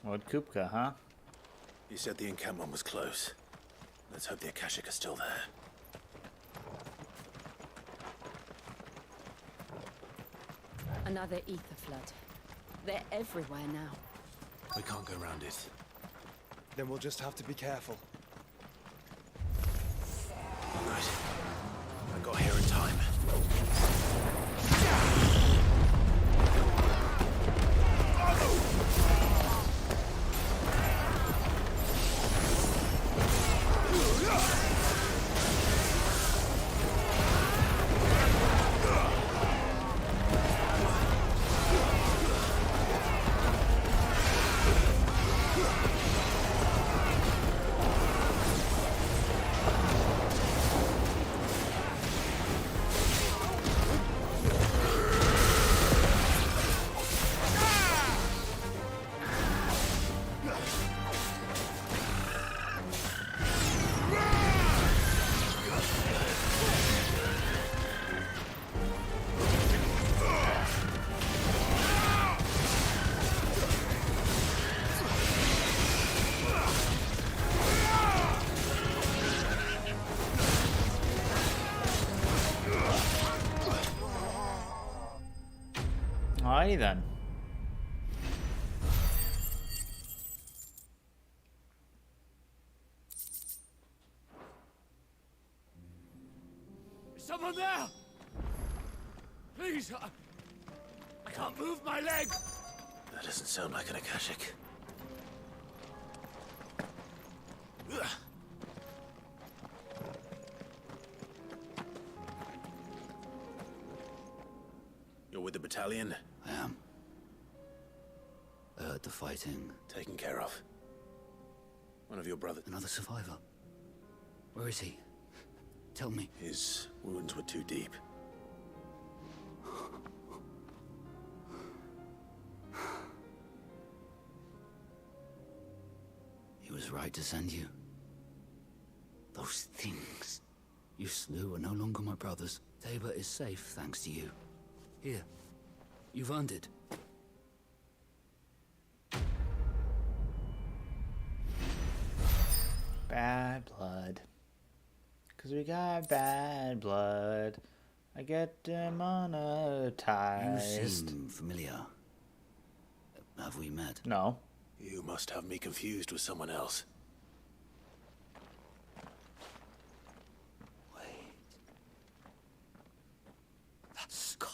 Lord Kupka, huh? You said the encampment was close. Let's hope the Akashic are still there. Another ether flood. They're everywhere now. We can't go around it. Then we'll just have to be careful. Good. I got here in time. Alrighty then. Is someone there? Please, I can't move my leg. That doesn't sound like an Akashic. You're with the battalion? I am. I heard the fighting. Taken care of. One of your brothers. Another survivor. Where is he? Tell me. His wounds were too deep. He was right to send you. Those things you slew are no longer my brothers. Tabor is safe thanks to you. Here, you've earned it. Bad blood. Cause we got bad blood. I get demonetized. You seem familiar. Have we met? No. You must have me confused with someone else. That scar.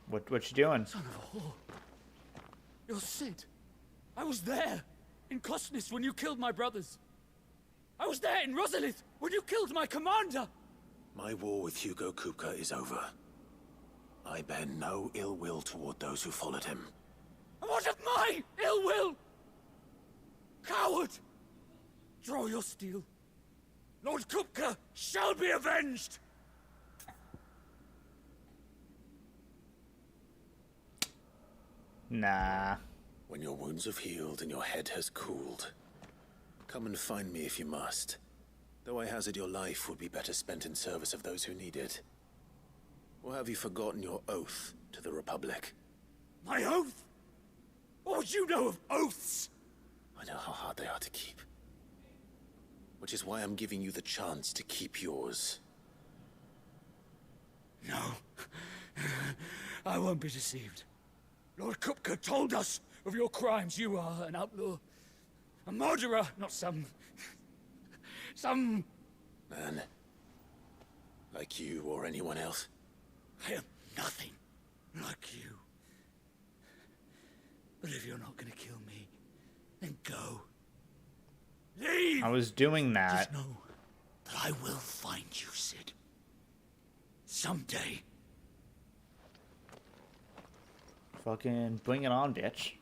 What you doing? Son of a whore. You're Sid. I was there in Kosnis when you killed my brothers. I was there in Rosalith when you killed my commander. My war with Hugo Kupka is over. I bear no ill will toward those who followed him. And what of my ill will? Coward! Draw your steel. Lord Kupka shall be avenged! Nah. When your wounds have healed and your head has cooled, come and find me if you must. Though I hazard your life would be better spent in service of those who need it. Or have you forgotten your oath to the Republic? My oath? What would you know of oaths? I know how hard they are to keep. Which is why I'm giving you the chance to keep yours. No. I won't be deceived. Lord Kupka told us of your crimes. You are an outlaw. A murderer, not some Man. Like you or anyone else. I am nothing like you. But if you're not gonna kill me, then go. Leave! I was doing that. Just know that I will find you, Cid. Someday. Fucking bring it on, bitch.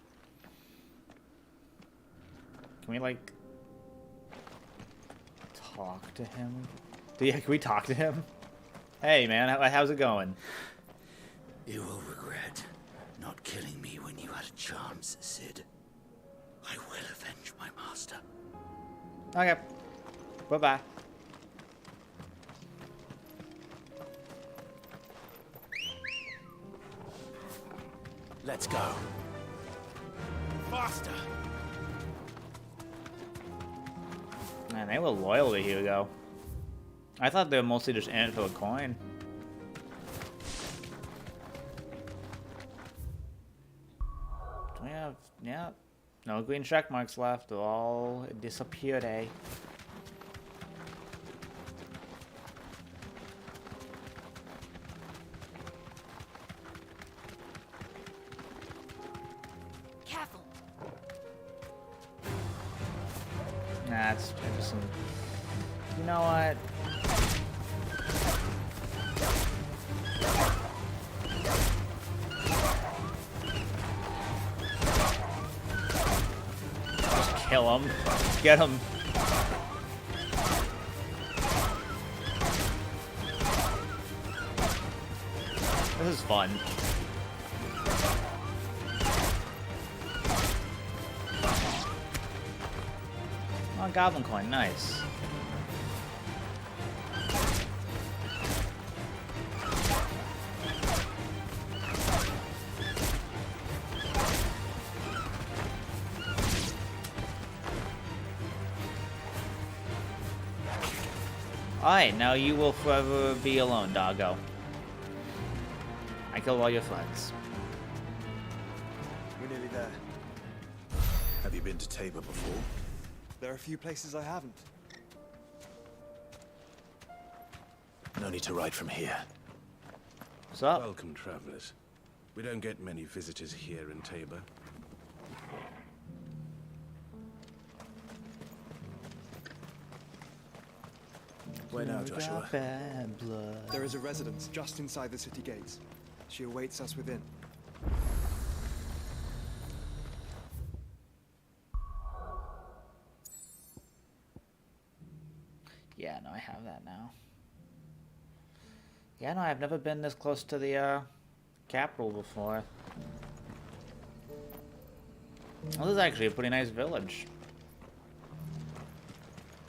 Can we, like, talk to him? Yeah, can we talk to him? Hey, man, how's it going? You will regret not killing me when you had a chance, Cid. I will avenge my master. Okay. Bye-bye. Let's go. Faster! Man, they were loyal to Hugo. I thought they were mostly just in it for the coin. Do we have... yeah. No green check marks left. They'll all disappeared, eh? Careful. Nah, it's just some... You know what? Just kill him. Get him. This is fun. Oh, goblin coin, nice. Alright, now you will forever be alone, doggo. I killed all your friends. We're nearly there. Have you been to Tabor before? There are a few places I haven't. No need to ride from here. What's up? Welcome, travelers. We don't get many visitors here in Tabor. Where now, Joshua? Bad blood. There is a residence just inside the city gates. She awaits us within. Yeah, no, I have that now. Yeah, no, I've never been this close to the capital before. Well, this is actually a pretty nice village.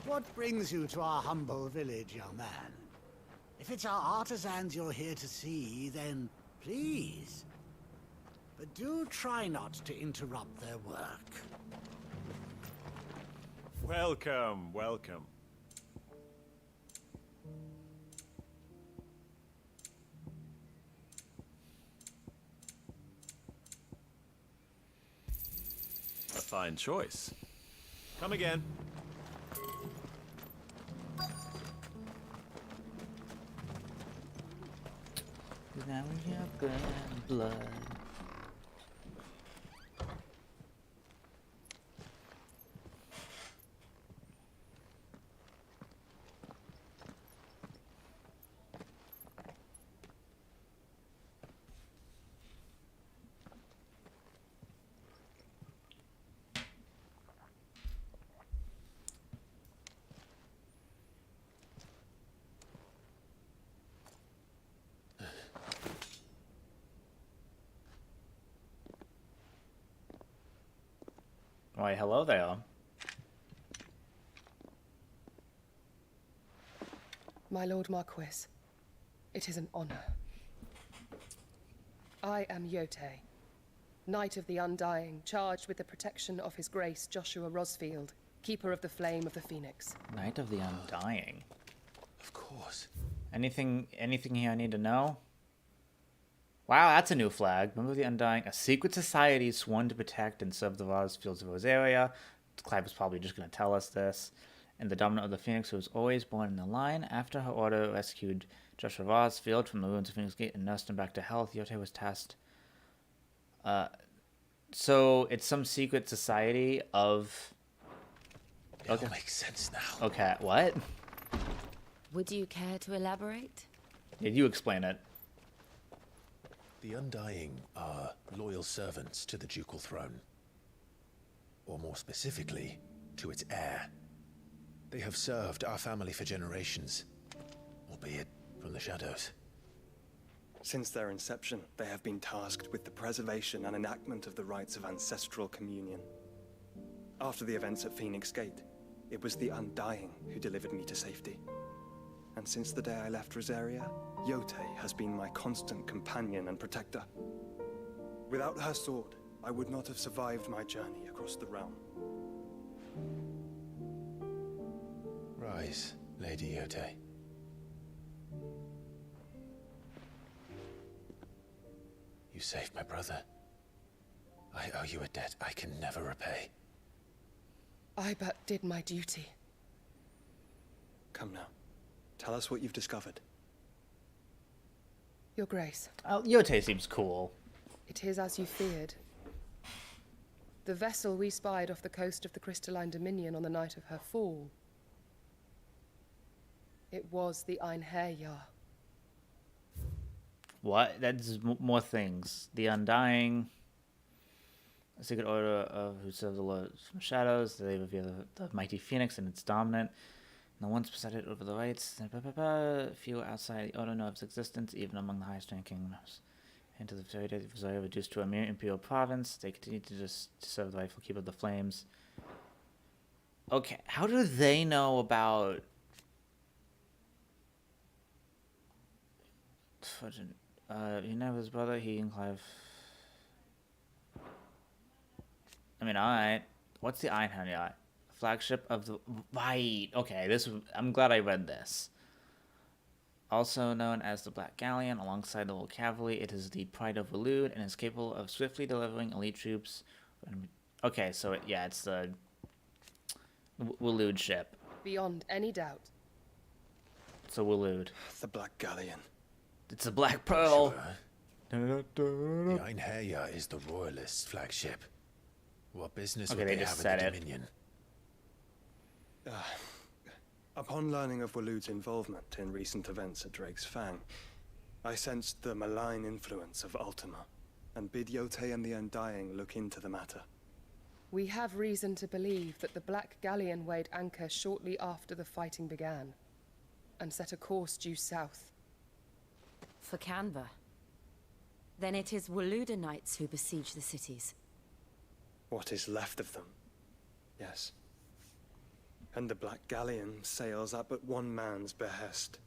What brings you to our humble village, young man? If it's our artisans you're here to see, then please. But do try not to interrupt their work. Welcome, welcome. A fine choice. Come again. Now we have bad blood. Why, hello there. My Lord Marquis, it is an honor. I am Yote, Knight of the Undying, charged with the protection of His Grace Joshua Rosfield, Keeper of the Flame of the Phoenix. Knight of the Undying. Of course. Anything here I need to know? Wow, that's a new flag. Member of the Undying, a secret society sworn to protect and serve the Rosfields of Rosaria. Clive was probably just going to tell us this. And the dominant of the Phoenix, who was always born in the line. After her order rescued Joshua Rosfield from the ruins of Phoenix Gate and nursed him back to health, Yotei was tasked. So it's some secret society of... It all makes sense now. Okay, what? Would you care to elaborate? Did you explain it? The Undying are loyal servants to the ducal throne. Or more specifically, to its heir. They have served our family for generations, albeit from the shadows. Since their inception, they have been tasked with the preservation and enactment of the rites of ancestral communion. After the events at Phoenix Gate, it was the Undying who delivered me to safety. And since the day I left Rosaria, Yotei has been my constant companion and protector. Without her sword, I would not have survived my journey across the realm. Rise, Lady Yotei. You saved my brother. I owe you a debt I can never repay. I but did my duty. Come now. Tell us what you've discovered. Your Grace. Yotei seems cool. It is as you feared. The vessel we spied off the coast of the Crystalline Dominion on the night of her fall. It was the Einherjar. What? That's more things. The Undying, a secret order of who serve the Lord from Shadows. They reveal the mighty Phoenix and its dominant. No one's presided over the rights. Few outside the order know of its existence, even among the highest ranking kingdoms. Into the very day of Rosaria reduced to a mere imperial province. They continue to serve the rightful keeper of the flames. Okay, how do they know about... he never his brother, he and Clive... I mean, alright. What's the Einherjar? Flagship of the... Right, okay, this... I'm glad I read this. Also known as the Black Galleon, alongside the Little Cavalry, it is the pride of Waloed and is capable of swiftly delivering elite troops. Okay, so it's the Waloed ship. Beyond any doubt. It's a Waloed. The Black Galleon. It's a Black Pearl. Sure. The Einherjar is the Royalists' flagship. What business would they have in the Dominion? Upon learning of Waloed's involvement in recent events at Drake's Fang, I sensed the malign influence of Ultima, and bid Yotei and the Undying look into the matter. We have reason to believe that the Black Galleon weighed anchor shortly after the fighting began, and set a course due south. For Canva. Then it is Waloeder knights who besiege the cities. What is left of them, yes. And the Black Galleon sails at but one man's behest.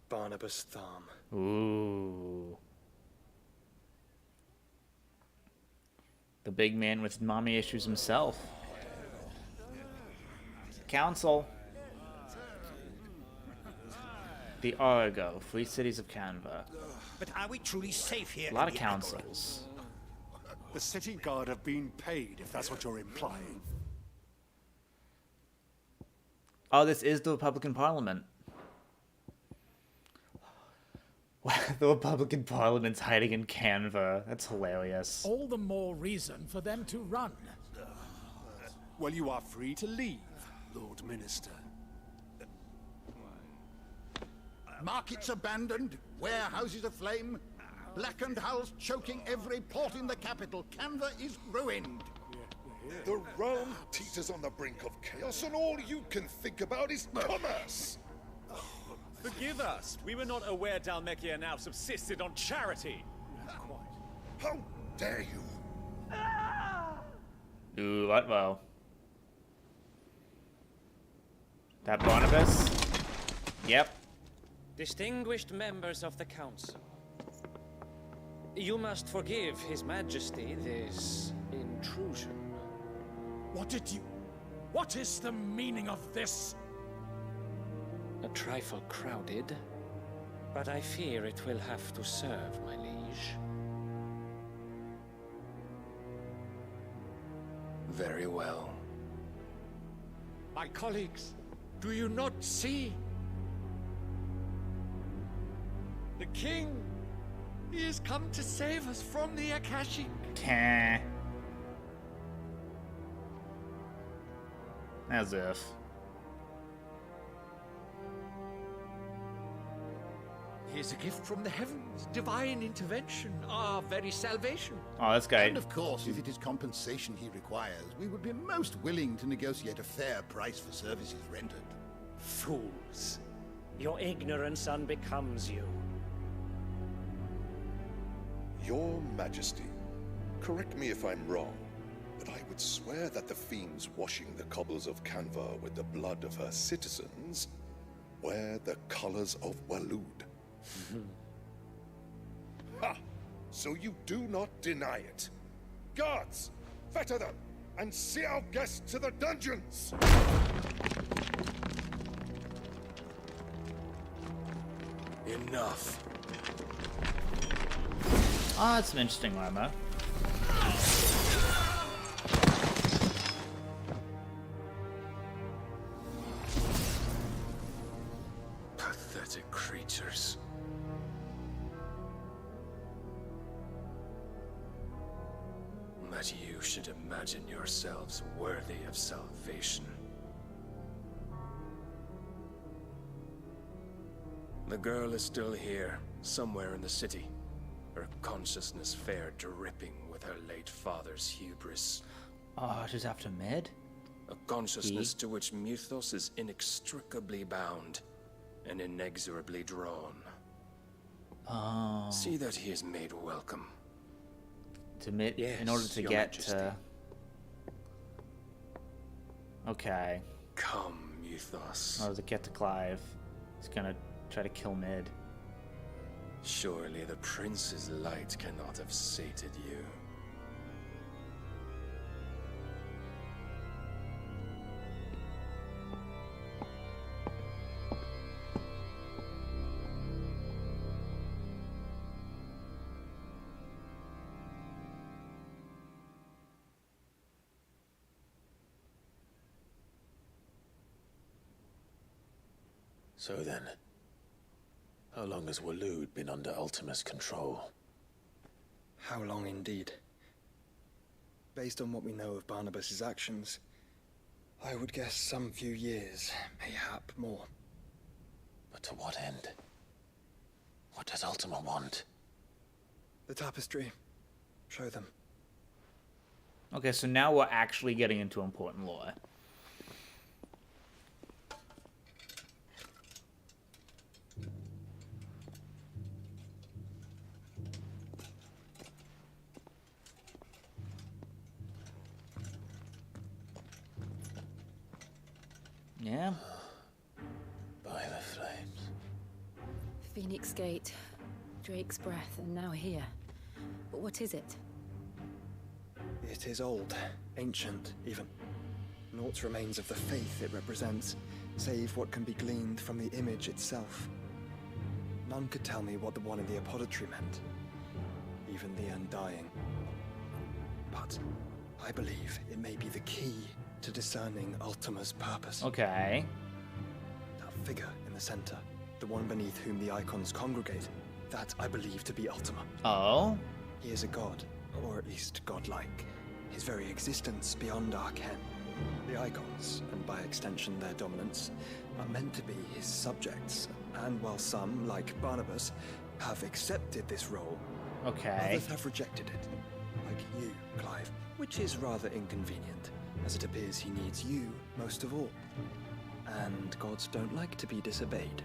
Barnabas Tharm. Ooh. The big man with mommy issues himself. Council. The Argo, Free Cities of Canva. But are we truly safe here? A lot of councils. The city guard have been paid, if that's what you're implying. Oh, this is the Republican Parliament. The Republican Parliament's hiding in Canva. That's hilarious. All the more reason for them to run. Well, you are free to leave, Lord Minister. Markets abandoned, warehouses aflame, blackened hulls choking every port in the capital. Canva is ruined. The realm teeters on the brink of chaos, and all you can think about is commerce. Forgive us. We were not aware Dhalmekia now subsisted on charity. How dare you? Ooh, what? Well. That Barnabas? Yep. Distinguished members of the council. You must forgive His Majesty this intrusion. What is the meaning of this? A trifle crowded, but I fear it will have to serve, my liege. Very well. My colleagues, do you not see? The king, he has come to save us from the Akashic. As if. He is a gift from the heavens, divine intervention, our very salvation. Oh, this guy. And of course, if it is compensation he requires, we would be most willing to negotiate a fair price for services rendered. Fools. Your ignorance unbecomes you. Your Majesty, correct me if I'm wrong, but I would swear that the fiends washing the cobbles of Canva with the blood of her citizens wear the colors of Waloed. Ha! So you do not deny it. Guards, fetter them, and see our guests to the dungeons! Enough. Ah, that's some interesting armor. Pathetic creatures. That you should imagine yourselves worthy of salvation. The girl is still here, somewhere in the city. Her consciousness fair dripping with her late father's hubris. Oh, she's after Mid? A consciousness to which Mythos is inextricably bound and inexorably drawn. Oh. See that he is made welcome. To Mid, Yes, in order to Your get Majesty. to... Okay. Come, Mythos. In order to get to Clive, he's gonna try to kill Mid. Surely the prince's light cannot have sated you. So then, how long has Waloed been under Ultima's control? How long indeed? Based on what we know of Barnabas's actions, I would guess some few years, mayhap more. But to what end? What does Ultima want? The tapestry. Show them. Okay, so now we're actually getting into important lore. Yeah. By the flames. Phoenix Gate, Drake's Breath, and now here. But what is it? It is old, ancient even. Naught remains of the faith it represents, save what can be gleaned from the image itself. None could tell me what the one in the apothecary meant, even the Undying. But I believe it may be the key to discerning Ultima's purpose. Okay. That figure in the center, the one beneath whom the icons congregate, that I believe to be Ultima. Oh? He is a god, or at least godlike. His very existence beyond our ken. The icons, and by extension their dominance, are meant to be his subjects. And while some, like Barnabas, have accepted this role, okay, others have rejected it. Like you, Clive, which is rather inconvenient, as it appears he needs you most of all. And gods don't like to be disobeyed.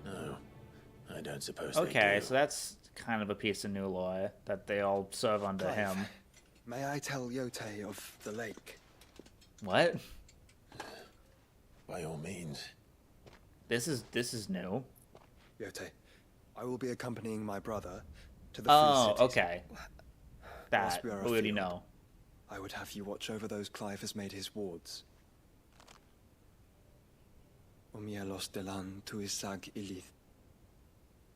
No, I don't suppose they Okay, do. so that's kind of a piece of new lore, that they all serve under Clive, him. May I tell Yote of the lake? What? By all means. This is new. Yote, I will be accompanying my brother to the free cities. okay. That Whilst we are we already afield, know. I would have you watch over those Clive has made his wards. Omielos delan tuisag ilith.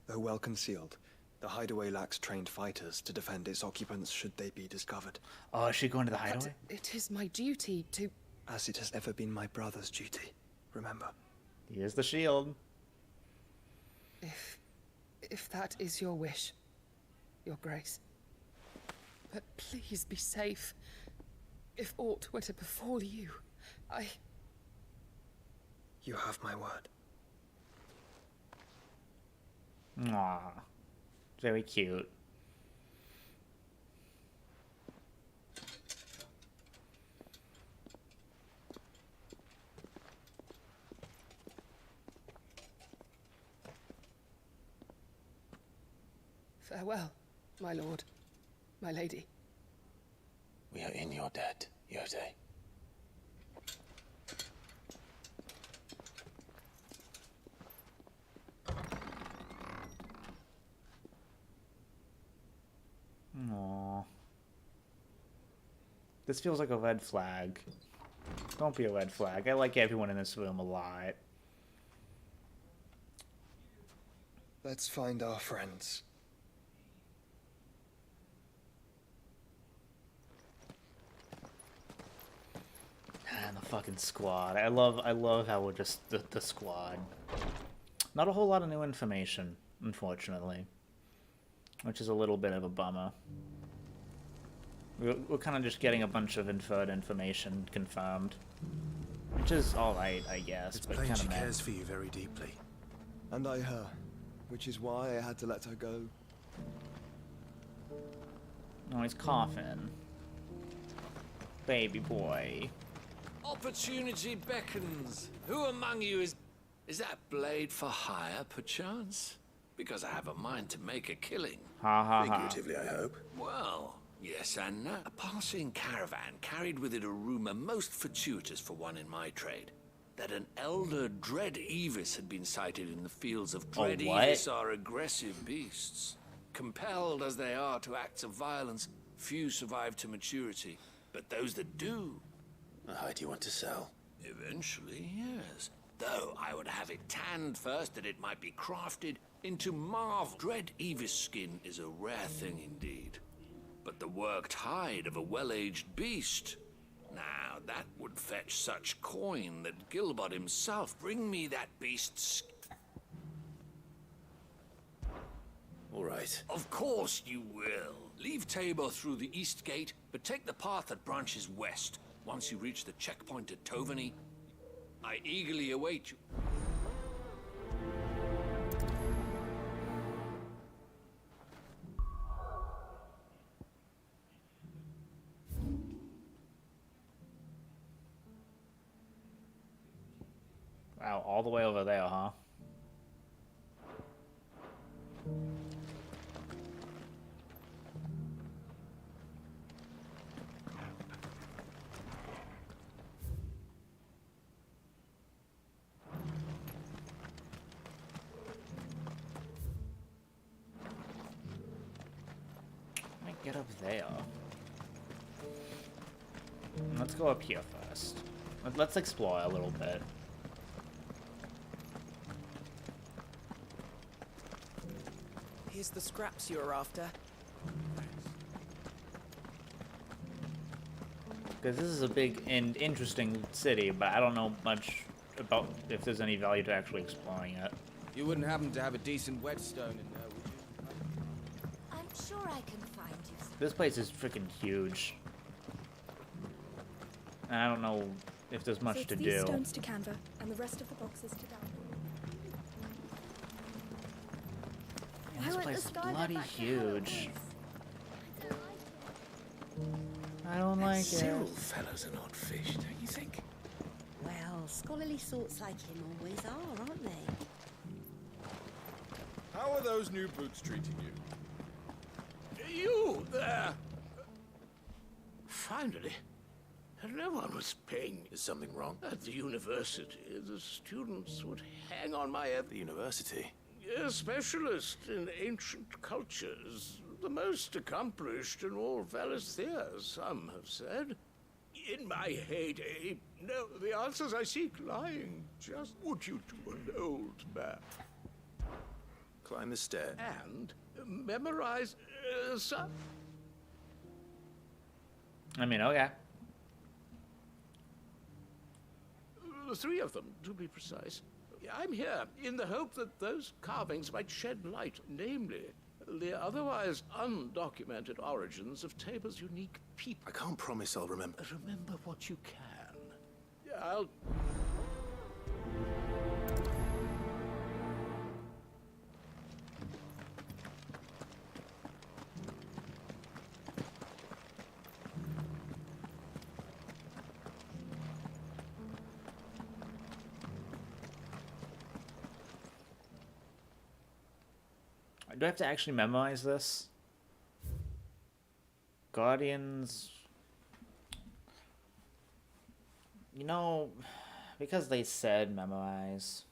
Though well concealed, the hideaway lacks trained fighters to defend its occupants should they be discovered. Oh, is she going to the hideaway? It is my duty to... As it has ever been my brother's duty, remember. Here's the shield. If that is your wish, your grace. But please be safe. If aught were to befall you, You have my word. Aww. Very cute. Farewell, my lord, my lady. We are in your debt, Yode. Aww. This feels like a red flag. Don't be a red flag. I like everyone in this room a lot. Let's find our friends. And the fucking squad. I love how we're just the squad. Not a whole lot of new information, unfortunately. Which is a little bit of a bummer. We're kind of just getting a bunch of inferred information confirmed. Which is alright, I guess, It's but plain kind she of cares for you very deeply. And I her, which is why I had to let her go. Oh, he's coughing. Baby boy. Opportunity beckons. Who among you is that blade for hire, perchance? Because I have a mind to make a killing. Ha ha ha. Figuratively, I hope. Well, yes and no. A passing caravan carried with it a rumor most fortuitous for one in my trade. That an elder Dread Evis had been sighted in the fields of Dread what? Evis are aggressive beasts. Compelled as they are to acts of violence, few survive to maturity. But those that do... A hide you want to sell? Eventually, yes. Though I would have it tanned first that it might be crafted into marvel. Dread Evis skin is a rare thing indeed. But the worked hide of a well-aged beast... Now, that would fetch such coin that Gilbert himself bring me that beast's... All right. Of course you will. Leave Tabor through the east gate, but take the path that branches west. Once you reach the checkpoint at Tovany, I eagerly await you. Wow, all the way over there, huh? Get up there. Let's go up here first. Let's explore a little bit. Here's the scraps you were after. Because this is a big and interesting city, but I don't know much about if there's any value to actually exploring it. You wouldn't happen to have a decent whetstone in there, would you? I'm sure I can find you some. This place is freaking huge. And I don't know if there's much so it's to these do. stones to Canva, and the rest of the boxes to Down. Man, this place is bloody huge. I don't like it. Cyril fellow's an odd fish, don't you think? Well, scholarly sorts like him always are, aren't they? How are those new boots treating you? You there! Finally. No one was paying. Is something wrong? At the university, the students would hang on my... The university? A specialist in ancient cultures. the most accomplished in all Valisthea, some have said. In my heyday, no, the answers I seek lying just put you to an old man. Climb the stair. And memorize some. I mean, okay. 3 of them, to be precise. I'm here in the hope that those carvings might shed light, namely, the otherwise undocumented origins of Tabor's unique people. I can't promise I'll remember. Remember what you can. I'll... Do I have to actually memorize this? Guardians... You know, because they said memorize.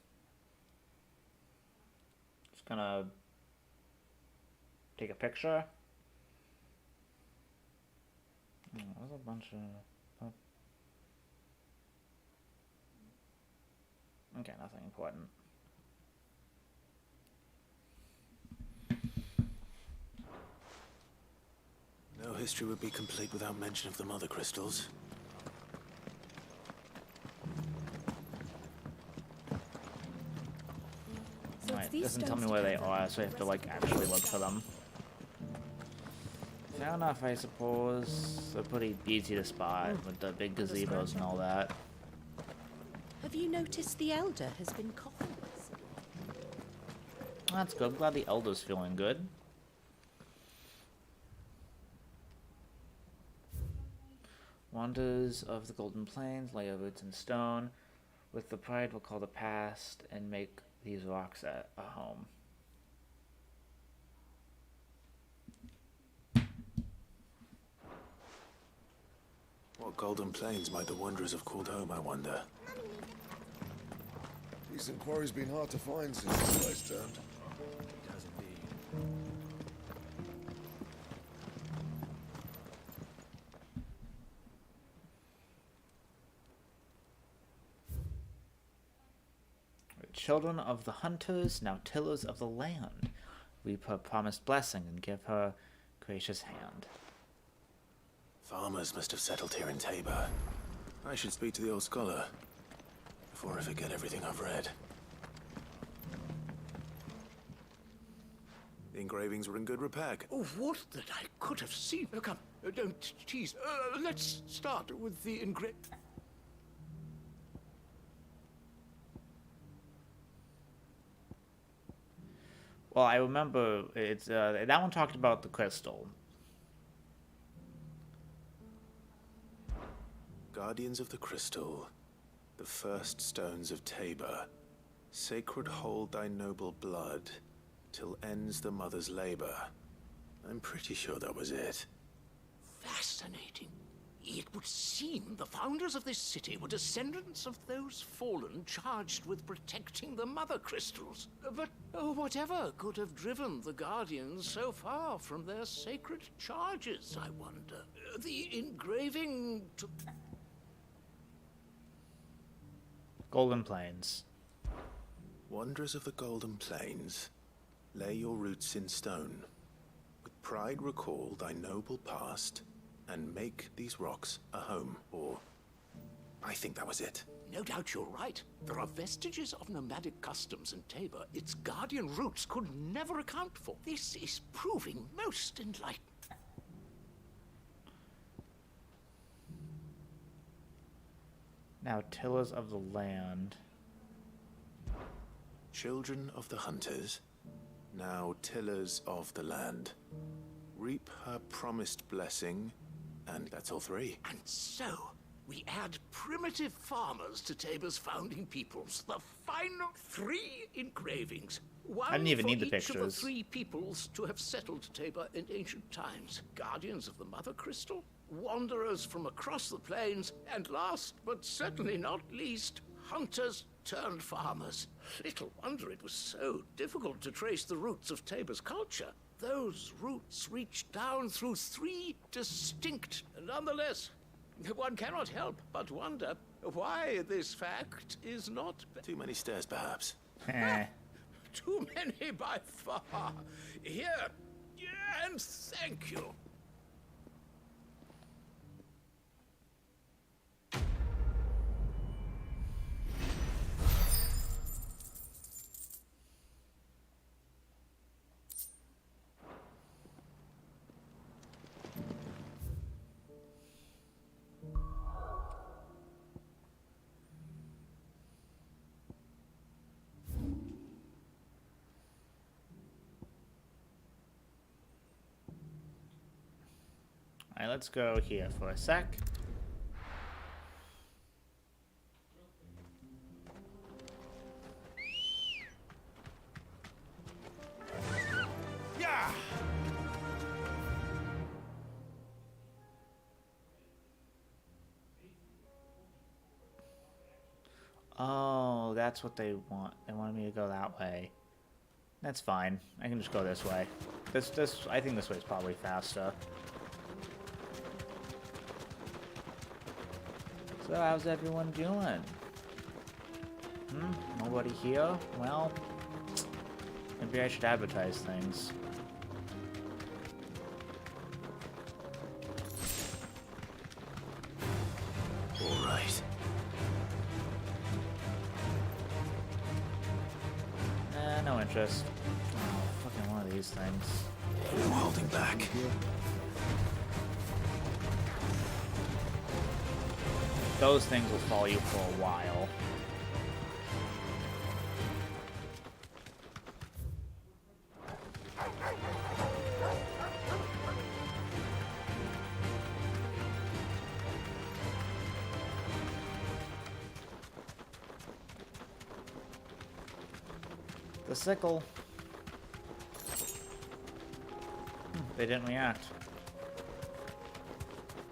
Just gonna take a picture. Oh, there's a bunch of... Okay, nothing important. No history would be complete without mention of the mother crystals. So Right, it doesn't tell me where they are, so I have to like actually look for them. Fair enough, I suppose. They're pretty easy to spot with the big gazebos and all that. Have you noticed the Elder has been coughing? That's good. I'm glad the Elder's feeling good. Wonders of the Golden Plains, lay your roots in stone. With the pride we'll call the past and make these rocks a home. What Golden Plains might the Wanderers have called home, I wonder? Decent quarry's been hard to find since the place turned. It has indeed. Children of the hunters, now tillers of the land. Reap her promised blessing and give her gracious hand. Farmers must have settled here in Tabor. I should speak to the old scholar before I forget everything I've read. The engravings were in good repair. Oh, what that I could have seen. Come, don't tease. Let's start with the Well, I remember it's that one talked about the crystal. Guardians of the Crystal, the first stones of Tabor. Sacred hold thy noble blood, till ends the mother's labor. I'm pretty sure that was it. Fascinating. It would seem the founders of this city were descendants of those fallen charged with protecting the mother crystals. But whatever could have driven the Guardians so far from their sacred charges, I wonder? The engraving to... Golden Plains. Wanderers of the Golden Plains, lay your roots in stone. With pride recall thy noble past, and make these rocks a home, or... I think that was it. No doubt you're right. There are vestiges of nomadic customs in Tabor its guardian roots could never account for. This is proving most enlightening. Now, tillers of the land. Children of the hunters, now tillers of the land. Reap her promised blessing, and that's all 3. And so, we add primitive farmers to Tabor's founding peoples. The final 3 engravings. One I didn't even for need the each of the pictures. 3 peoples to have settled Tabor in ancient times. Guardians of the Mother Crystal, wanderers from across the plains, and last but certainly not least, hunters turned farmers. Little wonder it was so difficult to trace the roots of Tabor's culture. those roots reach down through 3 distinct... Nonetheless, one cannot help but wonder why this fact is not... Too many stairs, perhaps. Too many by far. Here, and thank you. Alright, let's go here for a sec. Yeah. Oh, that's what they want. They wanted me to go that way. That's fine. I can just go this way. I think this way is probably faster. So how's everyone doing? Nobody here? Well, maybe I should advertise things. All right. No interest. Oh, fucking one of these things. No holding back. Those things will follow you for a while. The sickle. They didn't react.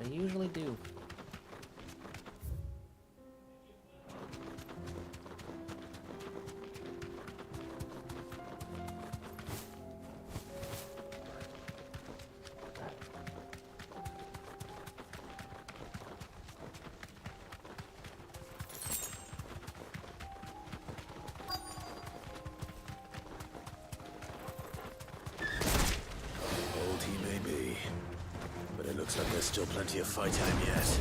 They usually do. Still plenty of fight in him yet.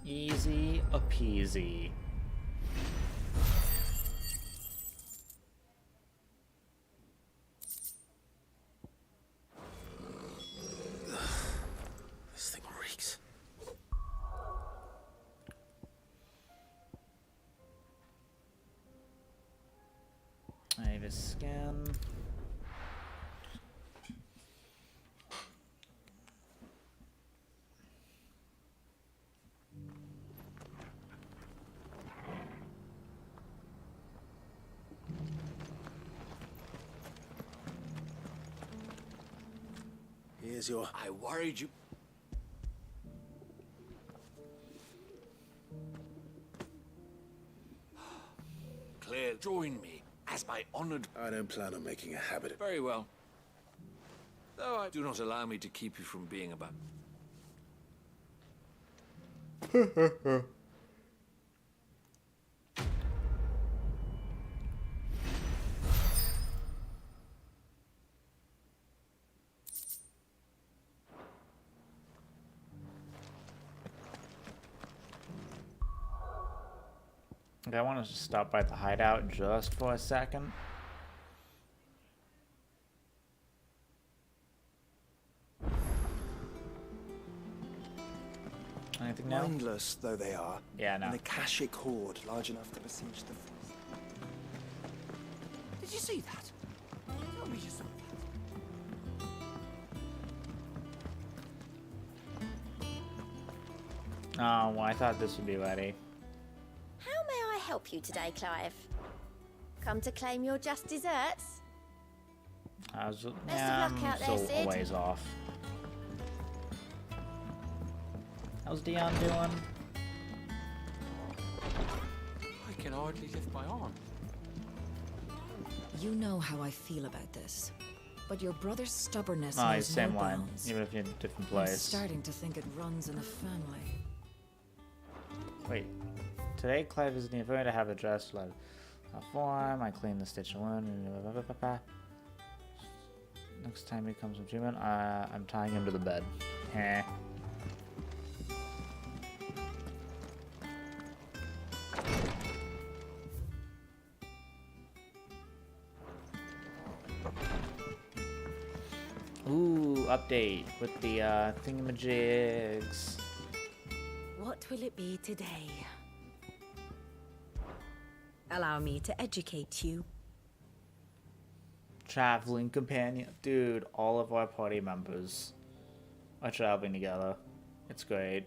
Easy peasy. This thing reeks. I have a scan. Here's your... I worried you... Claire, join me as my honored... I don't plan on making a habit of... Very well. though I do not allow me to keep you from being about. Okay, I want to stop by the hideout just for a second. Anything now? Mindless though they are. Yeah, no. An Akashic horde large enough to besiege the. Did you see that? Tell me you saw Oh, well, I thought this would be ready. How may I help you today, Clive? Come to claim your just desserts? I was, Best yeah, of luck out I'm there, still Sid. a ways off. How's Dion doing? I can hardly lift my arm. You know how I feel about this, but your brother's stubbornness Oh, knows he's same no one, bounds. even if you're in a different I'm place. starting to think it runs in the family. Wait, today Clive isn't even going to have a dress like a form. I clean the stitch wound. Next time he comes from treatment, I'm tying him to the bed. Heh. Ooh, update with the thingamajigs. What will it be today? Allow me to educate you. Traveling companion. Dude, all of our party members are traveling together. It's great.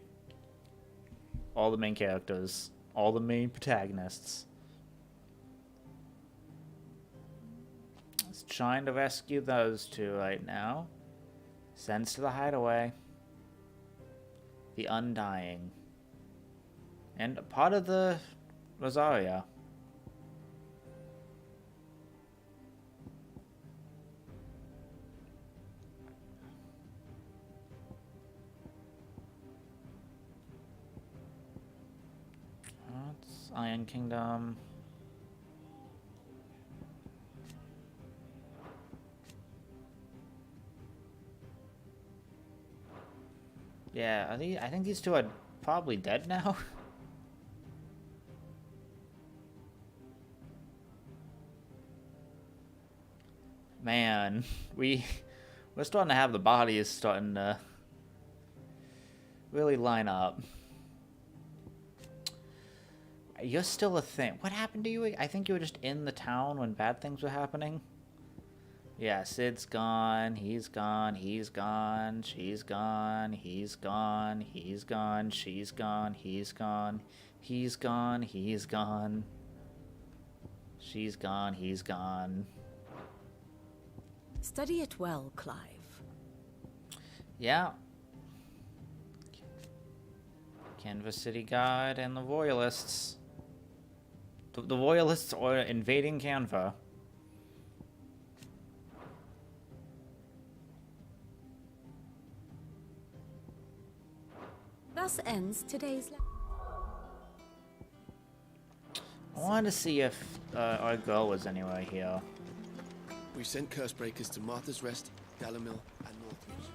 All the main characters. All the main protagonists. It's trying to rescue those two right now. Sends to the hideaway. The Undying. And a part of the Rosaria. That's Iron Kingdom. Yeah, I think these two are probably dead now. Man, we're starting to have the bodies starting to really line up. You're still a thing. What happened to you? I think you were just in the town when bad things were happening. Yeah, Sid's gone, he's gone, he's gone, she's gone, he's gone, he's gone, she's gone, he's gone, he's gone, he's gone. She's gone, he's gone. Study it well, Clive. Yeah. Canvas City Guard and the Royalists. The Royalists are invading Canva. Thus ends today's lesson. I wanted to see if our girl was anywhere here. We sent Cursebreakers to Martha's Rest, Gallamil, and Northreach.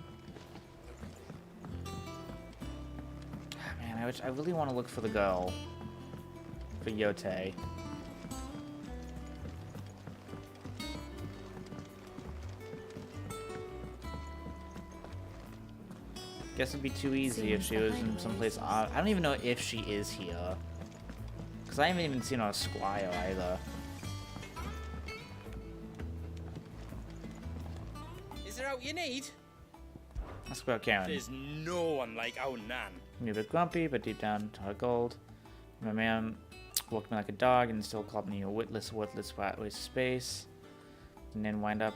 Man, I really want to look for the girl. For Yote. Guess it'd be too easy if she was in someplace odd. I don't even know if she is here. Because I haven't even seen our squire either. Is there out you need? Let's go, Karen. There's no one like our Nan. I'm a bit grumpy, but deep down to her gold. My man walked me like a dog and still called me a witless, worthless waste of space. And then wind up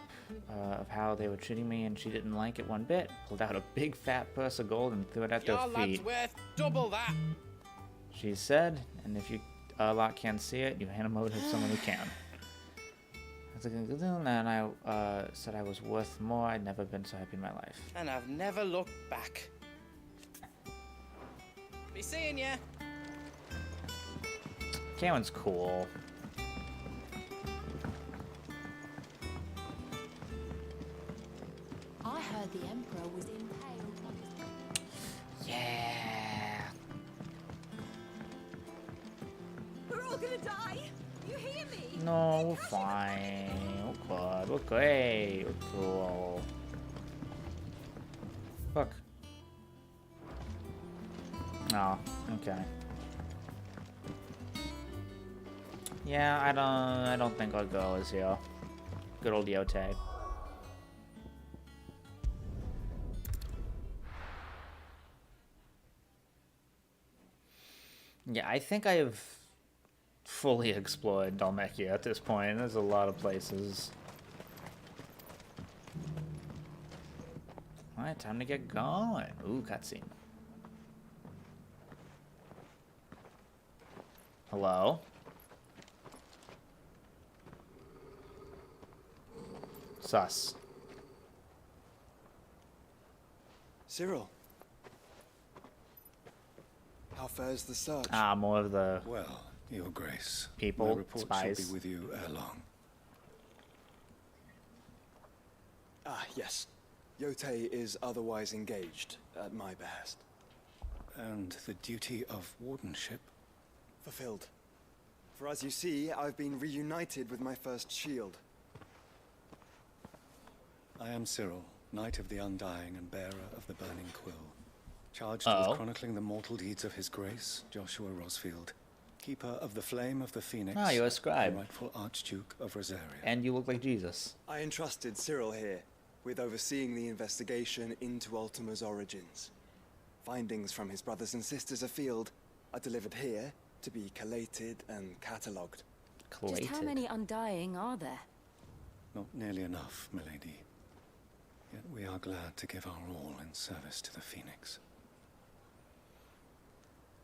of how they were treating me, and she didn't like it one bit. Pulled out a big fat purse of gold and threw it at their Your lad's feet. worth double that. She said, and if you lot can't see it, you hand them over to someone who can. And I said I was worth more. I'd never been so happy in my life. And I've never looked back. Be seeing ya. Cameron's cool. I heard the Emperor was impaled on his... Yeah. We're all gonna die! You hear me? No, we're fine. We're good. We're great. We're cool. Fuck. Oh, okay. Yeah, I don't think our girl is here. Good old Yote. Yeah, I think I've fully explored Dhalmekia at this point. There's a lot of places. Alright, time to get going. Ooh, cutscene. Hello? Sus. Cyril. How fares the search? Ah, more of the... Well, Your Grace. People, my report spies. shall be with you ere long. Ah, yes. Yote is otherwise engaged, at my behest. And the duty of wardenship? Fulfilled. For as you see, I've been reunited with my first shield. I am Cyril, Knight of the Undying and bearer of the Burning Quill. Charged Uh-oh. with chronicling the mortal deeds of His Grace, Joshua Rosfield, keeper of the Flame of the Phoenix. Ah, you're a scribe. And rightful Archduke of Rosaria. And you look like Jesus. I entrusted Cyril here with overseeing the investigation into Ultima's origins. Findings from his brothers and sisters afield are delivered here to be collated and catalogued. Just how many Undying are there? Not nearly enough, milady. Yet we are glad to give our all in service to the Phoenix.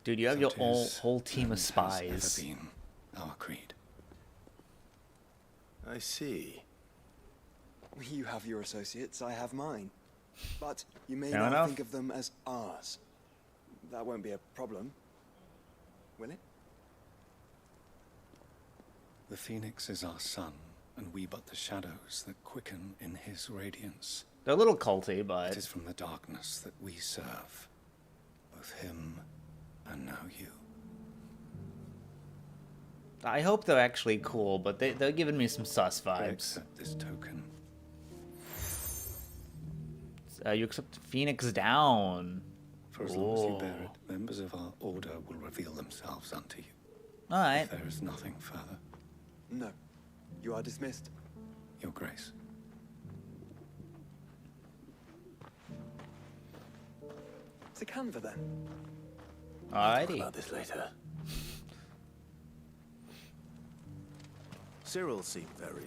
Dude, you have So your it is whole team of and spies. has ever been our creed. I see. You have your associates, I have mine. But you may Fair not enough. think of them as ours. That won't be a problem, will it? The Phoenix is our sun, and we but the shadows that quicken in his radiance. They're a little culty, but... It is from the darkness that we serve. Both him and now you. I hope they're actually cool, but they're giving me some sus vibes. Accept this token. You accept Phoenix down. For as long as you Ooh. bear it, members of our order will reveal themselves unto you. Alright. There is nothing further. No. You are dismissed. Your Grace. To Canva, then. Talk Alrighty. about this later. Cyril seemed very.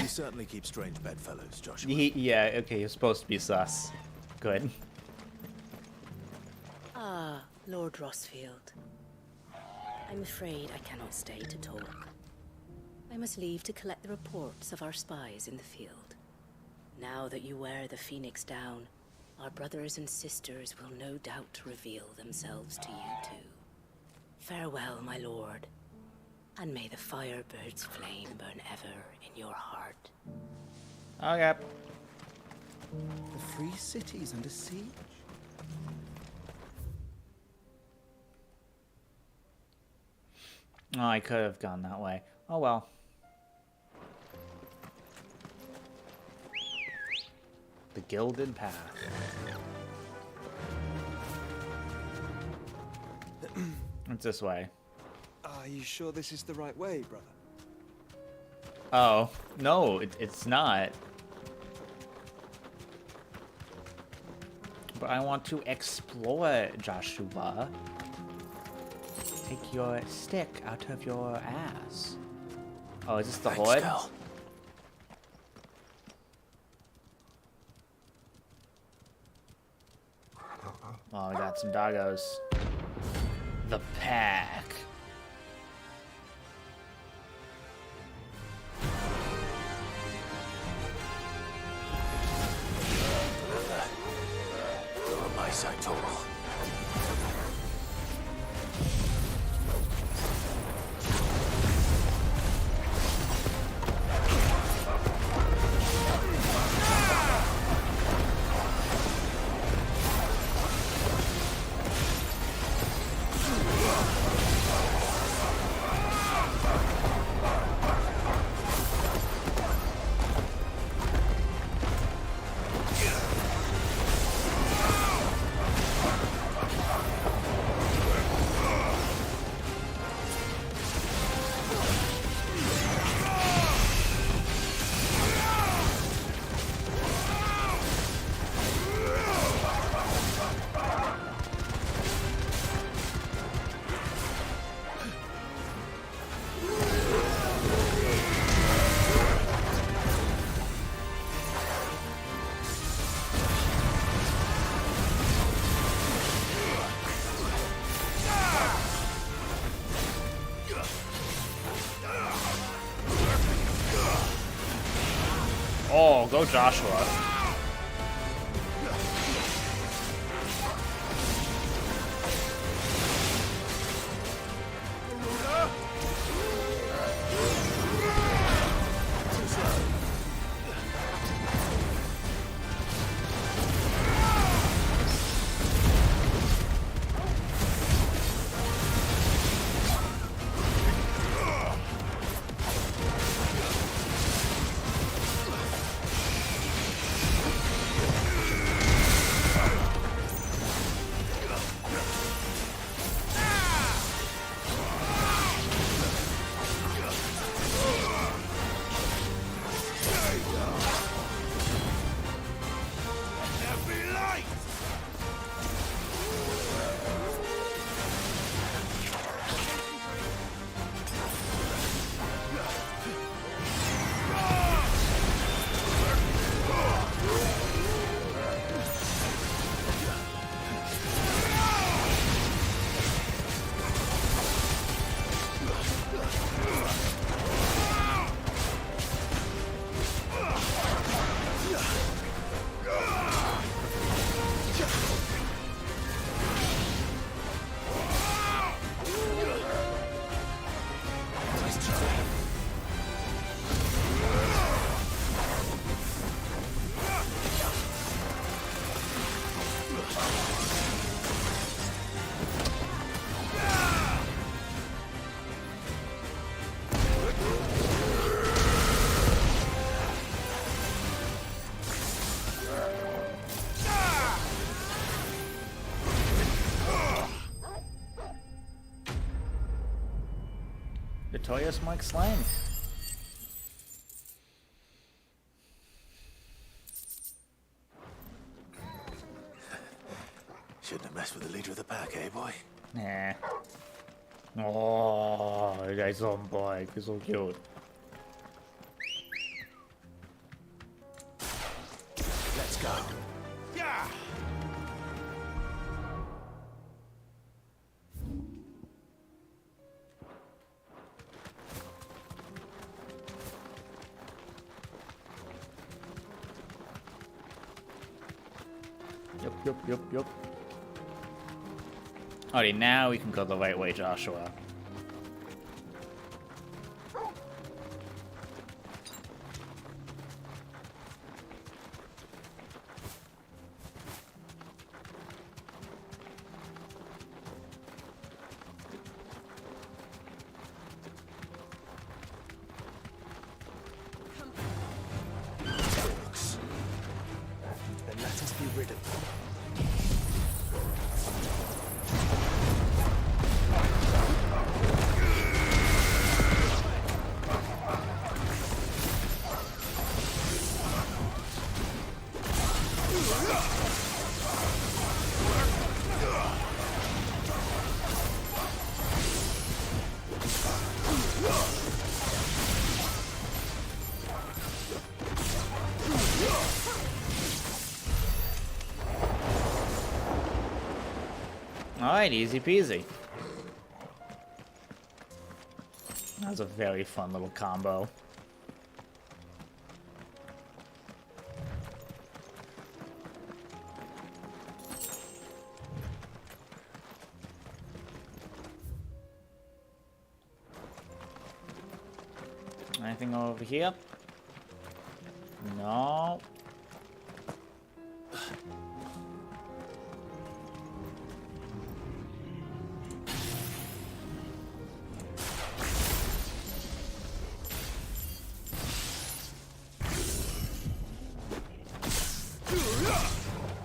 He certainly keeps strange bedfellows, Joshua. Yeah, okay, you're supposed to be sus. Good. Ah, Lord Rosfield. I'm afraid I cannot stay to talk. I must leave to collect the reports of our spies in the field. Now that you wear the Phoenix down, our brothers and sisters will no doubt reveal themselves to you too. Farewell, my lord, and may the Firebird's flame burn ever in your heart. Okay. The free city's under siege. Oh, I could have gone that way. Oh well. The Gilded Path. It's this way. Are you sure this is the right way, brother? Oh, no, it's not. But I want to explore, Joshua. Take your stick out of your ass. Oh, is this the Thanks, horde? Cal. Oh, we got some doggos. The pack. eyesight, Torgal. Oh, go Joshua. Victorious Mike slain. Shouldn't have messed with the leader of the pack, eh, boy? Nah. Oh, that guy's on bike. He's so cute. Let's go. Yeah. Yup. Alright, now we can go the right way, Joshua. Then let us be rid of them. Alright, easy peasy. That was a very fun little combo. anything over here? No.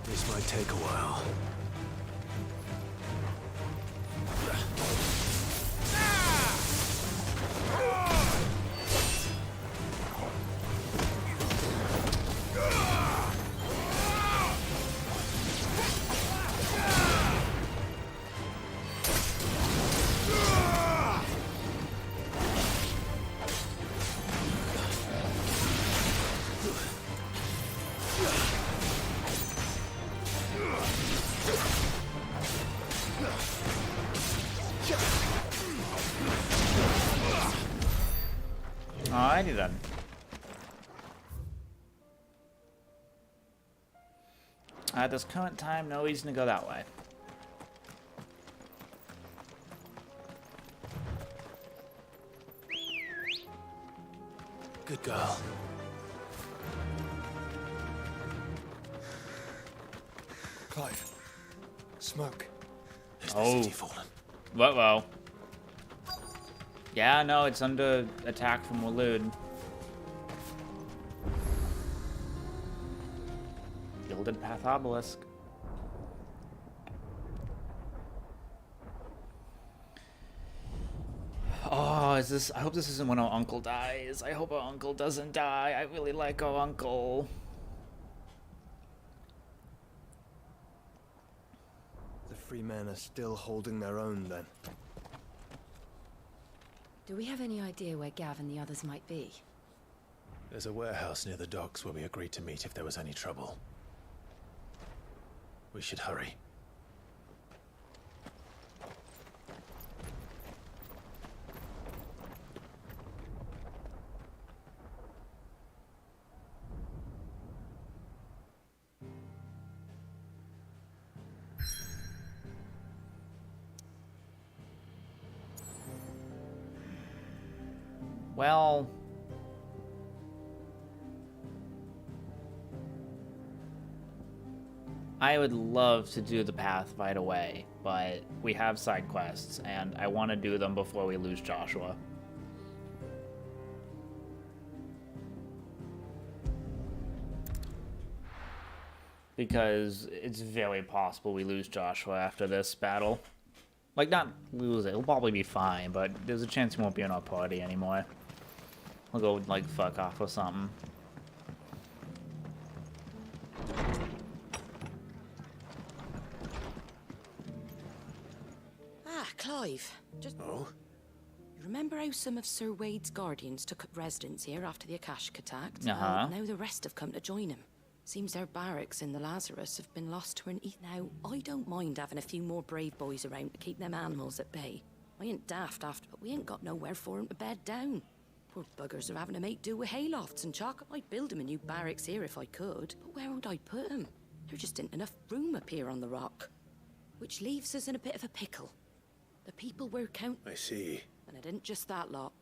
This might take a while. Alrighty then. At this current time, no reason to go that way. Good girl. Clive. Smoke. Oh. Well. Yeah, no, it's under attack from Waloed. Gilded Path Obelisk. Oh, is this... I hope this isn't when our uncle dies. I hope our uncle doesn't die. I really like our uncle. The free men are still holding their own, then. Do we have any idea where Gav and the others might be? There's a warehouse near the docks where we agreed to meet if there was any trouble. We should hurry. Well... I would love to do the path right away, but we have side quests, and I want to do them before we lose Joshua. Because it's very possible we lose Joshua after this battle. Like, not lose it, he'll probably be fine, but there's a chance he won't be in our party anymore. He'll go, like, fuck off or something. Ah, Clive. Just... Oh? You remember how some of Sir Wade's guardians took up residence here after the Akashic attacked? Uh-huh. Now the rest have come to join him. Seems their barracks in the Lazarus have been lost to an eat. Now, I don't mind having a few more brave boys around to keep them animals at bay. I ain't daft after, but we ain't got nowhere for 'em to bed down. Poor buggers are having to make do with haylofts and chalk. I'd build 'em a new barracks here if I could, but where would I put 'em? There just ain't enough room up here on the rock. Which leaves us in a bit of a pickle. The people we're counting... I see. And it ain't just that lot.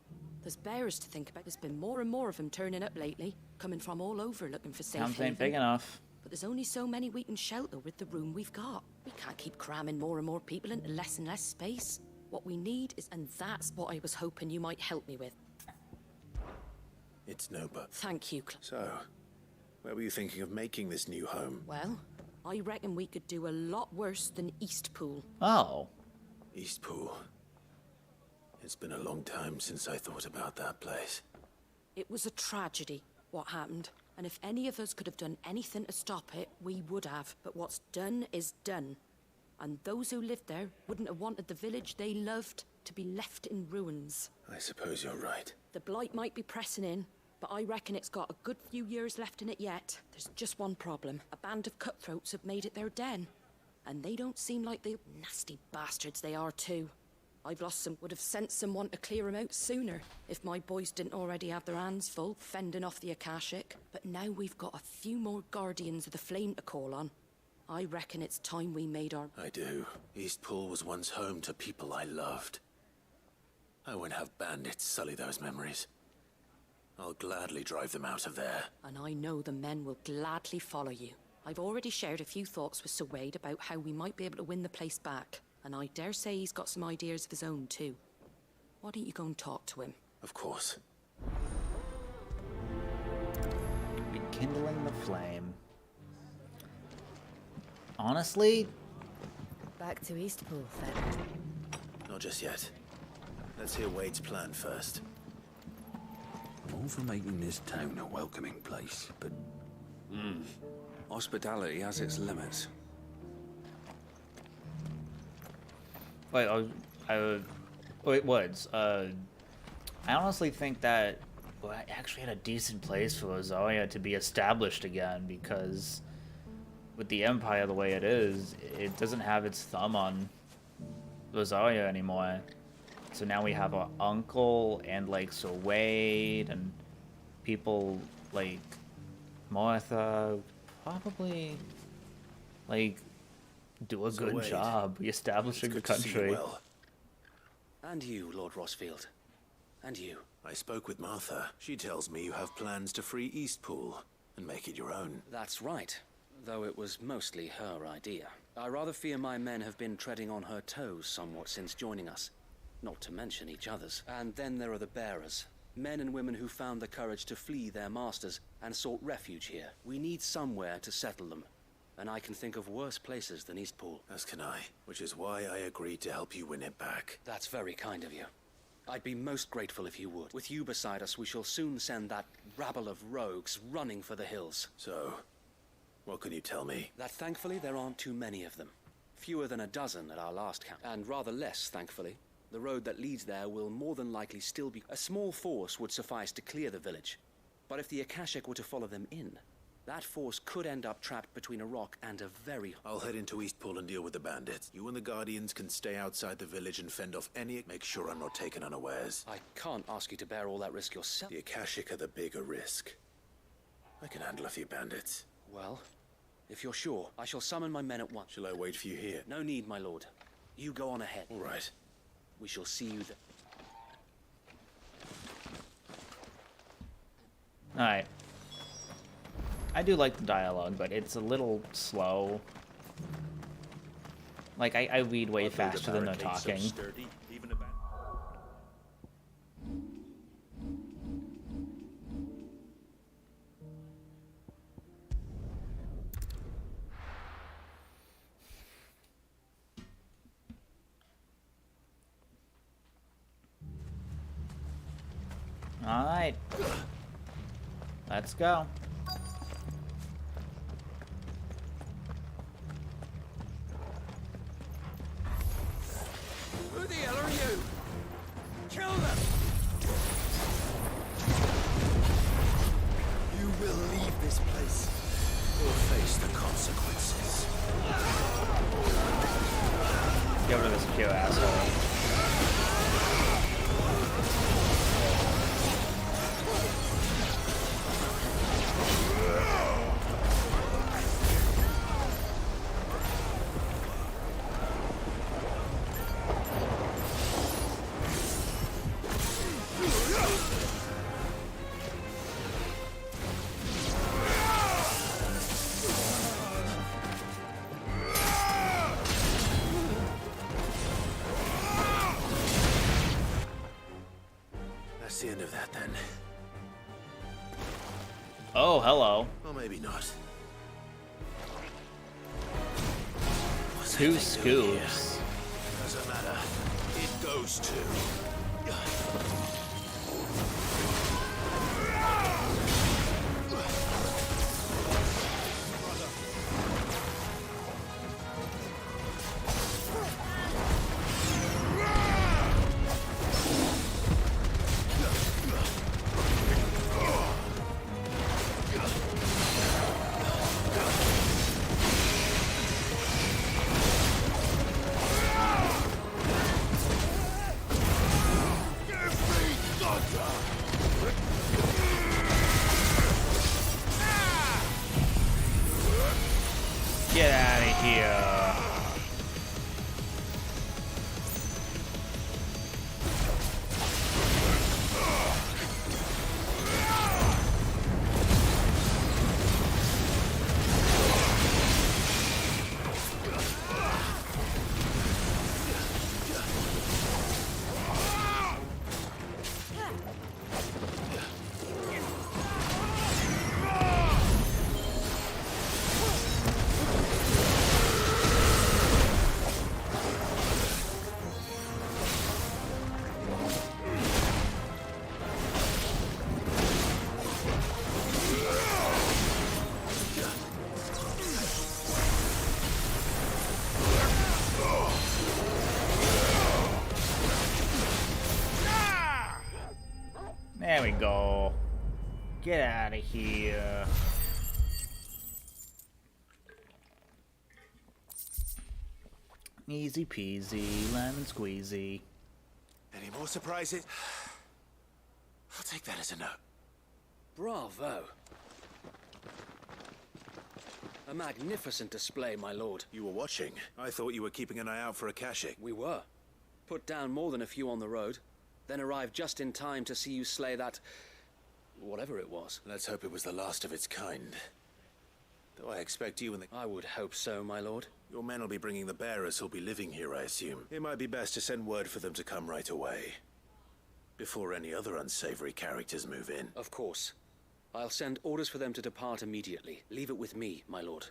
There's bears to think about. There's been more and more of them turning up lately, coming from all over looking for safe Towns haven. ain't big enough. But there's only so many we can shelter with the room we've got. We can't keep cramming more and more people into less and less space. What we need is... And that's what I was hoping you might help me with. It's no but. Thank you, So, where were you thinking of making this new home? Well, I reckon we could do a lot worse than Eastpool. Oh. Eastpool. It's been a long time since I thought about that place. It was a tragedy, what happened. And if any of us could have done anything to stop it, we would have. But what's done is done. And those who lived there wouldn't have wanted the village they loved to be left in ruins. I suppose you're right. The blight might be pressing in, but I reckon it's got a good few years left in it yet. There's just one problem. A band of cutthroats have made it their den. And they don't seem like the nasty bastards they are too. I've lost some, would have sent someone to clear them out sooner, if my boys didn't already have their hands full, fending off the Akashic. But now we've got a few more Guardians of the Flame to call on. I reckon it's time we made our... I do. Eastpool was once home to people I loved. I won't have bandits sully those memories. I'll gladly drive them out of there. And I know the men will gladly follow you. I've already shared a few thoughts with Sir Wade about how we might be able to win the place back. And I dare say he's got some ideas of his own too. Why don't you go and talk to him? Of course. Rekindling the flame. Honestly, Back to Eastpool, then. Not just yet. Let's hear Wade's plan first. All for making this town a welcoming place, but... hospitality has its limits. wait, wait, Woods. I honestly think that I actually had a decent place for Rosaria to be established again, because with the Empire the way it is, it doesn't have its thumb on Rosaria anymore. So now we have our uncle and like Sir Wade and people like Martha probably like do a Sir good Wade, job reestablishing the it's good to see you country. well. And you, Lord Rosfield. And you. I spoke with Martha. She tells me you have plans to free Eastpool and make it your own. That's right. Though it was mostly her idea. I rather fear my men have been treading on her toes somewhat since joining us. Not to mention each other's. And then there are the bearers. Men and women who found the courage to flee their masters and sought refuge here. We need somewhere to settle them. And I can think of worse places than Eastpool. As can I, which is why I agreed to help you win it back. That's very kind of you. I'd be most grateful if you would. With you beside us, we shall soon send that rabble of rogues running for the hills. So, what can you tell me? That thankfully there aren't too many of them. Fewer than a dozen at our last count. And rather less, thankfully. The road that leads there will more than likely still be... A small force would suffice to clear the village. But if the Akashic were to follow them in, that force could end up trapped between a rock and a very... I'll head into Eastpool and deal with the bandits. You and the Guardians can stay outside the village and fend off any... Make sure I'm not taken unawares. I can't ask you to bear all that risk yourself. The Akashic are the bigger risk. I can handle a few bandits. Well, if you're sure, I shall summon my men at once. Shall I wait for you here? No need, my lord. You go on ahead. All right. We shall see you there. Alright. I do like the dialogue, but it's a little slow. Like, I read way faster than they're talking. Alright. Let's go. Who the hell are you? Kill them! You will leave this place or face the consequences. Get rid of this cute asshole. That's the end of that, then. Oh, hello. Or maybe not. Two scoops. Doesn't matter. It goes to... Give me Get out of here. Easy peasy, lemon squeezy. Any more surprises? I'll take that as a no. Bravo. A magnificent display, my lord. You were watching. I thought you were keeping an eye out for a caching. We were. Put down more than a few on the road, then arrived just in time to see you slay that... whatever it was. Let's hope it was the last of its kind. Though I expect you and the... I would hope so, my lord. Your men will be bringing the bearers who'll be living here, I assume. It might be best to send word for them to come right away. Before any other unsavory characters move in. Of course. I'll send orders for them to depart immediately. Leave it with me, my lord.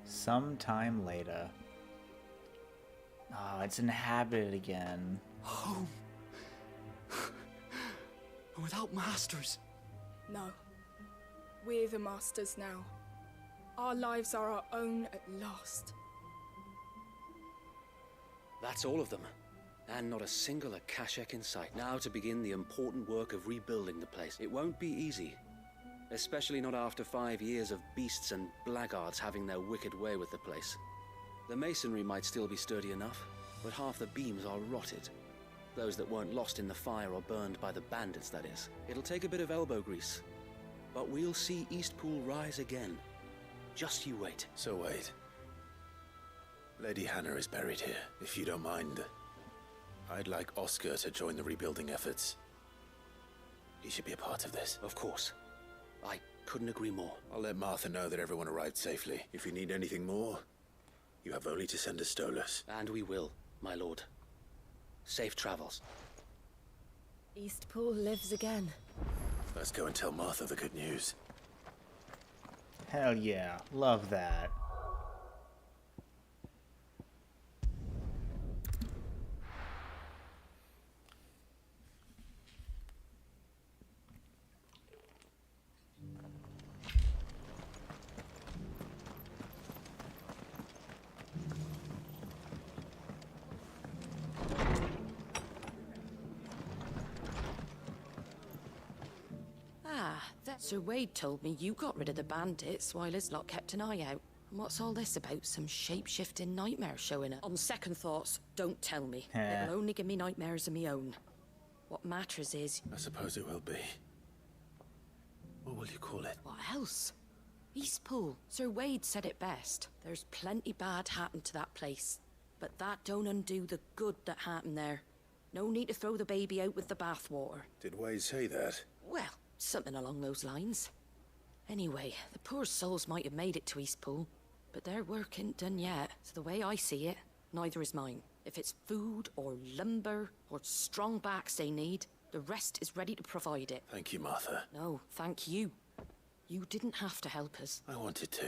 Sometime later. Oh, it's inhabited again. Home. Without masters. No. We're the masters now. Our lives are our own at last. That's all of them. And not a single Akashak in sight. Now to begin the important work of rebuilding the place. It won't be easy. Especially not after 5 years of beasts and blackguards having their wicked way with the place. The masonry might still be sturdy enough, but half the beams are rotted. Those that weren't lost in the fire or burned by the bandits, that is. It'll take a bit of elbow grease. But we'll see Eastpool rise again. Just you wait. So wait. Lady Hannah is buried here. If you don't mind, I'd like Oscar to join the rebuilding efforts. He should be a part of this. Of course. I couldn't agree more. I'll let Martha know that everyone arrived safely. If you need anything more, you have only to send a Stolas. And we will, my lord. Safe travels. Eastpool lives again. Let's go and tell Martha the good news. Hell yeah, love that. Sir Wade told me you got rid of the bandits while his lot kept an eye out. What's all this about? Some shape-shifting nightmare showing up? On second thoughts, don't tell me. It'll only give me nightmares of me own. What matters is... I suppose it will be. What will you call it? What else? Eastpool. Sir Wade said it best. There's plenty bad happened to that place. But that don't undo the good that happened there. No need to throw the baby out with the bathwater. Did Wade say that? Well, something along those lines. Anyway, the poor souls might have made it to Eastpool, but their work ain't done yet. So the way I see it, neither is mine. If it's food or lumber or strong backs they need, the rest is ready to provide it. Thank you, Martha. No, thank you. You didn't have to help us. I wanted to.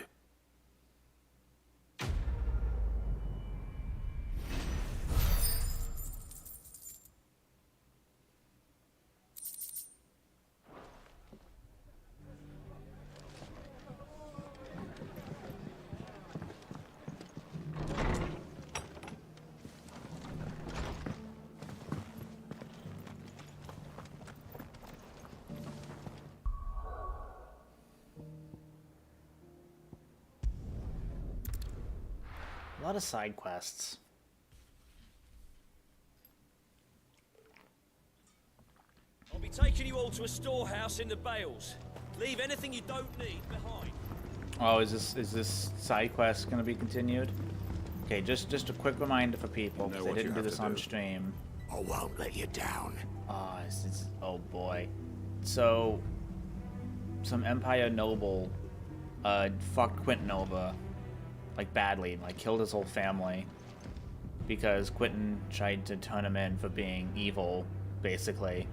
A lot of side quests. I'll be taking you all to a storehouse in the Bales. Leave anything you don't need behind. Oh, is this side quest gonna be continued? Okay, just a quick reminder for people, because I didn't do this on stream. I won't let you down. Oh boy. So, some Empire noble fucked Quentin over, like badly, like killed his whole family, because Quentin tried to turn him in for being evil, basically.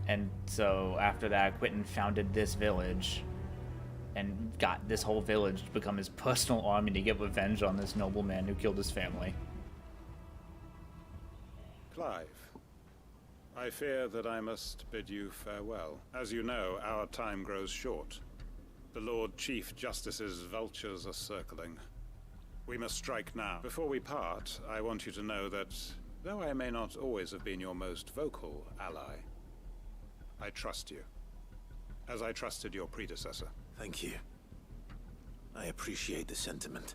And so after that, Quentin founded this village and got this whole village to become his personal army to get revenge on this nobleman who killed his family. Clive, I fear that I must bid you farewell. As you know, our time grows short. The Lord Chief Justice's vultures are circling. We must strike now. Before we part, I want you to know that, though I may not always have been your most vocal ally, I trust you, as I trusted your predecessor. Thank you. I appreciate the sentiment,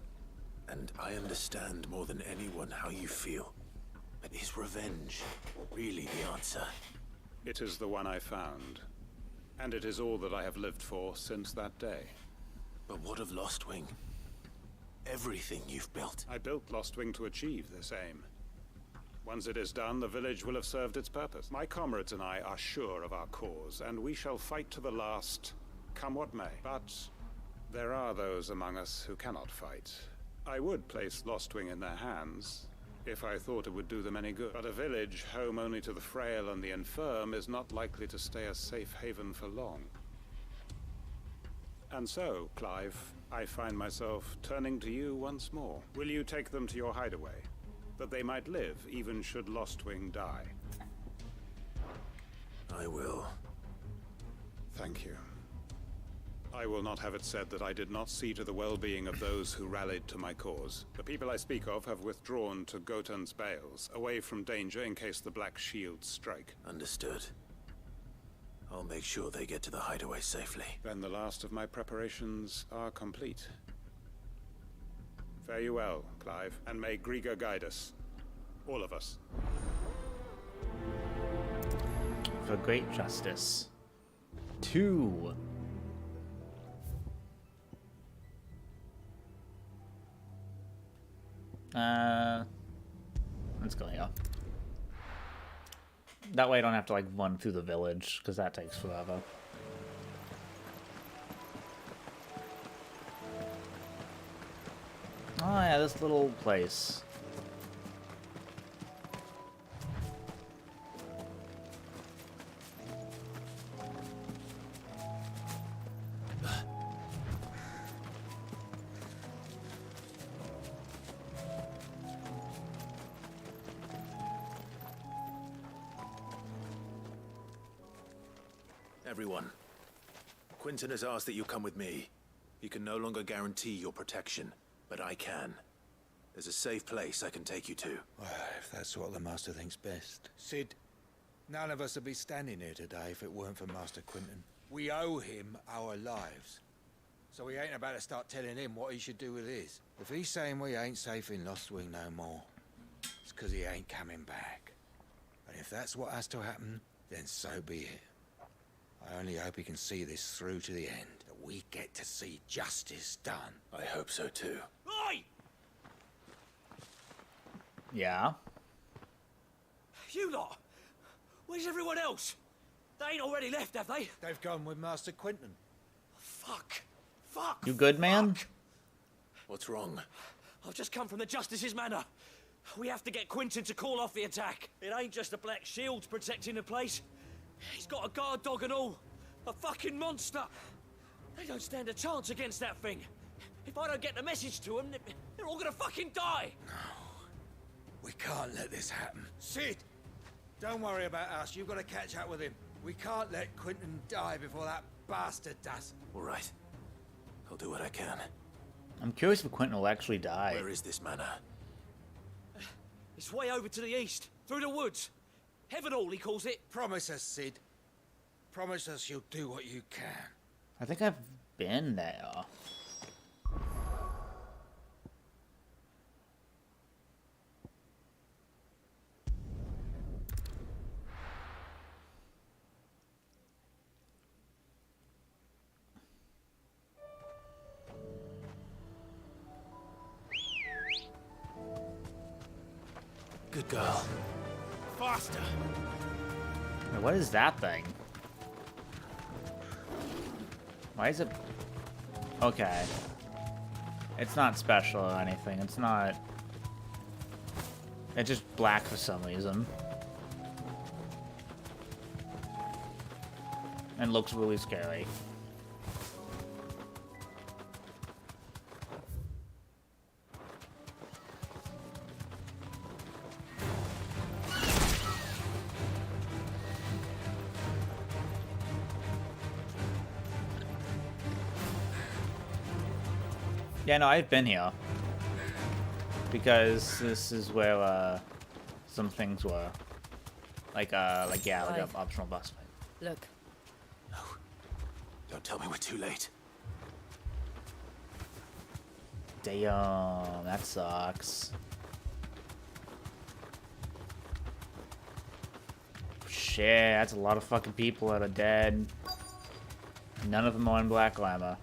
and I understand more than anyone how you feel. But is revenge really the answer? It is the one I found, and it is all that I have lived for since that day. But what of Lostwing? Everything you've built. I built Lostwing to achieve this aim. Once it is done, the village will have served its purpose. My comrades and I are sure of our cause, and we shall fight to the last, come what may. But there are those among us who cannot fight. I would place Lostwing in their hands, if I thought it would do them any good. But a village home only to the frail and the infirm is not likely to stay a safe haven for long. And so, Clive, I find myself turning to you once more. Will you take them to your hideaway, that they might live even should Lostwing die? I will. Thank you. I will not have it said that I did not see to the well-being of those who rallied to my cause. The people I speak of have withdrawn to Gotan's Bales, away from danger in case the Black Shields strike. Understood. I'll make sure they get to the hideaway safely. Then the last of my preparations are complete. Fare you well, Clive, and may Griga guide us. All of us. For great justice. 2. Let's go here. That way I don't have to like run through the village, because that takes forever. Oh yeah, this little place. Everyone, Quinton has asked that you come with me. He can no longer guarantee your protection, but I can. There's a safe place I can take you to. Well, if that's what the Master thinks best. Sid, none of us would be standing here today if it weren't for Master Quinton. We owe him our lives. So we ain't about to start telling him what he should do with his. If he's saying we ain't safe in Lostwing no more, it's because he ain't coming back. And if that's what has to happen, then so be it. I only hope he can see this through to the end, that we get to see justice done. I hope so too. Oi! Yeah? You lot! Where's everyone else? They ain't already left, have they? They've gone with Master Quinton. Fuck! Fuck! You good, man? Fuck. What's wrong? I've just come from the Justice's manor. We have to get Quinton to call off the attack. It ain't just the Black Shields protecting the place. He's got a guard dog and all. A fucking monster. They don't stand a chance against that thing. If I don't get the message to them, they're all gonna fucking die. No. We can't let this happen. Sid! Don't worry about us. You've got to catch up with him. We can't let Quinton die before that bastard does. All right. I'll do what I can. I'm curious if Quinton will actually die. Where is this manor? It's way over to the east, through the woods. Heavenhall, he calls it. Promise us, Sid. Promise us you'll do what you can. I think I've been there. Good girl. Faster! Wait, what is that thing? Why is it... Okay. It's not special or anything. It's not... It's just black for some reason. And looks really scary. Yeah, no, I've been here. because this is where some things were. Like yeah, like an optional boss fight. Look. No. Don't tell me we're too late. Damn, that sucks. Shit, that's a lot of fucking people that are dead. None of them are in Black Llama.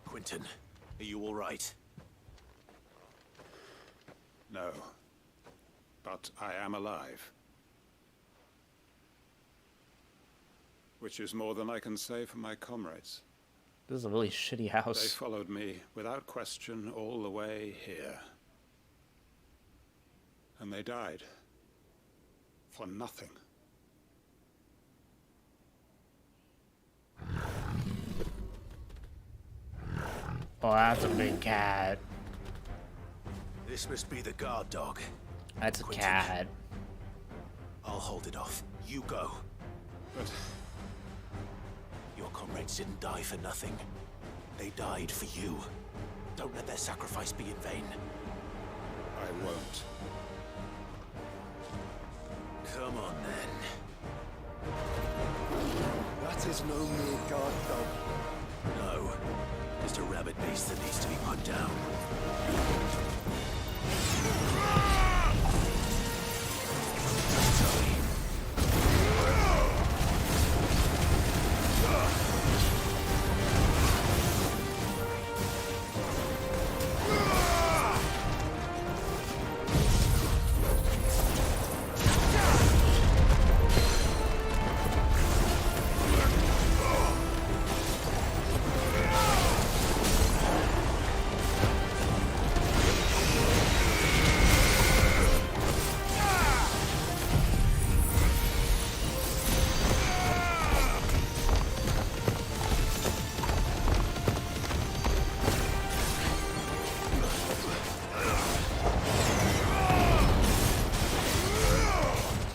Quentin, are you all right? No. But I am alive. Which is more than I can say for my comrades. This is a really shitty house. They followed me, without question, all the way here. And they died. For nothing. Oh, that's a big cat. This must be the guard dog. That's a Quentin, cat. I'll hold it off. You go. But your comrades didn't die for nothing. They died for you. Don't let their sacrifice be in vain. I won't. Come on, then. That is no mere guard dog. No. Just a rabid beast that needs to be put down.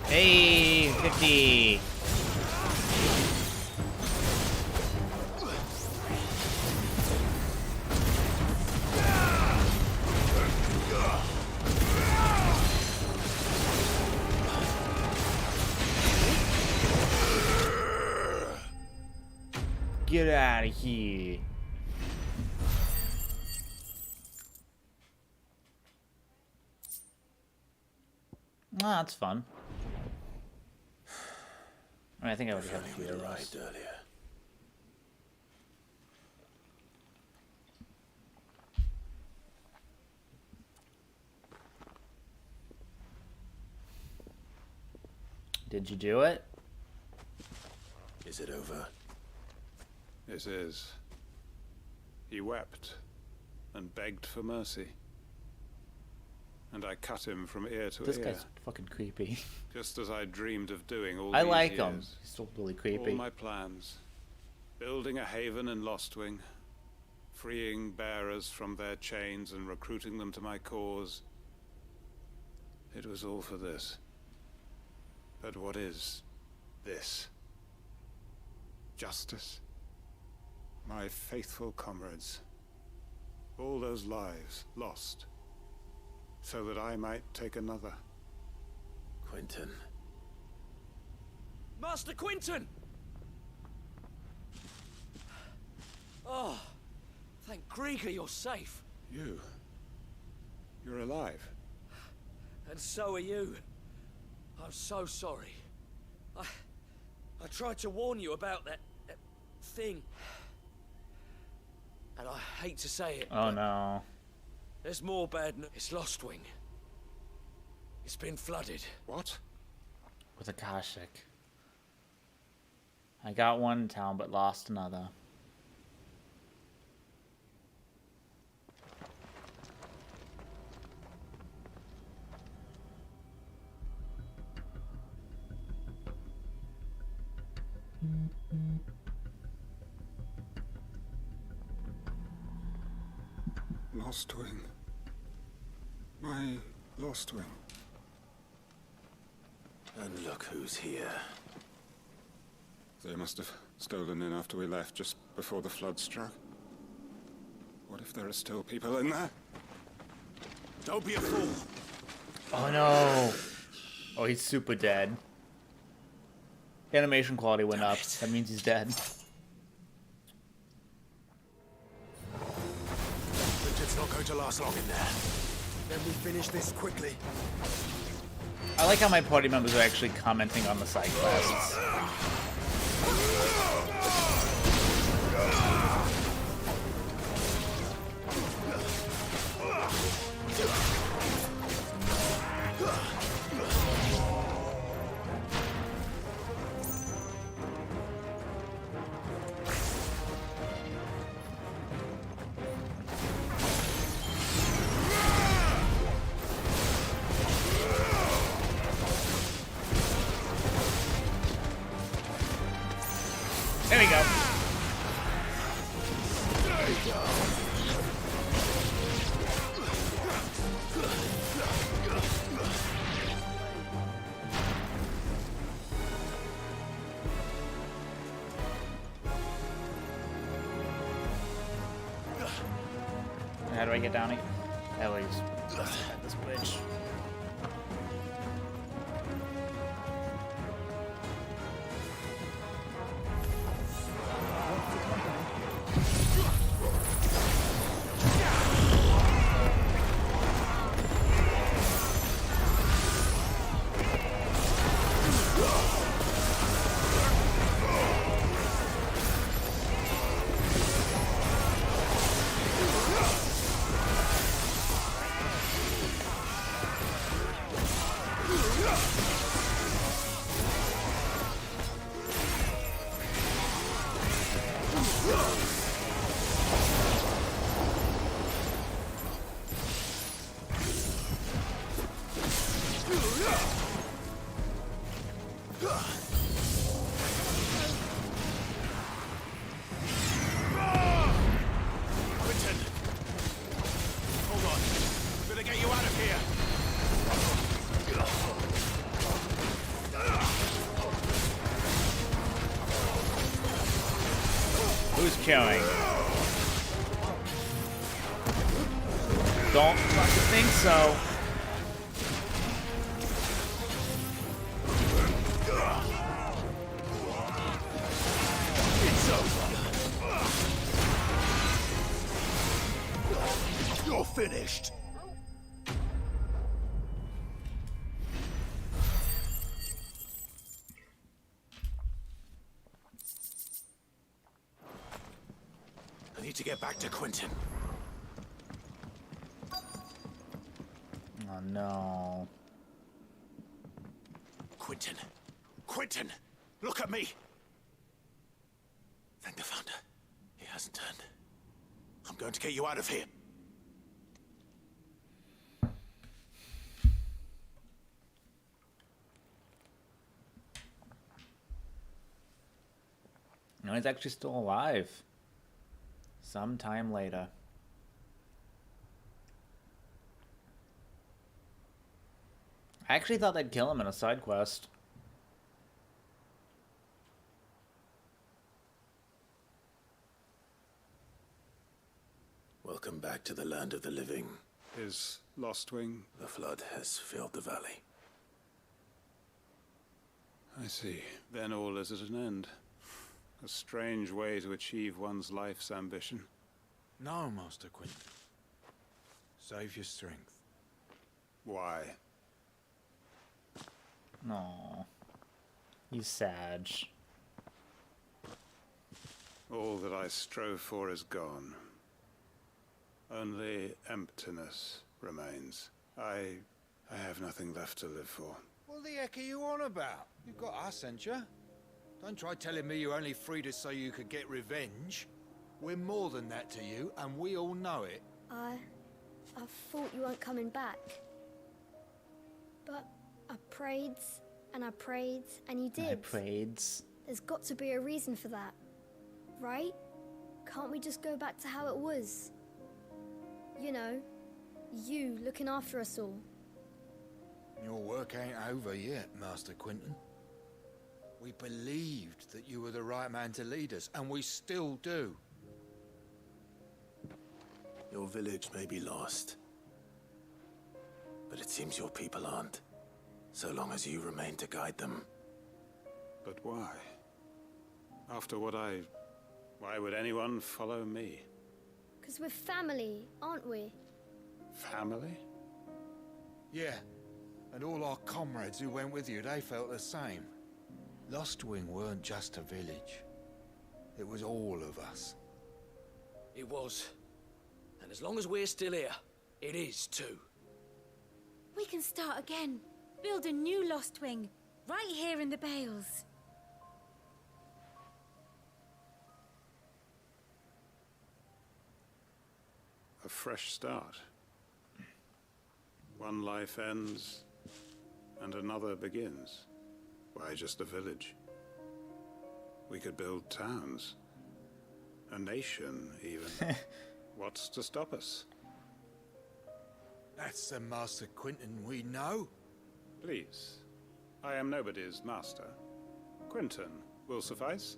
Hey, 50. Get out of here. Ah, that's fun. I think I would have a few arrows. Earlier. Did you do it? Is it over? It is. He wept and begged for mercy. And I cut him from ear to This ear. guy's fucking creepy. Just as I dreamed of doing all I these like years. him. He's still really creepy. All my plans. Building a haven in Lostwing. Freeing bearers from their chains and recruiting them to my cause. It was all for this. But what is this? Justice? My faithful comrades. All those lives lost. So that I might take another. Quentin. Master Quentin! Oh, thank Grieger you're safe. You're alive. And so are you. I'm so sorry. I tried to warn you about that thing. And I hate to say it. Oh no. There's more bad news. It's Lostwing. It's been flooded. What? With a Kashik. I got one town but lost another. Lostwing. My Lostwing. And look who's here. They must have stolen in after we left, just before the flood struck. What if there are still people in there? Don't be a fool. Oh no! Oh, he's super dead. Animation quality went up. That means he's dead. Richard's not going to last long in there. Then we finish this quickly. I like how my party members are actually commenting on the side quests. There we go. How do I get down again? At least at this bridge. Quentin! Hold on. Gonna get you out of here. Who's killing? Don't fucking think so. It's over. You're finished. I need to get back to Quentin. Oh no. Quentin! Quentin! Look at me! Thank the Founder. He hasn't turned. I'm going to get you out of here. No, he's actually still alive. Sometime later. I actually thought they'd kill him in a side quest. Welcome back to the land of the living. Is Lostwing? The flood has filled the valley. I see. Then all is at an end. A strange way to achieve one's life's ambition. No, Master Quentin. Save your strength. Why? No. He's sad. All that I strove for is gone. Only emptiness remains. I have nothing left to live for. What the heck are you on about? You've got us, ain't you? Don't try telling me you only freed us so you could get revenge. We're more than that to you, and we all know it. I thought you weren't coming back. But I prayed, and you did. I prayed. There's got to be a reason for that, right? Can't we just go back to how it was? You know, you looking after us all. Your work ain't over yet, Master Quentin. We believed that you were the right man to lead us, and we still do. Your village may be lost, but it seems your people aren't, so long as you remain to guide them. But why? After what why would anyone follow me? Because we're family, aren't we? Family? Yeah, and all our comrades who went with you, they felt the same. Lostwing weren't just a village. It was all of us. It was. And as long as we're still here, it is too. We can start again. Build a new Lost Wing, right here in the Bales. A fresh start. One life ends, and another begins. Why just a village? We could build towns. A nation, even. What's to stop us? That's the Master Quinton we know. Please. I am nobody's master. Quinton will suffice.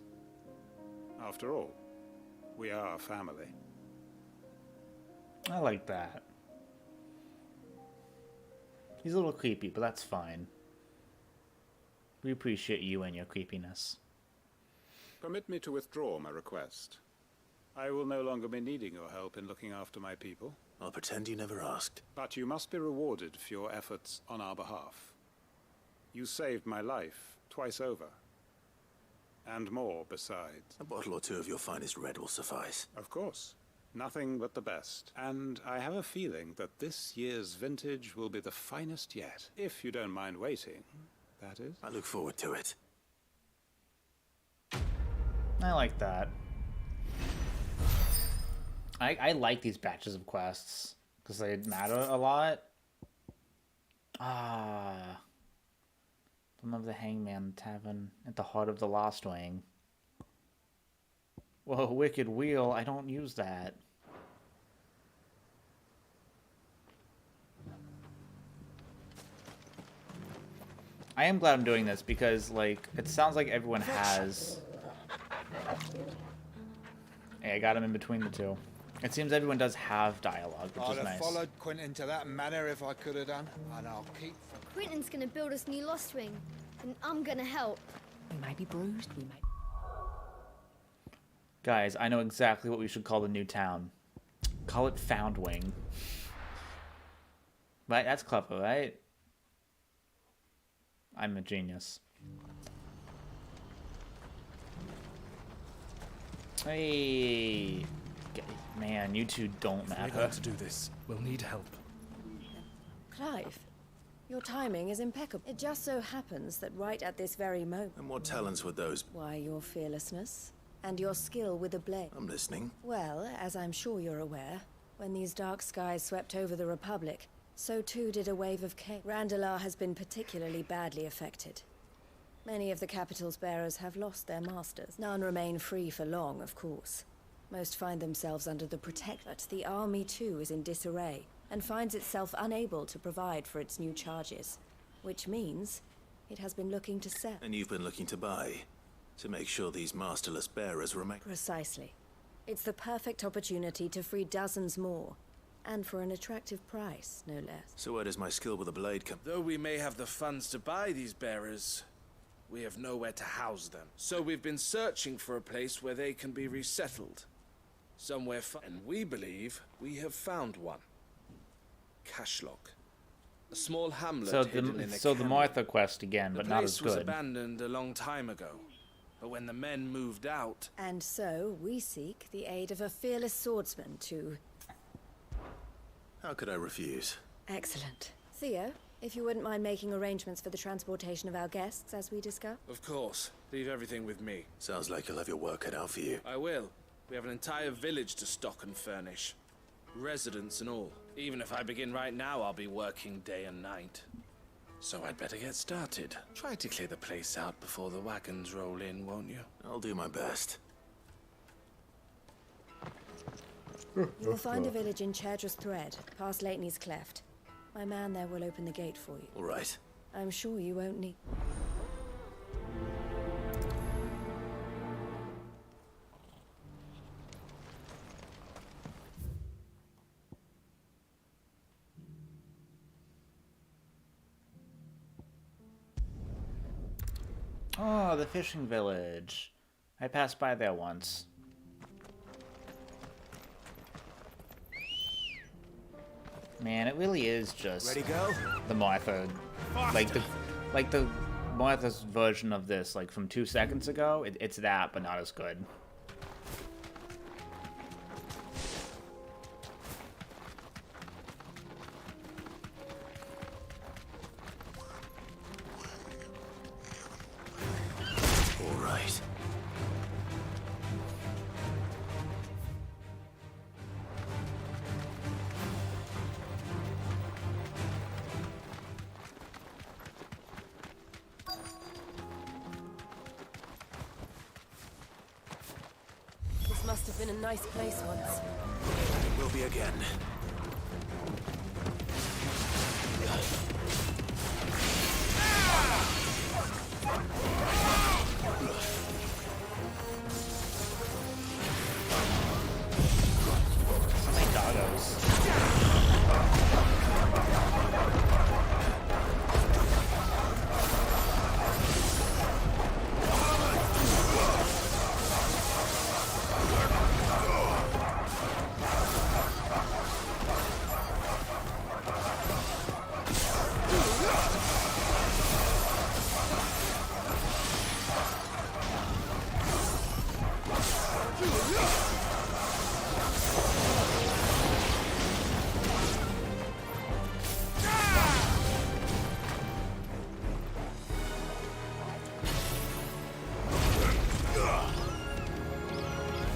After all, we are family. I like that. He's a little creepy, but that's fine. We appreciate you and your creepiness. Permit me to withdraw my request. I will no longer be needing your help in looking after my people. I'll pretend you never asked. But you must be rewarded for your efforts on our behalf. You saved my life twice over. And more besides. A bottle or two of your finest red will suffice. Of course. Nothing but the best. And I have a feeling that this year's vintage will be the finest yet. If you don't mind waiting, that is. I look forward to it. I like that. I like these batches of quests because they matter a lot. Some of the Hangman Tavern at the heart of the Lost Wing. Whoa, Wicked Wheel, I don't use that. I am glad I'm doing this because, like, it sounds like everyone has... Hey, I got him in between the two. It seems everyone does have dialogue, which I'd is have nice. followed Quinton to that manor if I could have done, and I'll keep... Quinton's gonna build us new Lost Wing, and I'm gonna help. We may be bruised, we may... Guys, I know exactly what we should call the new town. Call it Foundwing. Right? That's clever, right? I'm a genius. Hey, man, you two don't We're matter. going to do this. We'll need help. Clive, your timing is impeccable. It just so happens that right at this very moment... And what talents would those... Why, your fearlessness and your skill with a blade. I'm listening. Well, as I'm sure you're aware, when these dark skies swept over the Republic, so too did a wave of chaos. Randalar has been particularly badly affected. Many of the capital's bearers have lost their masters. None remain free for long, of course. Most find themselves under the But the army too is in disarray, and finds itself unable to provide for its new charges. Which means it has been looking to sell. And you've been looking to buy, to make sure these masterless bearers remain... Precisely. It's the perfect opportunity to free dozens more. And for an attractive price, no less. So where does my skill with a blade come... Though we may have the funds to buy these bearers, we have nowhere to house them. So we've been searching for a place where they can be resettled. Somewhere and we believe we have found one. Cashlock. A small hamlet So hidden in a the canyon. Martha quest again, but not as The place was good. abandoned a long time ago. But when the men moved out... And so we seek the aid of a fearless swordsman to... How could I refuse? Excellent. Theo, if you wouldn't mind making arrangements for the transportation of our guests, as we discussed. Of course. Leave everything with me. Sounds like you'll have your work cut out for you. I will. We have an entire village to stock and furnish. Residents and all. Even if I begin right now, I'll be working day and night. So I'd better get started. Try to clear the place out before the wagons roll in, won't you? I'll do my best. You will find a village in Chairdress Thread, past Lateney's Cleft. My man there will open the gate for you. All right. I'm sure you won't need... Oh, the fishing village. I passed by there once. Man, it really is just Ready, go? the Martha, like the Martha's version of this, like from 2 seconds ago. It's that, but not as good. All right. This must have been a nice place once. It will be again. So many doggos.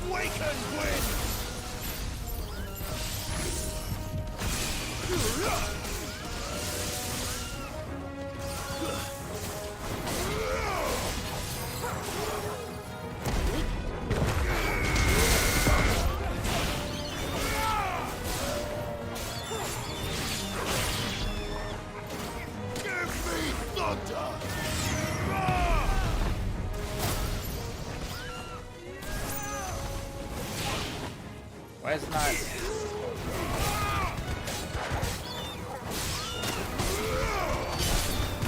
Wake and win! Give me thunder! Why is it not?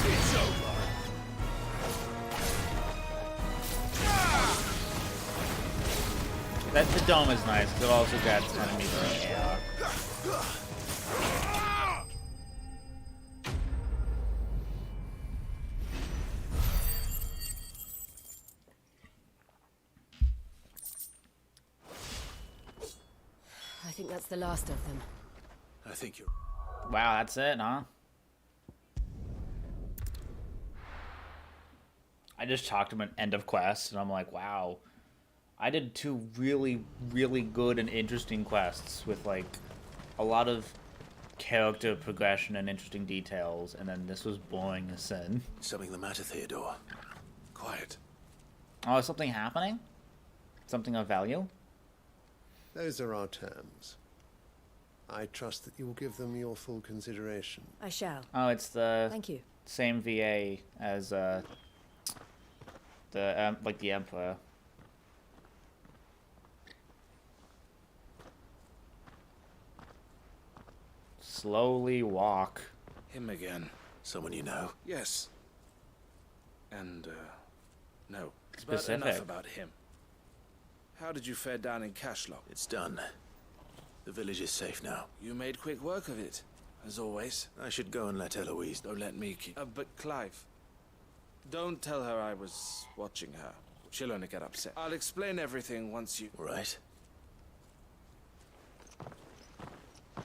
It's over! That the dome is nice because it also gets enemies in the air. I think that's the last of them. I think you're... Wow, that's it, huh? I just talked about end of quest, and I'm like, wow. I did 2 really, really good and interesting quests with, like, a lot of character progression and interesting details, and then this was boring as sin. Something the matter, Theodore? Quiet. Oh, is something happening? Something of value? Those are our terms. I trust that you will give them your full consideration. I shall. Oh, it's the Thank you. same VA as like the Emperor. Slowly walk. Him again. Someone you know? Yes. And, no. Specific. But enough about him. How did you fare down in Cashlock? It's done. The village is safe now. You made quick work of it, as always. I should go and let Eloise... Don't let me keep... but Clive, don't tell her I was watching her. She'll only get upset. I'll explain everything once you... Right.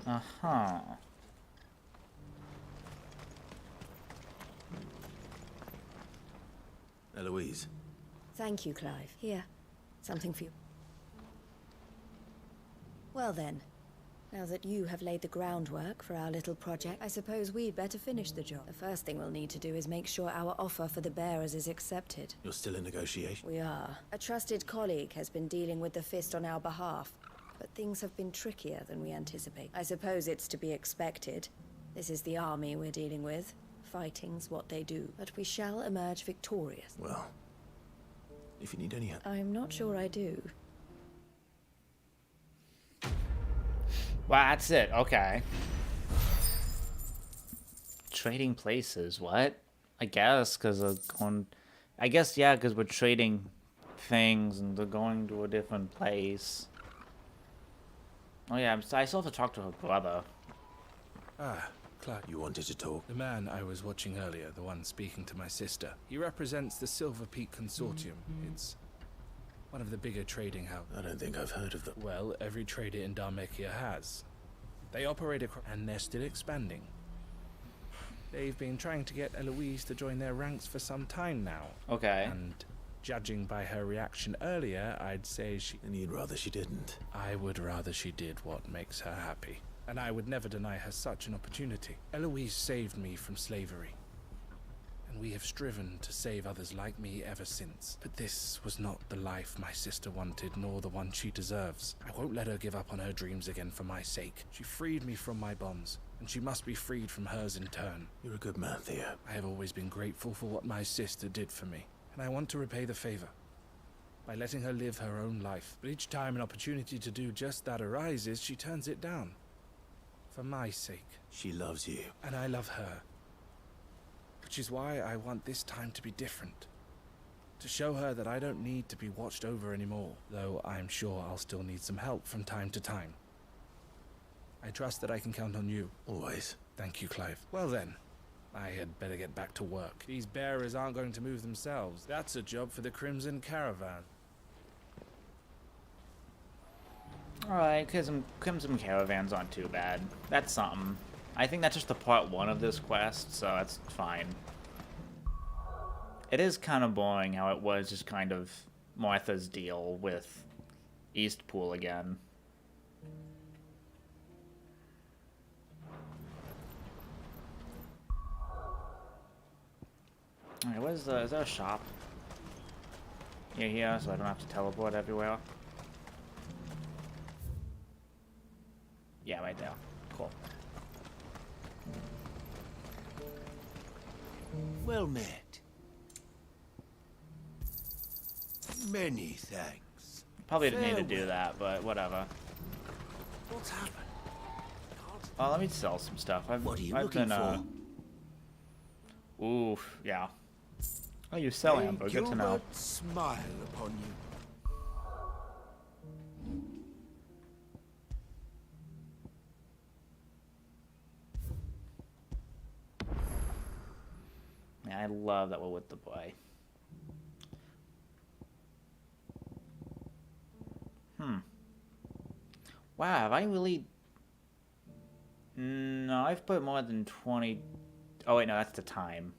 Uh-huh. Eloise. Thank you, Clive. Here, something for you. Well then, now that you have laid the groundwork for our little project, I suppose we'd better finish the job. The first thing we'll need to do is make sure our offer for the bearers is accepted. You're still in negotiation? We are. A trusted colleague has been dealing with the Fist on our behalf, but things have been trickier than we anticipate. I suppose it's to be expected. This is the army we're dealing with. Fighting's what they do, but we shall emerge victorious. Well, if you need any help... I'm not sure I do. Well, that's it. Okay. Trading places. What? I guess, because of going I guess, yeah, because we're trading things and they're going to a different place. Oh yeah, I still have to talk to her brother. Ah, Clark. You wanted to talk? The man I was watching earlier, the one speaking to my sister, he represents the Silver Peak Consortium. It's one of the bigger trading houses. I don't think I've heard of them. Well, every trader in Dharmekia has. They operate across, and they're still expanding. They've been trying to get Eloise to join their ranks for some time now. Okay. And judging by her reaction earlier, I'd say she... And you'd rather she didn't? I would rather she did what makes her happy. And I would never deny her such an opportunity. Eloise saved me from slavery. And we have striven to save others like me ever since. But this was not the life my sister wanted, nor the one she deserves. I won't let her give up on her dreams again for my sake. She freed me from my bonds, and she must be freed from hers in turn. You're a good man, Theo. I have always been grateful for what my sister did for me, and I want to repay the favor by letting her live her own life. But each time an opportunity to do just that arises, she turns it down. For my sake. She loves you. And I love her. Which is why I want this time to be different. To show her that I don't need to be watched over anymore, though I'm sure I'll still need some help from time to time. I trust that I can count on you. Always. Thank you, Clive. Well then, I had better get back to work. These bearers aren't going to move themselves. That's a job for the Crimson Caravan. Alright, Crimson Caravans aren't too bad. That's something. I think that's just the part 1 of this quest, so that's fine. It is kind of boring how it was just kind of Martha's deal with Eastpool again. Alright, is there a shop? Yeah, here, so I don't have to teleport everywhere. Yeah, right there. Cool. Well met. Many thanks. Probably didn't need to do that, but whatever. What's happened? Oh, let me sell some stuff. What are you looking for? Ooh, yeah. Oh, you sell amber. Good to know. Smile upon you. Man, I love that we're with the boy. Wow, have I really... No, I've put more than 20... Oh, wait, no, that's the time.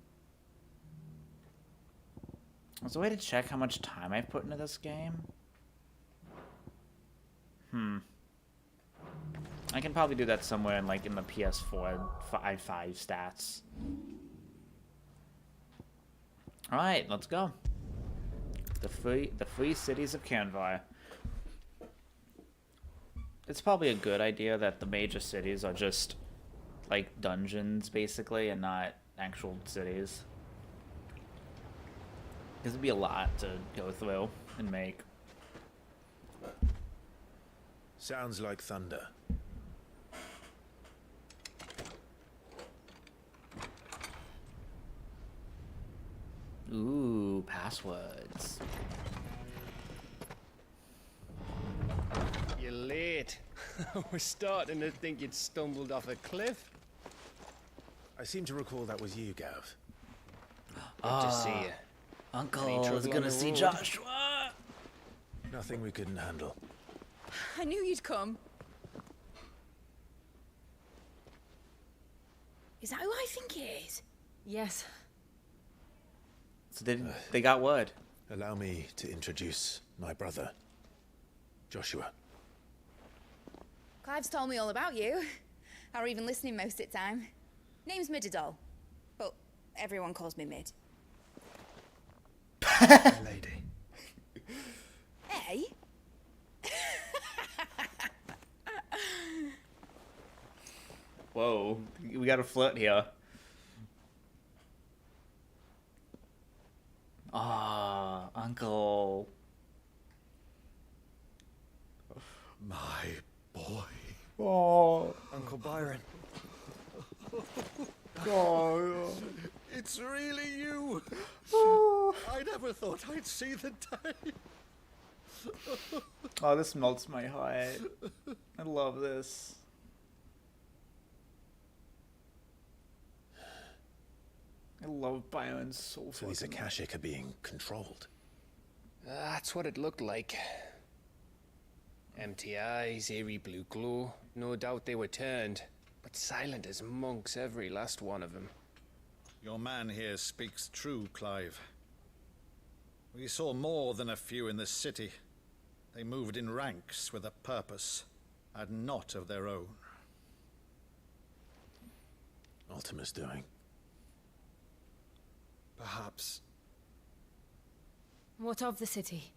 Is there a way to check how much time I've put into this game? I can probably do that somewhere in, like, in the PS4 5 stats. Alright, let's go. The free cities of Canvar. It's probably a good idea that the major cities are just like dungeons basically and not actual cities. Because it'd be a lot to go through and make. Sounds like thunder. Ooh, passwords. You're late. We're starting to think you'd stumbled off a cliff. I seem to recall that was you, Gav. Good to see you. Uncle, I was gonna see Joshua. Nothing we couldn't handle. I knew you'd come. Is that who I think it is? Yes. So they got word. Allow me to introduce my brother, Joshua. Clive's told me all about you. Or even listening most of the time. Name's Mididol, but everyone calls me Mid. Lady. Hey? Whoa, we got a flirt here. Ah, Uncle. My boy. Oh, Uncle Byron. Oh, it's really you. I never thought I'd see the day. Oh, this melts my heart. I love this. I love Bione's so So these Akashic are being controlled. That's what it looked like. Empty eyes, eerie blue glow. No doubt they were turned, but silent as monks, every last one of them. Your man here speaks true, Clive. We saw more than a few in the city. They moved in ranks with a purpose, and not of their own. Ultima's doing. Perhaps. What of the city?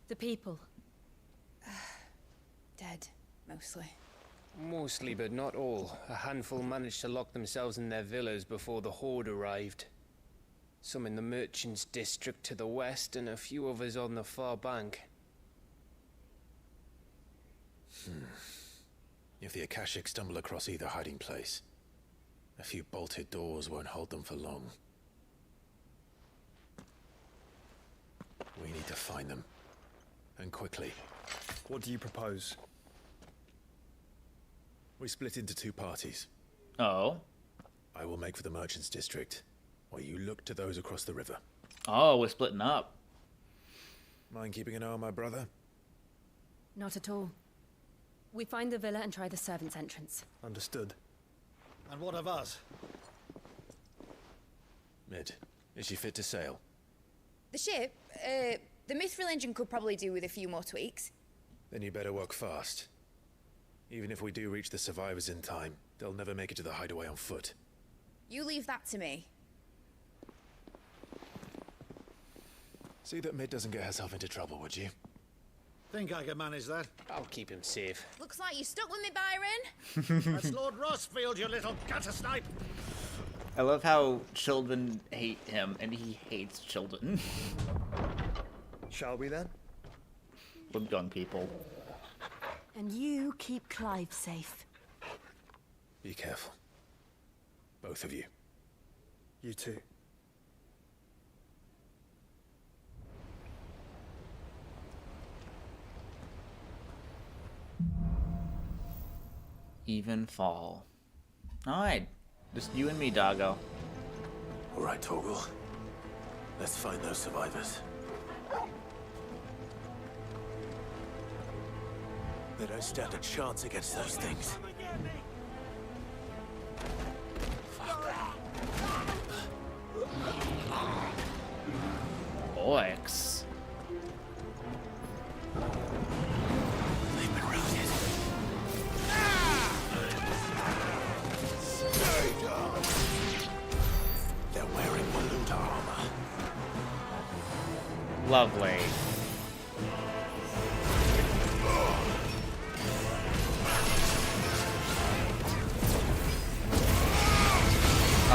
The people? Dead, mostly. Mostly, but not all. A handful managed to lock themselves in their villas before the Horde arrived. Some in the merchants' district to the west, and a few others on the far bank. If the Akashic stumble across either hiding place, a few bolted doors won't hold them for long. We need to find them. And quickly. What do you propose? We split into two parties. Oh? I will make for the merchants' district, while you look to those across the river. Oh, we're splitting up. Mind keeping an eye on my brother? Not at all. We find the villa and try the servants' entrance. Understood. And what of us? Mid, is she fit to sail? The ship, the Mithril engine could probably do with a few more tweaks. Then you better work fast. Even if we do reach the survivors in time, they'll never make it to the hideaway on foot. You leave that to me. See that Mid doesn't get herself into trouble, would you? Think I can manage that? I'll keep him safe. Looks like you stuck with me, Byron. That's Lord Rossfield, you little gutter snipe! I love how children hate him, and he hates children. Shall we then? With young people. And you keep Clive safe. Be careful. Both of you. You too. Even fall. Alright. Just you and me, doggo. Alright, Torgal. Let's find those survivors. They don't stand a chance against those things. Oix. They've been routed. They're wearing Maluta armor. Lovely.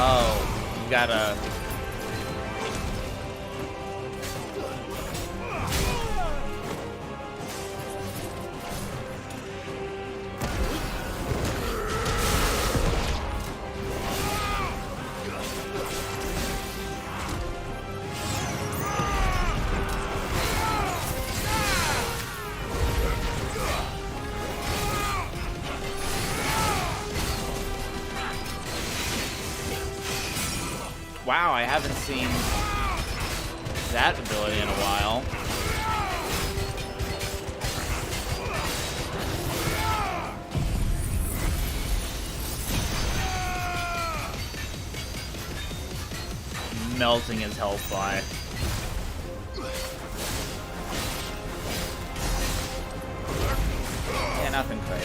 Oh, you gotta... Wow, I haven't seen that ability in a while. Melting his health by. Yeah, nothing crazy.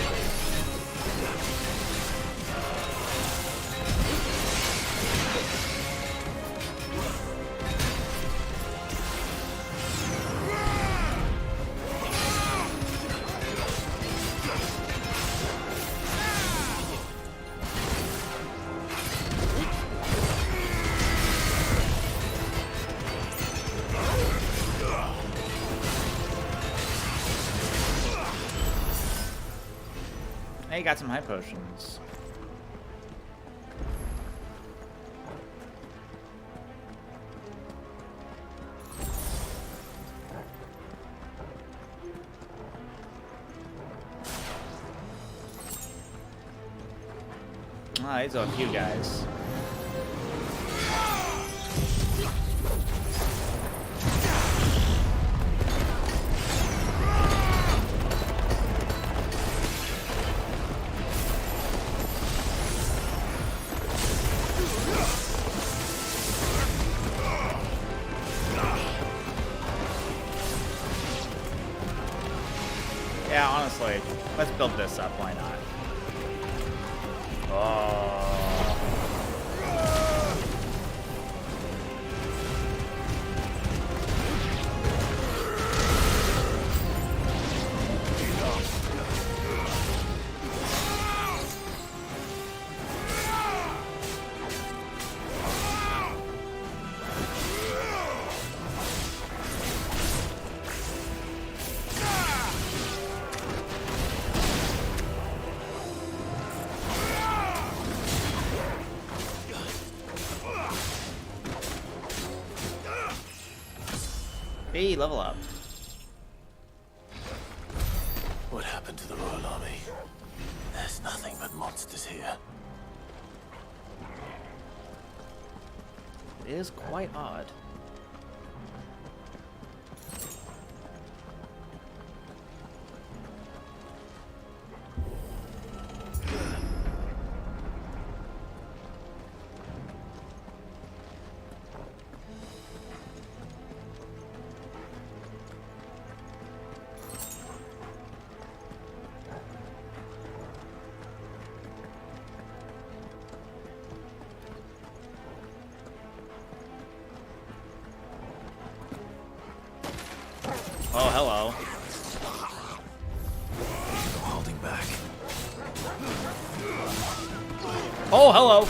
Hey, got some high potions. Ah, these are a few guys. Yeah, honestly, let's build this up, why not? Oh. Hey, level up. What happened to the Royal Army? There's nothing but monsters here. It is quite odd. Oh, hello. No holding back. Oh, hello.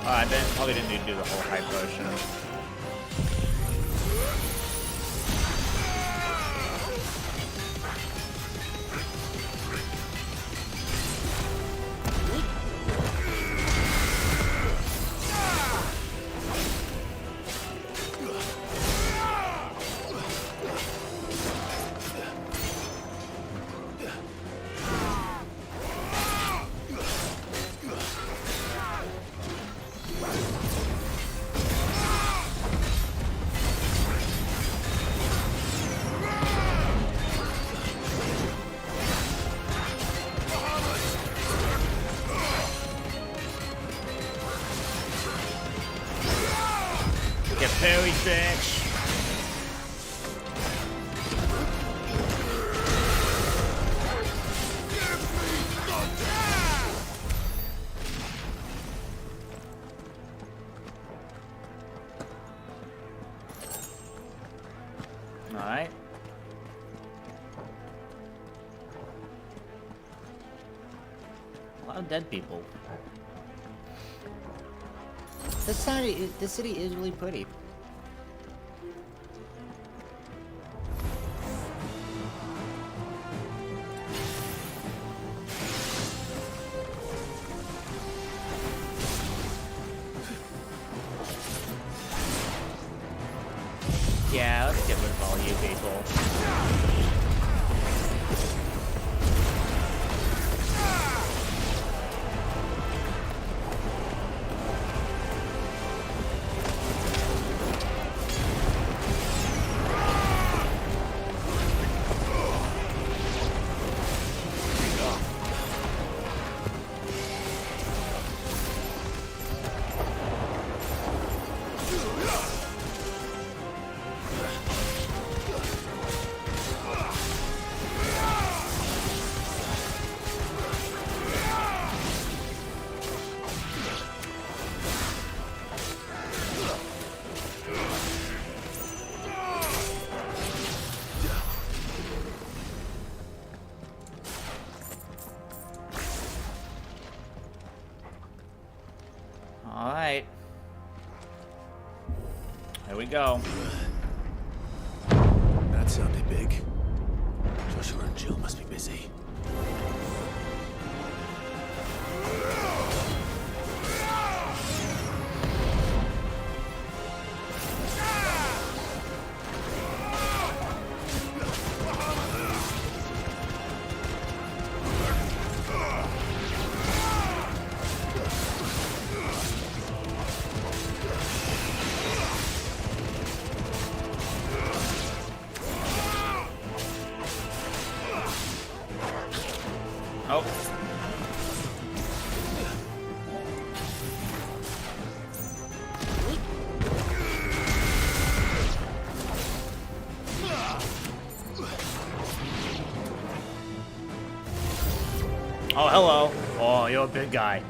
I probably didn't need to do the whole hype potion. Get parried, bitch. All right. A lot of dead people. This city is really pretty. Yeah, let's get rid of all you people. we go. That sounded big. Joshua and Jill must be busy. Oh. Oh, hello. Oh, you're a big guy.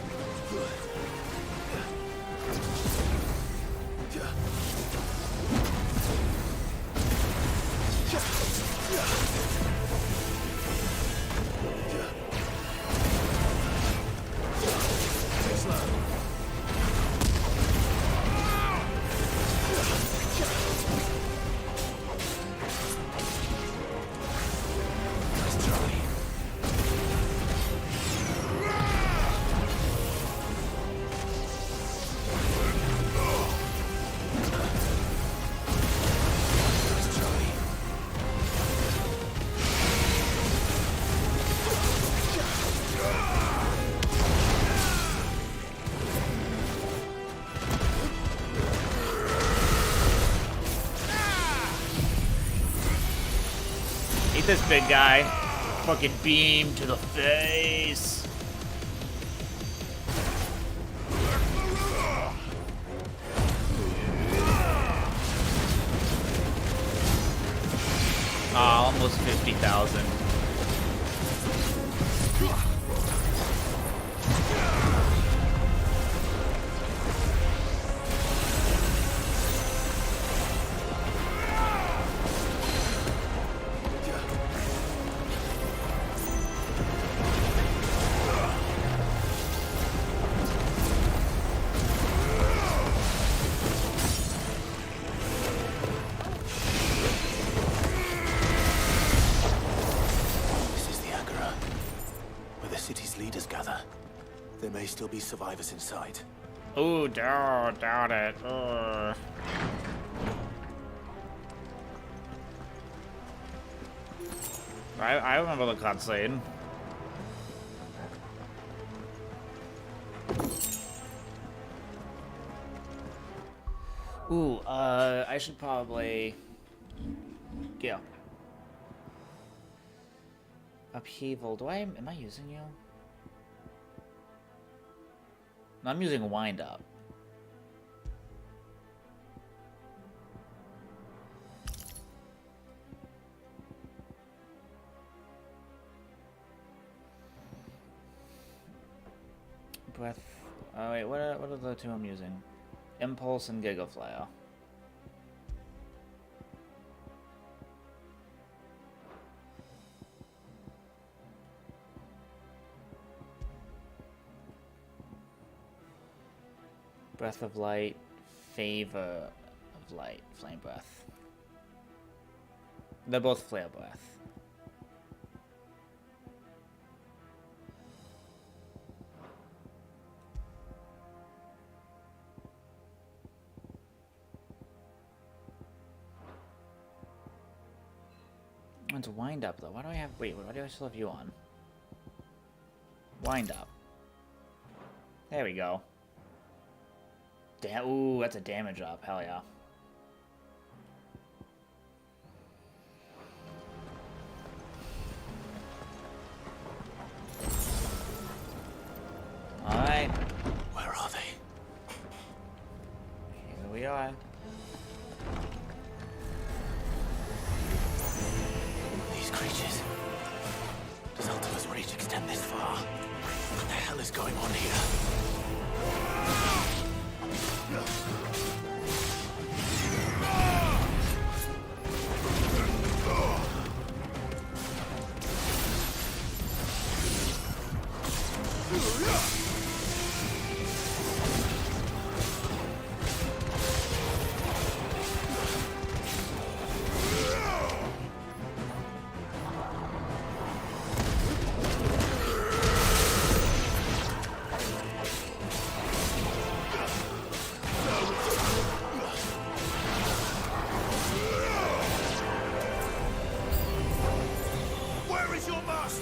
Eat this big guy. Fucking beam to the face. Ah, almost 50,000. Still be survivors inside. Ooh, doubt it. I remember the cutscene. Ooh, I should probably go. Upheaval. Am I using you? I'm using wind up. Breath. Oh wait, what are the two I'm using? Impulse and Giga Flare. Breath of Light, Favor of Light, Flame Breath. They're both Flare Breath. It's wind up though. Why do I have? Wait, why do I still have you on? Wind up. There we go. Ooh, that's a damage up. Hell yeah. Alright. Where are they? Here we are. These creatures. Does Ultima's reach extend this far? What the hell is going on here?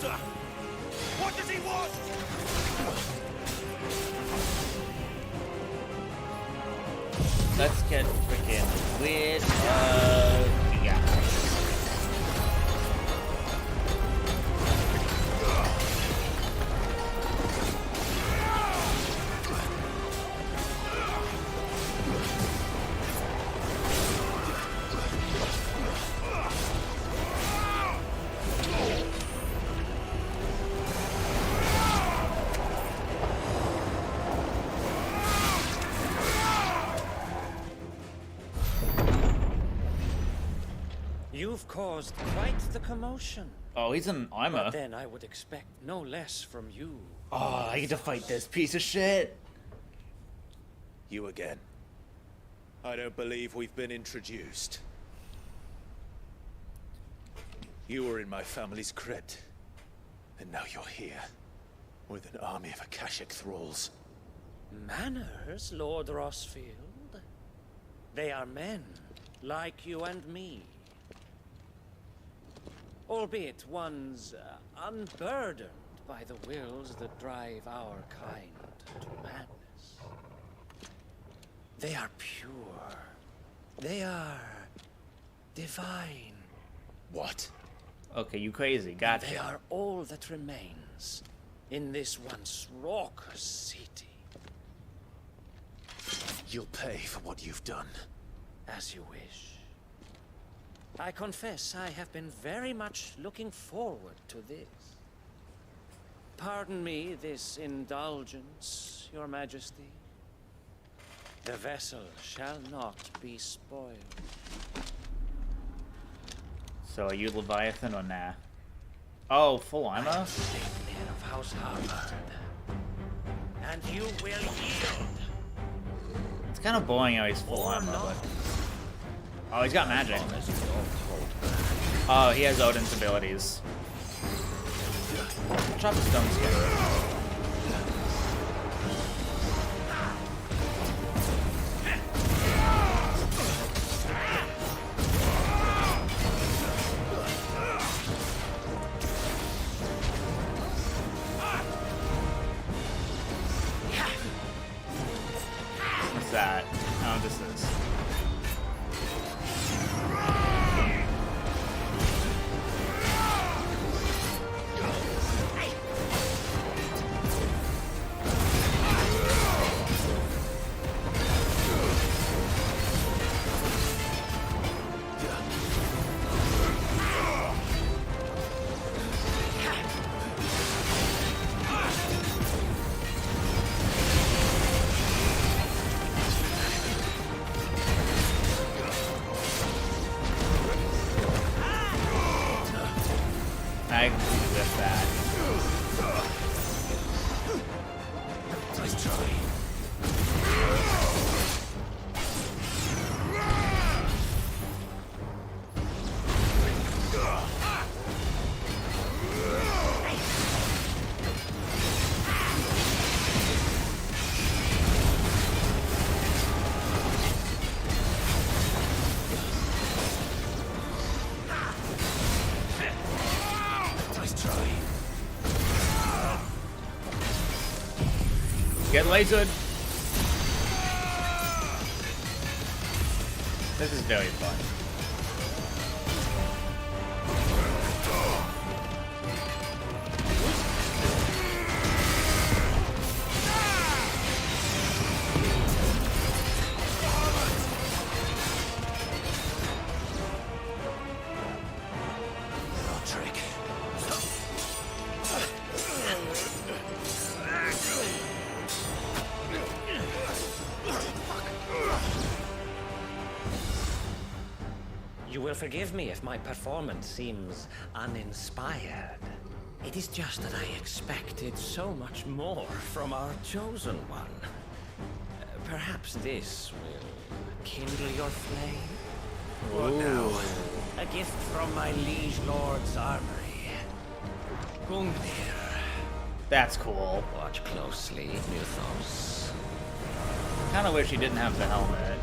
monster! What does he want? Let's get freaking rid of you guys. You've caused quite the commotion. Oh, he's an armor. But then I would expect no less from you. Oh, I get to fight this piece of shit. You again. I don't believe we've been introduced. You were in my family's crypt, and now you're here, with an army of Akashic thralls. Manners, Lord Rosfield? They are men, like you and me. Albeit ones unburdened by the wills that drive our kind to madness. They are pure. They are divine. What? Okay, you crazy. Gotcha. They are all that remains in this once raucous city. You'll pay for what you've done. As you wish. I confess I have been very much looking forward to this. Pardon me this indulgence, Your Majesty. The vessel shall not be spoiled. So are you Leviathan or nah? Oh, full armor? Men of House Harvard. And you will yield. It's kind of boring how he's full armor, but... Oh, he's got magic. Oh, he has Odin's abilities. Chop the stone skin. What's that? Oh, this is. I agree with that. Nice try. Get lasered. This is very fun. You will forgive me if my performance seems uninspired. It is just that I expected so much more from our chosen one. Perhaps this will kindle your flame? What now? A gift from my liege lord's armory. Gungnir. That's cool. Watch closely, Mythos. Kinda wish he didn't have the helmet.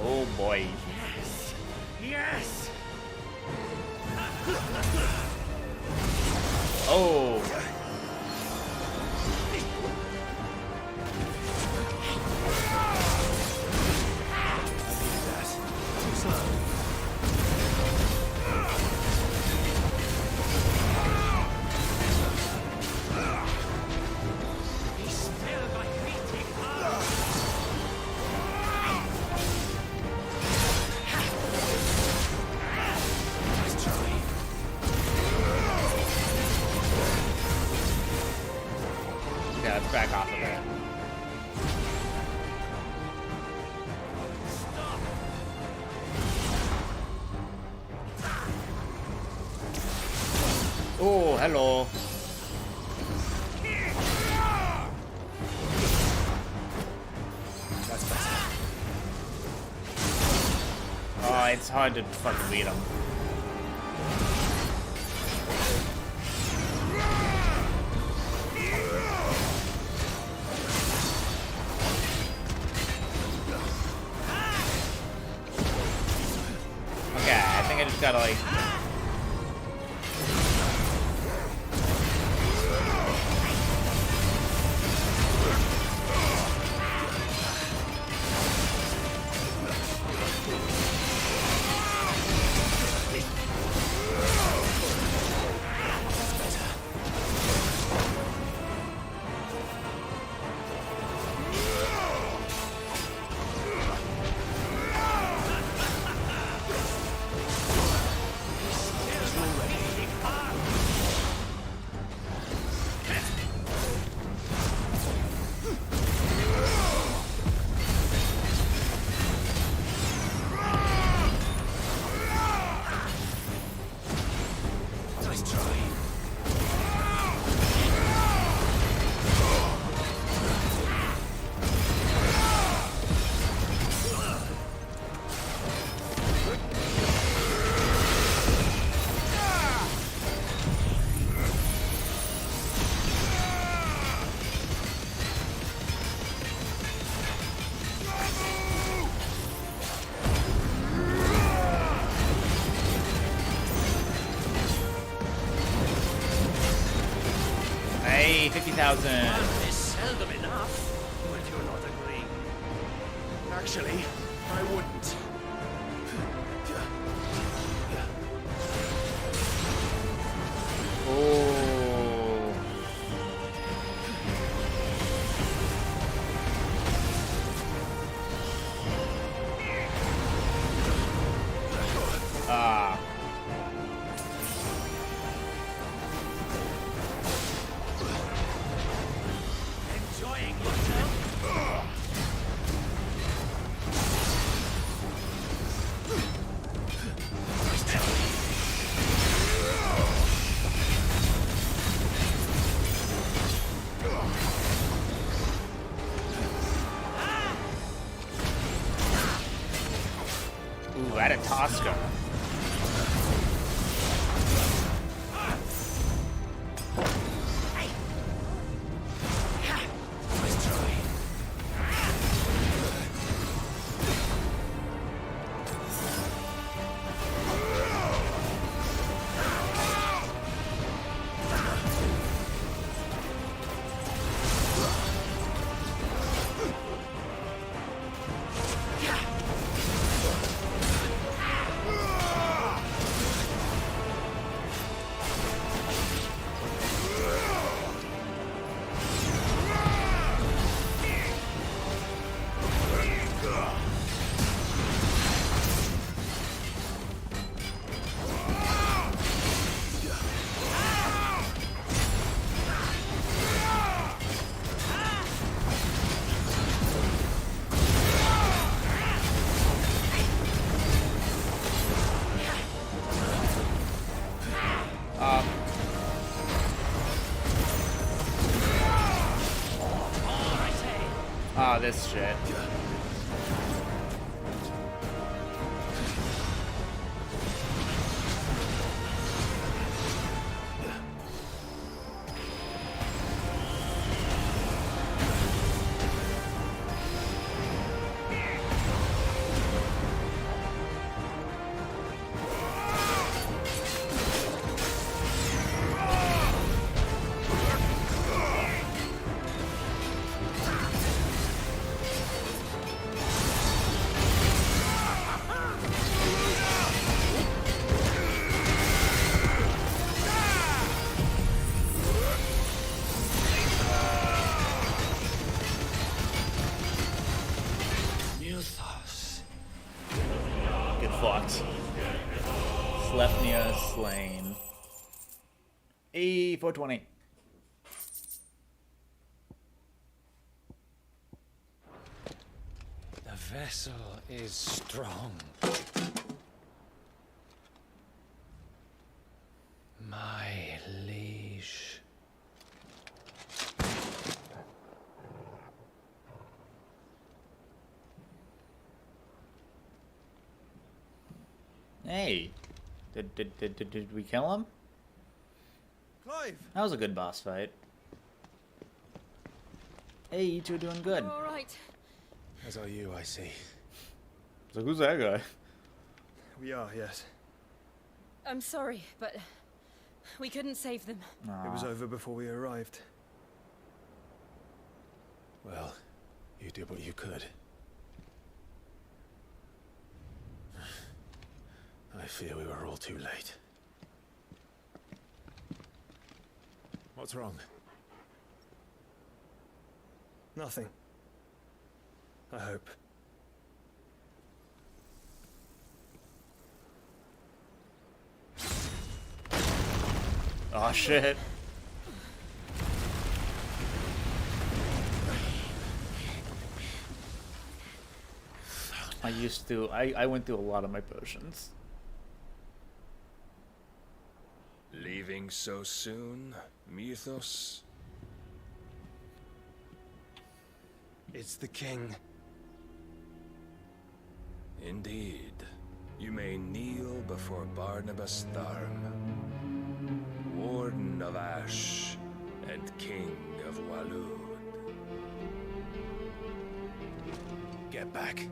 Oh boy. Yes! Yes! Oh. Yeah, let's back off of it. Oh, hello. That's better. Oh, it's hard to fucking beat him. Okay, I think I just gotta like... Nice try. Hey, 50,000. It's seldom enough. Would you not agree? Actually, I wouldn't. Oh. Ah. Enjoying yourself? Ooh, at a Tosca. Nice try. Ah, this shit. 420. The vessel is strong. My liege. Hey, did we kill him? Clive! That was a good boss fight. Hey, you two are doing good. All right. As are you, I see. So who's that guy? We are, yes. I'm sorry, but we couldn't save them. It was over before we arrived. Well, you did what you could. I fear we were all too late. What's wrong? Nothing. I hope. Oh shit. I went through a lot of my potions. Leaving so soon, Mythos? It's the king. Indeed. You may kneel before Barnabas Tharm, Warden of Ash and King of Waloed. Get back.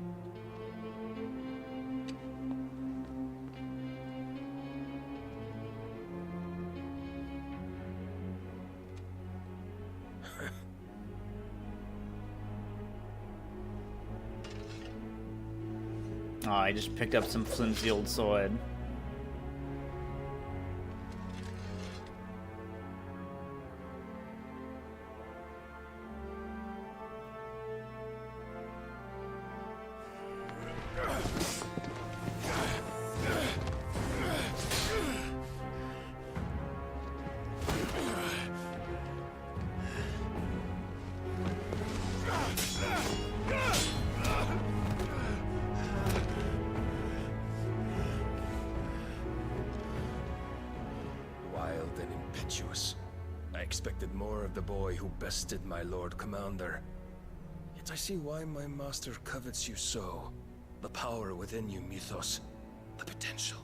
Oh, I just picked up some flimsy old sword. Wild and impetuous. I expected more of the boy who bested my Lord Commander. Yet I see why my master covets you so. The power within you, Mythos. The potential.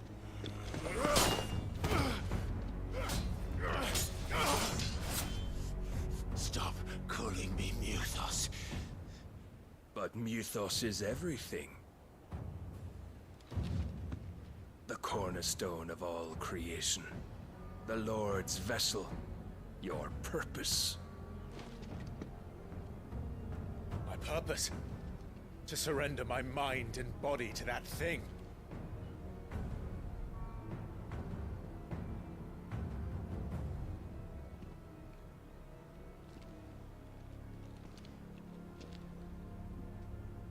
Stop calling me Mythos. But Mythos is everything. The cornerstone of all creation. The Lord's vessel. Your purpose. My purpose? To surrender my mind and body to that thing.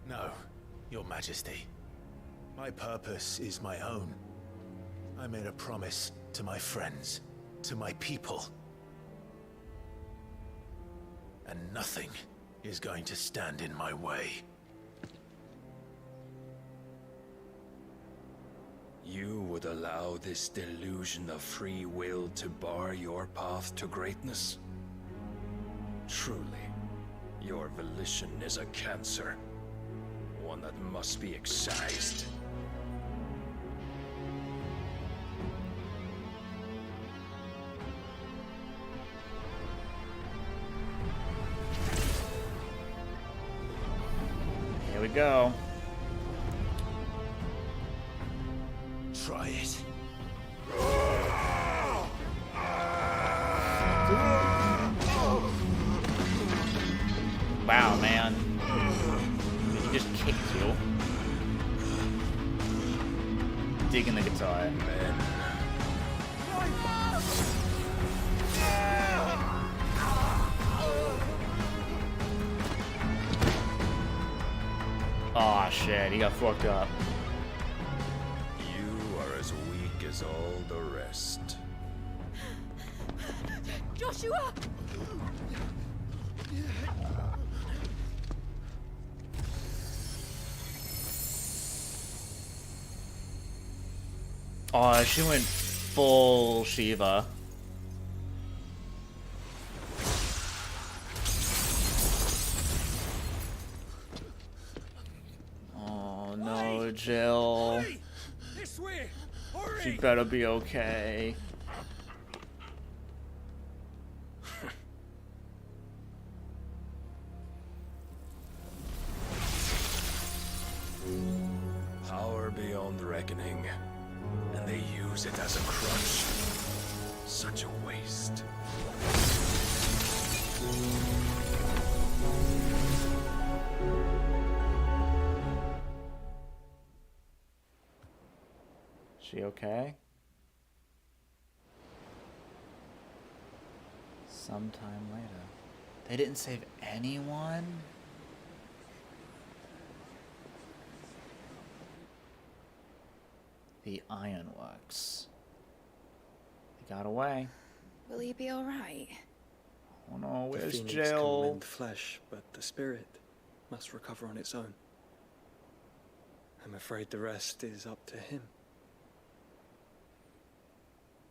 No, Your Majesty. My purpose is my own. I made a promise to my friends, to my people. And nothing is going to stand in my way. You would allow this delusion of free will to bar your path to greatness? Truly, your volition is a cancer. One that must be excised. Here we go. Try it. Wow, man. He just kicked you. Digging the guitar. Aw, shit, he got fucked up. You are as weak as all the rest. Joshua! Oh, she went full Shiva. Oh no, Jill. This way! Hurry! She better be okay. Power beyond reckoning. And they use it as a crutch. Such a waste. She okay? Sometime later. They didn't save anyone? The Ironworks. They got away. Will he be alright? Oh no, The where's phoenix can Jill? mend flesh, but the spirit must recover on its own. I'm afraid the rest is up to him.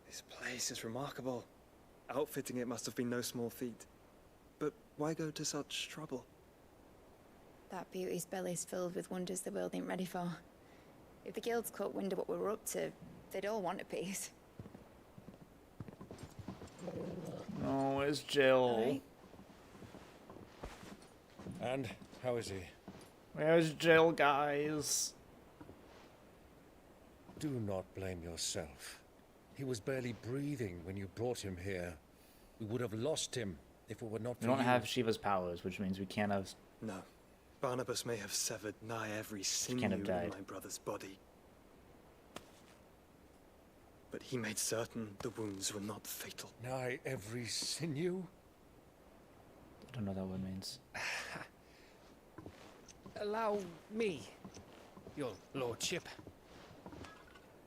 This place is remarkable. Outfitting it must have been no small feat. But why go to such trouble? That beauty's belly's filled with wonders the world ain't ready for. If the guilds caught wind of what we were up to, they'd all want a piece. Oh, where's Jill? Right. And how is he? Where's Jill, guys? Do not blame yourself. He was barely breathing when you brought him here. We would have lost him if it were not for We don't you. have Shiva's powers, which means we can't have... No. Barnabas may have severed nigh every sinew can't have in died. my brother's body. But he made certain the wounds were not fatal. Nigh every sinew? I don't know what that word means. Allow me, your lordship.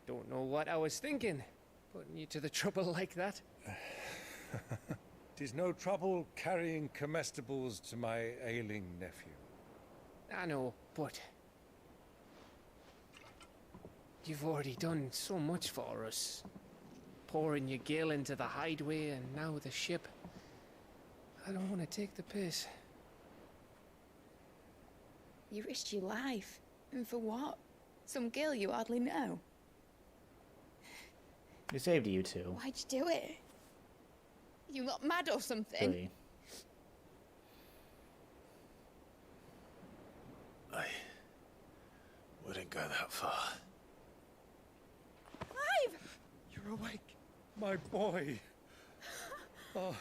Don't know what I was thinking, putting you to the trouble like that. 'Tis no trouble carrying comestibles to my ailing nephew. I know, but you've already done so much for us. Pouring your gil into the hideaway and now the ship. I don't want to take the piss. You risked your life. And for what? Some girl you hardly know. We saved you too. Why'd you do it? You not mad or something? Really. I wouldn't go that far. Clive! You're awake, my boy. Oh.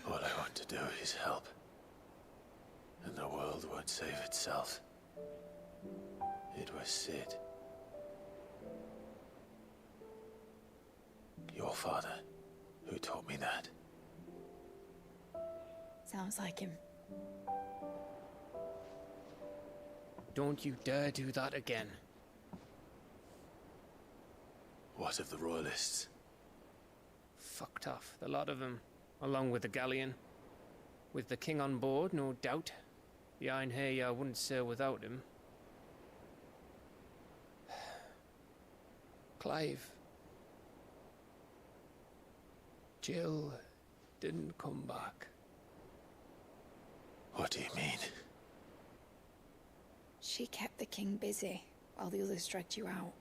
All I want to do is help. And the world won't save itself. It was Sid. Your father, who taught me that. Sounds like him. Don't you dare do that again. What of the Royalists? Fucked off, the lot of them, along with the galleon. With the king on board, no doubt. The Iron Hair wouldn't sail without him. Clive. Jill didn't come back. What do you mean? She kept the king busy while the others dragged you out.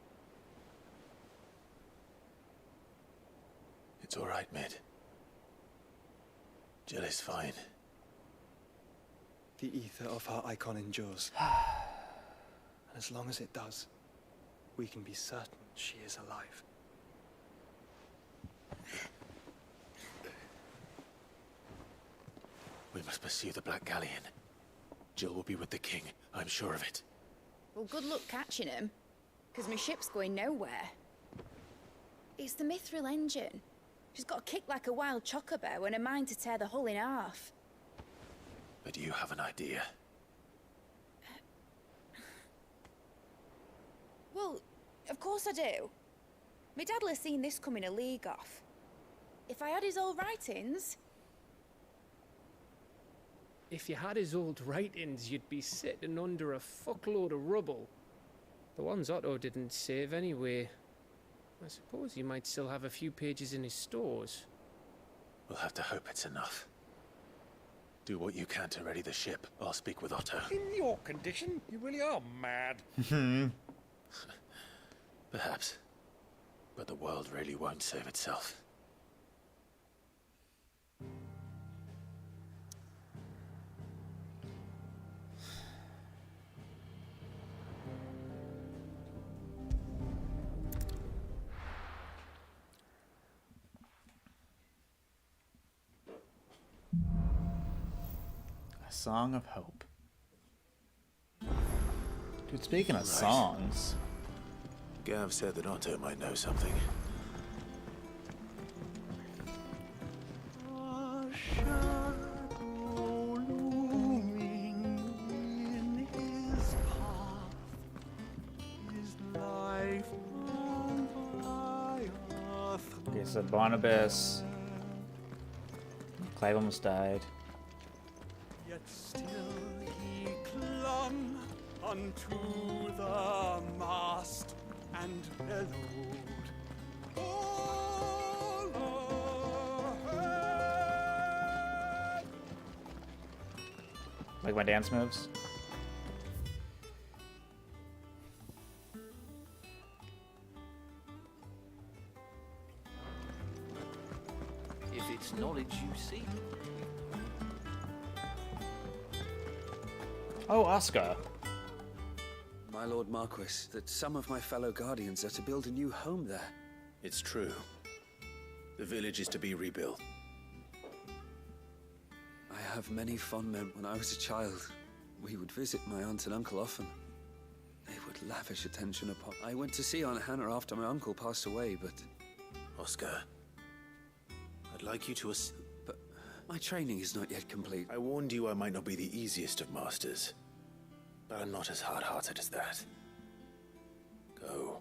It's all right, Mid. Jill is fine. The ether of her icon endures. And as long as it does, we can be certain she is alive. We must pursue the Black Galleon. Jill will be with the king, I'm sure of it. Well, good luck catching him, because my ship's going nowhere. It's the Mithril engine. She's got a kick like a wild chocobo and a mind to tear the hull in half. But do you have an idea? Well, of course I do. My dad'll have seen this coming a league off. If I had his old writings... If you had his old writings, you'd be sitting under a fuckload of rubble. The ones Otto didn't save anyway. I suppose you might still have a few pages in his stores. We'll have to hope it's enough. Do what you can to ready the ship. I'll speak with Otto. In your condition, you really are mad. Perhaps. But the world really won't save itself. A Song of Hope. Dude, speaking of songs... Gav said that Otto might know something. Okay, so Barnabas... Clive almost died. Yet still he clung unto the mast and bellowed. Like my dance moves? If it's knowledge you seek. Oh, Oscar. My Lord Marquis, that some of my fellow Guardians are to build a new home there. It's true. The village is to be rebuilt. I have many fond memories. When I was a child, we would visit my aunt and uncle often. They would lavish attention upon... I went to see Aunt Hannah after my uncle passed away, but... Oscar, I'd like you to... But my training is not yet complete. I warned you I might not be the easiest of masters. But I'm not as hard-hearted as that. Go.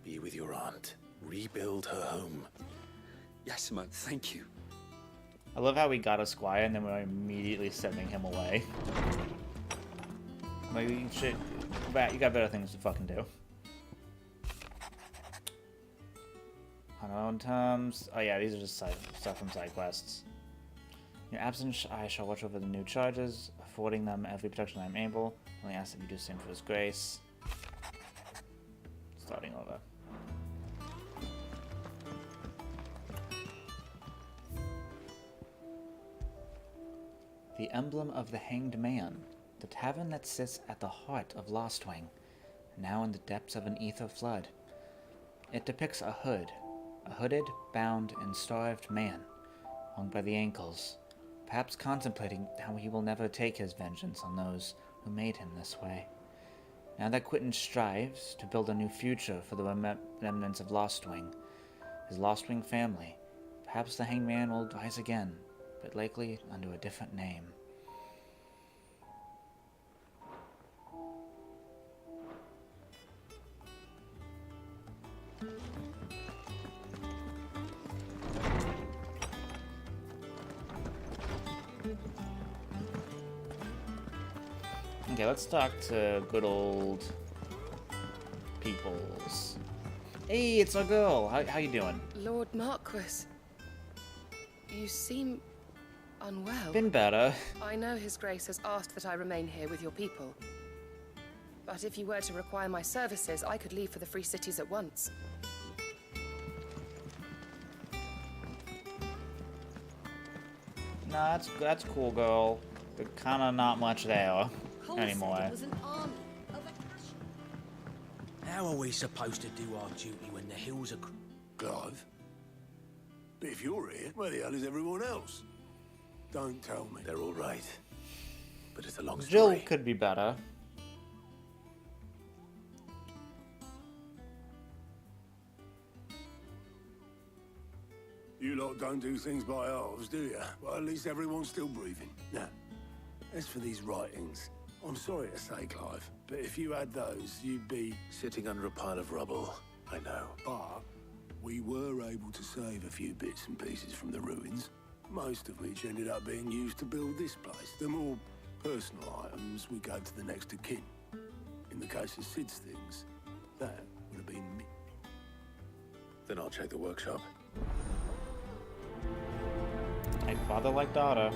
Be with your aunt. Rebuild her home. Yes, Mum, thank you. I love how we got a squire and then we're immediately sending him away. Maybe you should... You got better things to fucking do. On our own terms... Oh yeah, these are just stuff from side quests. In your absence, I shall watch over the new charges, affording them every protection I am able. Only ask that you do the same for His Grace. Starting over. The Emblem of the Hanged Man, the tavern that sits at the heart of Lostwing, now in the depths of an ether flood. It depicts a hooded, bound, and starved man, hung by the ankles, perhaps contemplating how he will never take his vengeance on those who made him this way. Now that Quentin strives to build a new future for the remnants of Lostwing, his Lostwing family, perhaps the Hanged Man will rise again, but likely under a different name. Okay, let's talk to good old Peoples. Hey, it's our girl. How you doing? Lord Marquis, you seem unwell. Been better. I know His Grace has asked that I remain here with your people. But if you were to require my services, I could leave for the Free Cities at once. Nah, that's cool, girl. There's kinda not much there anymore. How are we supposed to do our duty when the hills are... Clive? But if you're here, where the hell is everyone else? Don't tell me. They're all right. But it's a long Jill story. could be better. You lot don't do things by halves, do you? Well, at least everyone's still breathing. Now, as for these writings, I'm sorry to say, Clive, but if you had those, you'd be... Sitting under a pile of rubble, I know. But We were able to save a few bits and pieces from the ruins, most of which ended up being used to build this place. The more personal items we gave to the next of kin. In the case of Sid's things, that would have been me. Then I'll check the workshop. Like father, like daughter.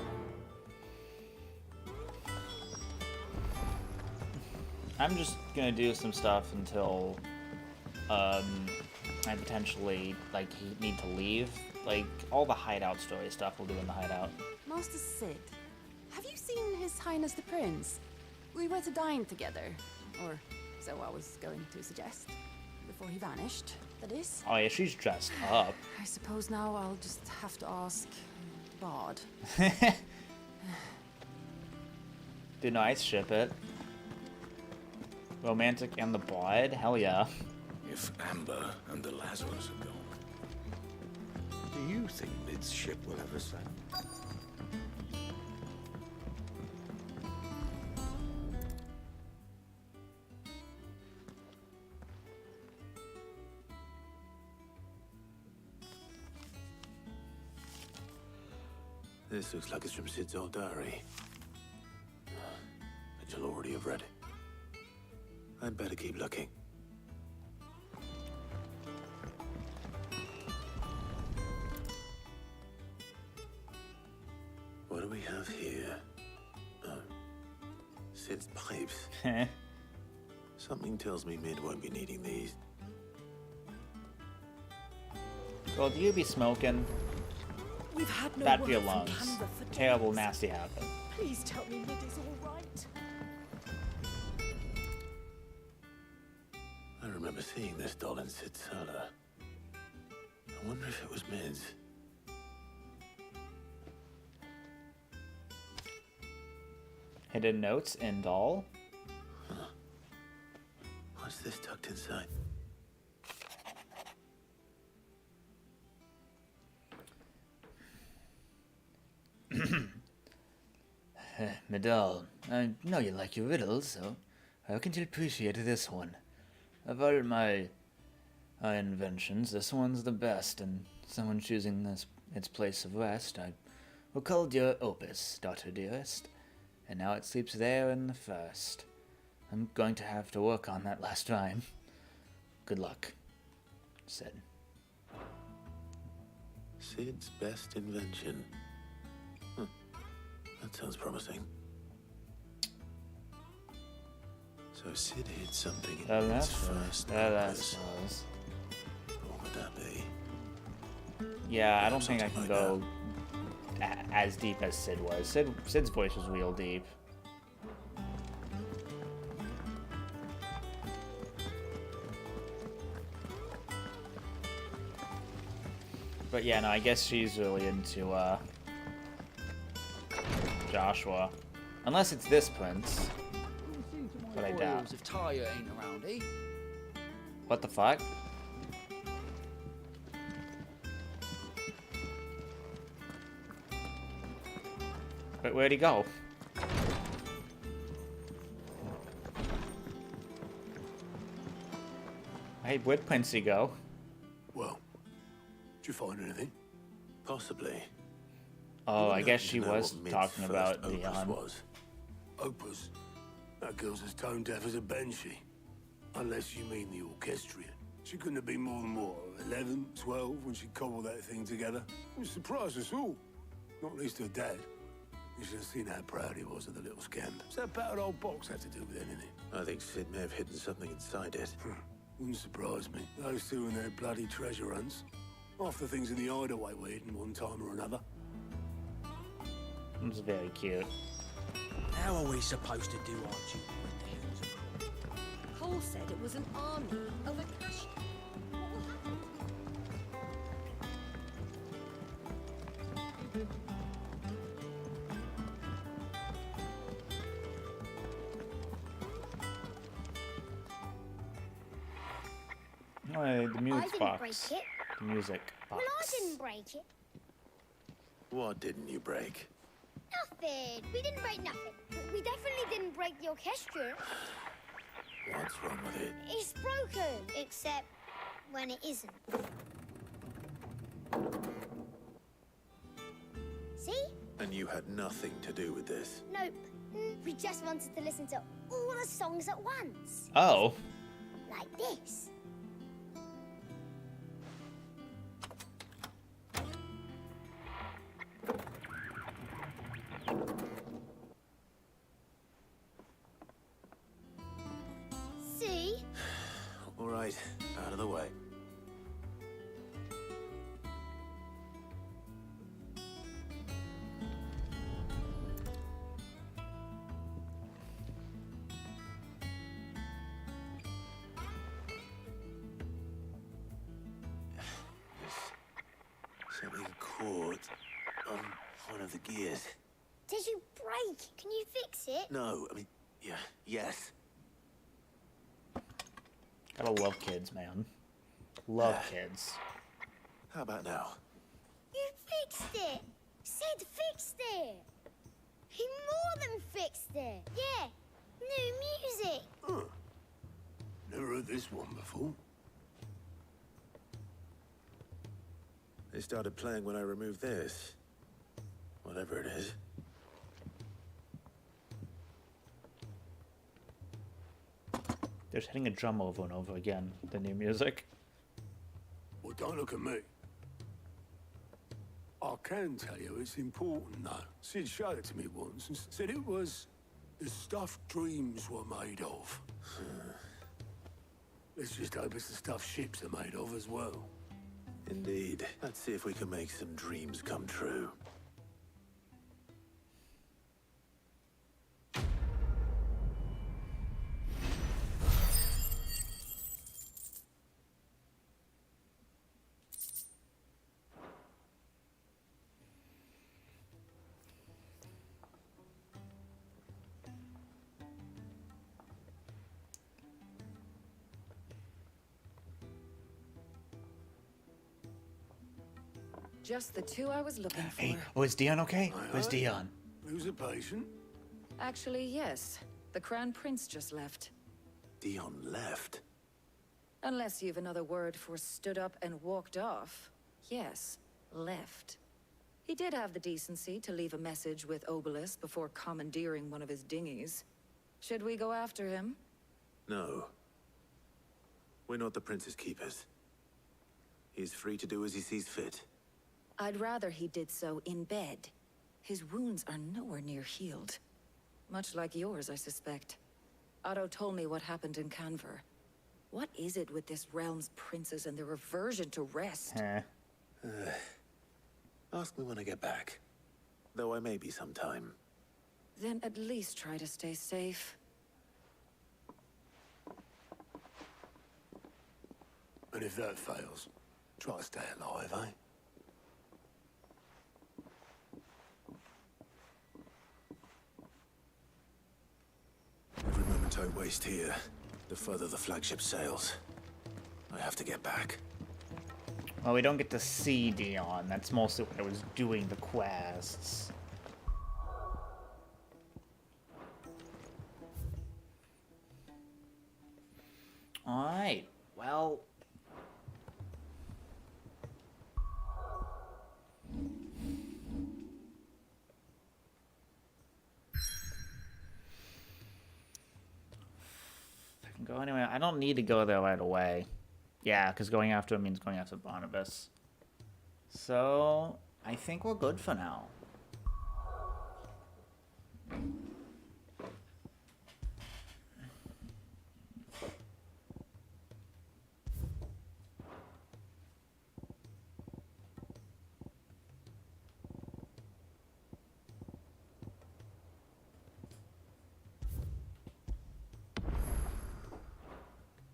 I'm just gonna do some stuff until I potentially need to leave. Like all the hideout story stuff we'll do in the hideout. Master Sid, have you seen His Highness the Prince? We were to dine together, or so I was going to suggest, before he vanished, that is. Oh yeah, she's dressed up. I suppose now I'll just have to ask Bard. Do nice, ship it. Romantic and the Bard? Hell yeah. If Amber and the Lazarus are gone, do you think Mid's ship will ever sail? This looks like it's from Sid's old diary. But you'll already have read it. I'd better keep looking. What do we have here? Sid's pipes. Something tells me Mid won't be needing these. Well, do you be smoking? We've had no Bad for word your from lungs. Canva for Terrible, days. nasty habit. Please tell me Mid is all right. I remember seeing this doll in Sid's cellar. I wonder if it was Mid's. Hidden notes in doll. What's this tucked inside? Medal, I know you like your riddles, so how can you appreciate this one? Of all my inventions, this one's the best, and someone choosing its place of rest, I will call it your opus, daughter dearest, and now it sleeps there in the first. I'm going to have to work on that last rhyme. Good luck, Sid. Sid's best invention. That sounds promising. So Sid hid something in its first opus. What would that be? Yeah, I don't think I can go as deep as Sid was. Sid's voice was real deep. But yeah, no, I guess she's really into Joshua. Unless it's this prince. But I doubt. If Tyre ain't around, eh? What the fuck? Wait, where'd he go? Hey, where'd Princey go? Well, did you find anything? Possibly. Oh, I guess to she know was what Mid's talking about first opus Leon. was. Opus? That girl's as tone deaf as a banshee. Unless you mean the orchestrion. She couldn't have been more than, what, 11, 12 when she cobbled that thing together? It surprised us all. Not least her dad. You should have seen how proud he was of the little scamp. What's that battered old box have to do with anything? I think Sid may have hidden something inside it. Wouldn't surprise me. Those two and their bloody treasure hunts. Half the things in the hideaway were hidden one time or another. It was very cute. How are we supposed to do our duty when the hills are cold? Cole said it was an army of Akashi. What will happen? Oh, the music didn't box. break it. The music box. Well, I didn't break it. What didn't you break? Nothing. We didn't break nothing. We definitely didn't break the orchestra. What's wrong with it? It's broken. Except when it isn't. you had nothing to do with this. Nope. We just wanted to listen to all the songs at once. Oh. Like this. See? All right, out of the way. Something caught on one of the gears. Did you break? Can you fix it? No, I mean, yeah, yes. Gotta love kids, man. Love kids. How about now? You fixed it! Sid fixed it! He more than fixed it! Yeah! New music! Huh. Never heard this one before. They started playing when I removed this. Whatever it is. They're just hitting a drum over and over again, the new music. Well, don't look at me. I can tell you it's important, though. Sid showed it to me once and said it was the stuff dreams were made of. Let's just hope it's the stuff ships are made of as well. Indeed. Let's see if we can make some dreams come true. Just the two I was looking for. Hey, oh, is Dion okay? Where's Dion? Who's a patient? Actually, yes. The Crown Prince just left. Dion left? Unless you've another word for stood up and walked off. Yes, left. He did have the decency to leave a message with Obelisk before commandeering one of his dinghies. Should we go after him? No. We're not the Prince's keepers. He's free to do as he sees fit. I'd rather he did so in bed. His wounds are nowhere near healed. Much like yours, I suspect. Otto told me what happened in Canver. What is it with this realm's princes and their aversion to rest? Ask me when I get back. Though I may be sometime. Then at least try to stay safe. And if that fails, try to stay alive, eh? Every moment I waste here, the further the flagship sails. I have to get back. Well, we don't get to see Dion. That's mostly when I was doing the quests. Alright, well... I can go anywhere. I don't need to go there right away. Yeah, because going after him means going after Barnabas. So, I think we're good for now.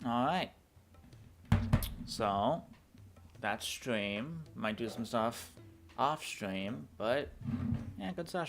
Alright. So, that's stream. Might do some stuff off stream, but yeah, good session.